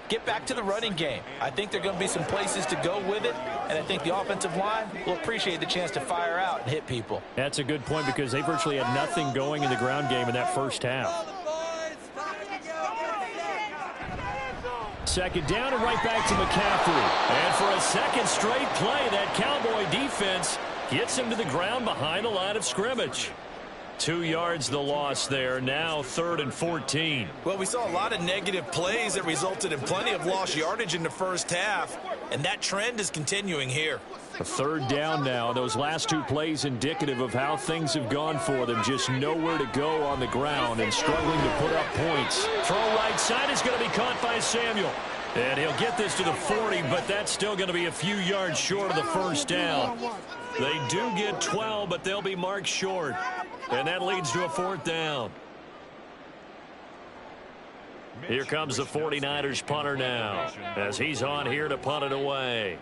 get back to the running game. I think there are going to be some places to go with it, and I think the offensive line will appreciate the chance to fire out and hit people. That's a good point, because they virtually had nothing going in the ground game in that first half. Second down and right back to McCaffrey. And for a second straight play, that Cowboy defense gets him to the ground behind the line of scrimmage. 2 yards the loss there. Now 3rd and 14. Well, we saw a lot of negative plays that resulted in plenty of lost yardage in the first half, and that trend is continuing here. A 3rd down now. Those last 2 plays indicative of how things have gone for them. Just nowhere to go on the ground and struggling to put up points. Throw right side is going to be caught by Samuel. And he'll get this to the 40, but that's still going to be a few yards short of the first down. They do get 12, but they'll be marked short. And that leads to a 4th down. Here comes the 49ers punter now, as he's on here to punt it away.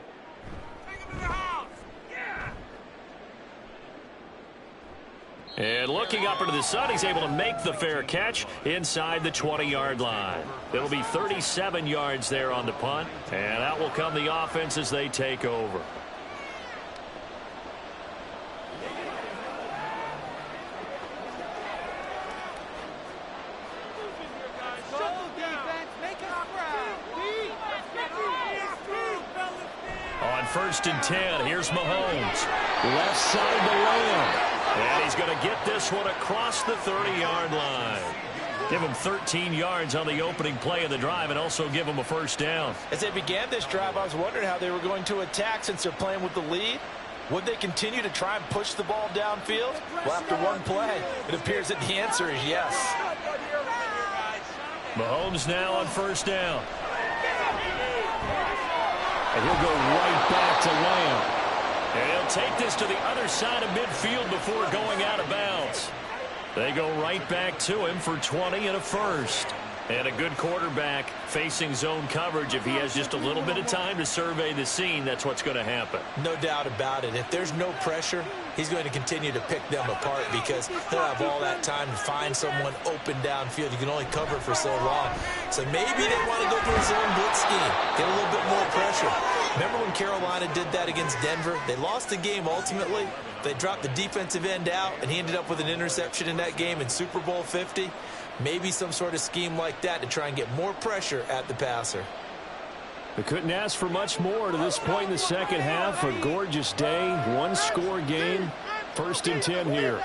And looking up into the sun, he's able to make the fair catch inside the 20-yard line. It'll be 37 yards there on the punt, and out will come the offense as they take over. On 1st and 10, here's Mahomes. Left side to Lamb. And he's going to get this one across the 30-yard line. Give him 13 yards on the opening play of the drive and also give him a 1st down. As they began this drive, I was wondering how they were going to attack since they're playing with the lead. Would they continue to try and push the ball downfield? Well, after one play, it appears that the answer is yes. Mahomes now on 1st down. And he'll go right back to Lamb. And he'll take this to the other side of midfield before going out of bounds. They go right back to him for 20 and a 1st. And a good quarterback facing zone coverage. If he has just a little bit of time to survey the scene, that's what's going to happen. No doubt about it. If there's no pressure, he's going to continue to pick them apart because he'll have all that time to find someone open downfield. You can only cover for so long. So maybe they want to go to a zone blitz scheme, get a little bit more pressure. Remember when Carolina did that against Denver? They lost the game ultimately. They dropped the defensive end out, and he ended up with an interception in that game in Super Bowl 50. Maybe some sort of scheme like that to try and get more pressure at the passer. They couldn't ask for much more to this point in the second half. A gorgeous day, 1-score game. 1st and 10 here.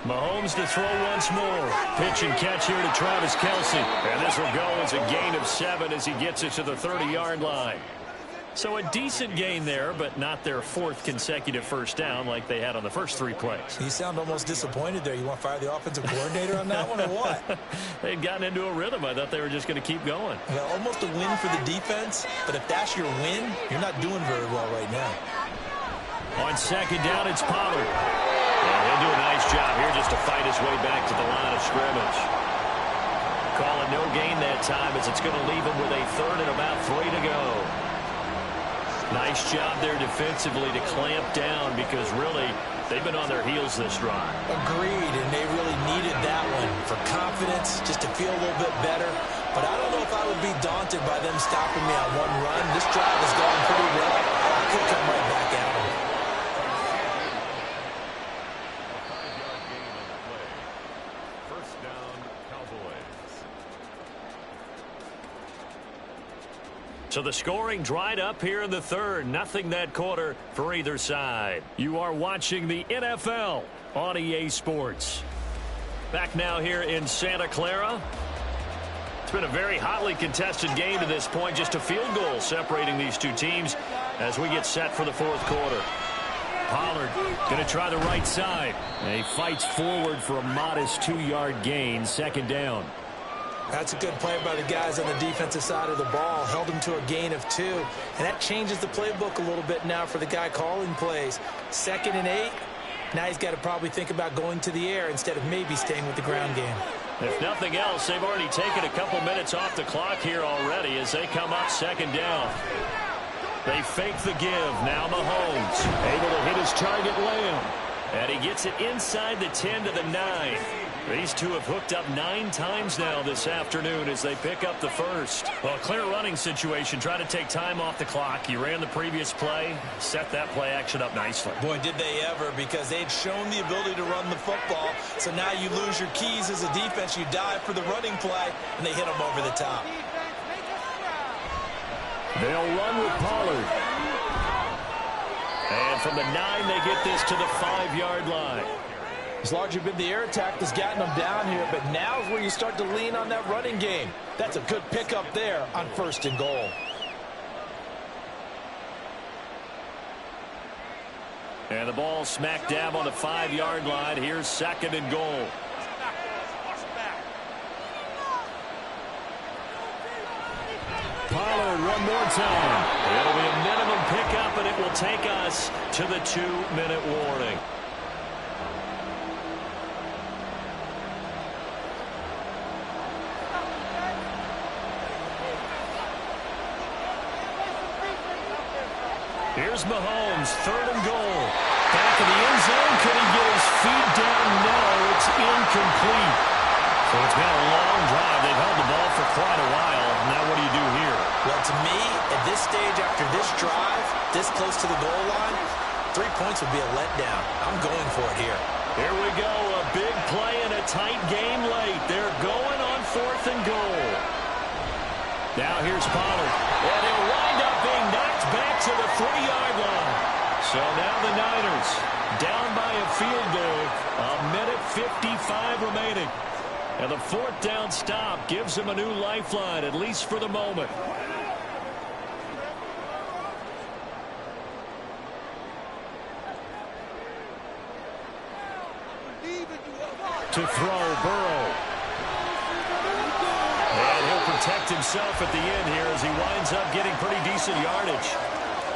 Mahomes to throw once more. Pitch and catch here to Travis Kelce. And this will go as a gain of 7 as he gets it to the 30-yard line. So a decent gain there, but not their 4th consecutive 1st down like they had on the first 3 plays. You sound almost disappointed there. You want to fire the offensive coordinator on that one or what? They'd gotten into a rhythm. I thought they were just going to keep going. Well, almost a win for the defense, but if that's your win, you're not doing very well right now. On 2nd down, it's Pollard. And he'll do a nice job here just to fight his way back to the line of scrimmage. Call it no gain that time as it's going to leave him with a 3rd and about 3 to go. Nice job there defensively to clamp down because really they've been on their heels this drive. Agreed, and they really needed that one for confidence, just to feel a little bit better. But I don't know if I would be daunted by them stopping me on one run. This drive has gone pretty well. I could come right back at them. So the scoring dried up here in the 3rd. Nothing that quarter for either side. You are watching the NFL on EA Sports. Back now here in Santa Clara. It's been a very hotly contested game to this point. Just a field goal separating these two teams as we get set for the 4th quarter. Pollard going to try the right side. And he fights forward for a modest 2-yard gain. 2nd down. That's a good play by the guys on the defensive side of the ball. Held them to a gain of 2. And that changes the playbook a little bit now for the guy calling plays. 2nd and 8. Now he's got to probably think about going to the air instead of maybe staying with the ground game. If nothing else, they've already taken a couple minutes off the clock here already as they come up 2nd down. They fake the give. Now Mahomes able to hit his target, Lamb. And he gets it inside the 10 to the 9. These two have hooked up 9 times now this afternoon as they pick up the first. Well, clear running situation. Try to take time off the clock. You ran the previous play. Set that play action up nicely. Boy, did they ever, because they'd shown the ability to run the football. So now you lose your keys as a defense. You dive for the running play, and they hit them over the top. They'll run with Pollard. And from the 9, they get this to the 5-yard line. It's largely been the air attack that's gotten them down here, but now is where you start to lean on that running game. That's a good pickup there on 1st and goal. And the ball smack dab on the 5-yard line. Here's 2nd and goal. Pollard one more time. It'll be a minimum pickup, and it will take us to the 2-minute warning. Here's Mahomes, 3rd and goal. Back in the end zone. Can he get his feet down? No, it's incomplete. So it's been a long drive. They've held the ball for quite a while. Now what do you do here? Well, to me, at this stage, after this drive, this close to the goal line, 3 points would be a letdown. I'm going for it here. Here we go. A big play and a tight game late. They're going on 4th and goal. Now here's Pollard. And he'll wind up being knocked back to the 3-yard line. So now the Niners down by a field goal. 1:55 remaining. And the 4th down stop gives them a new lifeline, at least for the moment. To throw, Burrow. And he'll protect himself at the end here as he winds up getting pretty decent yardage.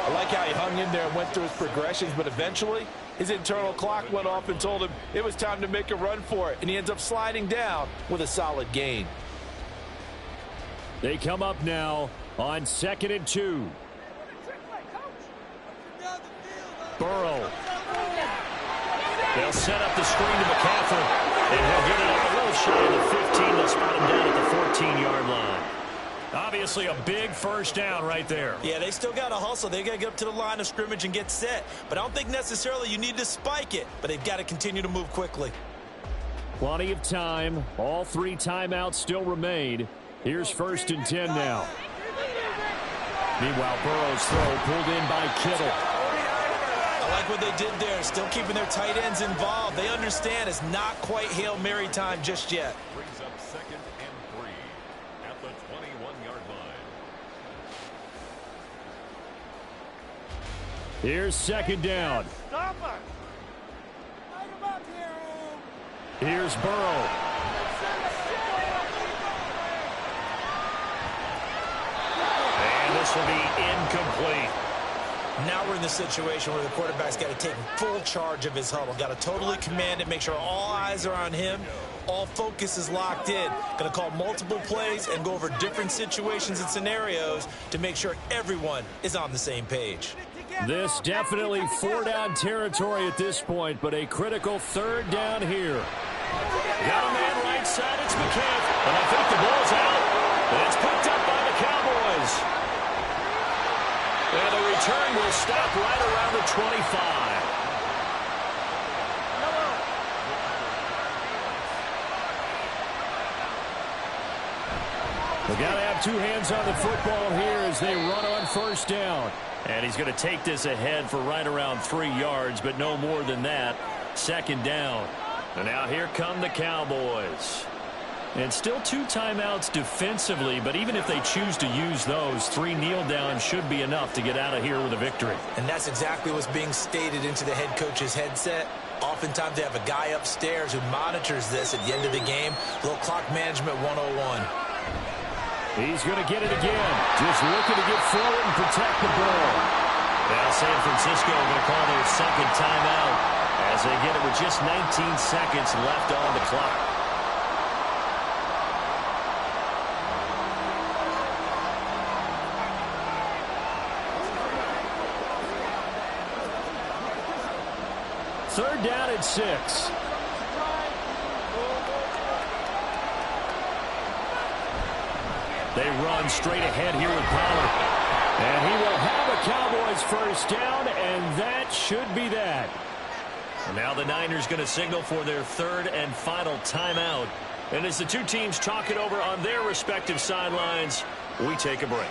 I like how he hung in there and went through his progressions, but eventually his internal clock went off and told him it was time to make a run for it, and he ends up sliding down with a solid gain. They come up now on 2nd and 2. Burrow. They'll set up the screen to McCaffrey, and he'll get it up a little shy of the 15. They'll spot him down at the 14-yard line. Obviously a big first down right there. Yeah, they still got to hustle. They got to get up to the line of scrimmage and get set. But I don't think necessarily you need to spike it, but they've got to continue to move quickly. Plenty of time. All 3 timeouts still remain. Here's 1st and 10 now. Meanwhile, Burrow's throw pulled in by Kittle. I like what they did there, still keeping their tight ends involved. They understand it's not quite Hail Mary time just yet. Brings up 2nd and 3 at the 21-yard line. Here's 2nd down. Stop it! Light him up here. Here's Burrow. And this will be incomplete. Now we're in the situation where the quarterback's got to take full charge of his huddle. Got to totally command it, make sure all eyes are on him. All focus is locked in. Going to call multiple plays and go over different situations and scenarios to make sure everyone is on the same page. This definitely 4-down territory at this point, but a critical 3rd down here. Got a man right side. It's McCaffrey. And I think the ball's out. And it's picked up by the Cowboys. And the return will stop right around the 25. They got to have 2 hands on the football here as they run on 1st down. And he's going to take this ahead for right around 3 yards, but no more than that. 2nd down. And now here come the Cowboys. And still 2 timeouts defensively, but even if they choose to use those, 3 kneel downs should be enough to get out of here with a victory. And that's exactly what's being stated into the head coach's headset. Oftentimes they have a guy upstairs who monitors this at the end of the game. A little clock management 101. He's going to get it again. Just looking to get forward and protect the ball. Now San Francisco are going to call their second timeout as they get it with just 19 seconds left on the clock. Third down at 6. They run straight ahead here with Pollard. And he will have a Cowboys first down, and that should be that. And now the Niners going to signal for their third and final timeout. And as the two teams talk it over on their respective sidelines, we take a break.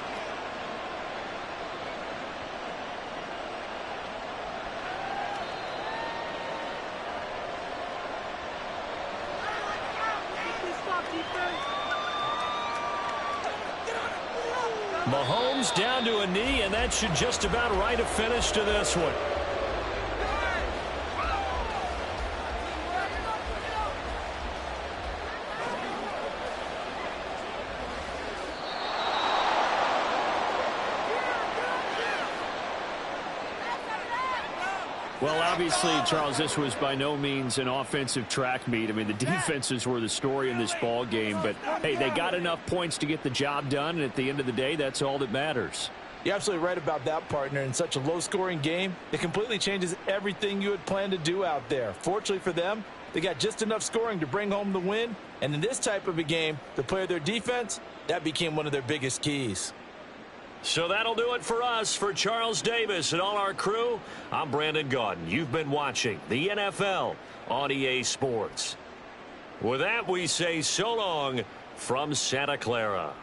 Mahomes down to a knee, and that should just about write a finish to this one. Well, obviously, Charles, this was by no means an offensive track meet. I mean, the defenses were the story in this ball game. But, hey, they got enough points to get the job done. And at the end of the day, that's all that matters. You're absolutely right about that, partner. In such a low-scoring game, it completely changes everything you had planned to do out there. Fortunately for them, they got just enough scoring to bring home the win. And in this type of a game, to play their defense, that became one of their biggest keys. So that'll do it for us. For Charles Davis and all our crew, I'm Brandon Gaudin. You've been watching the NFL on EA Sports. With that, we say so long from Santa Clara.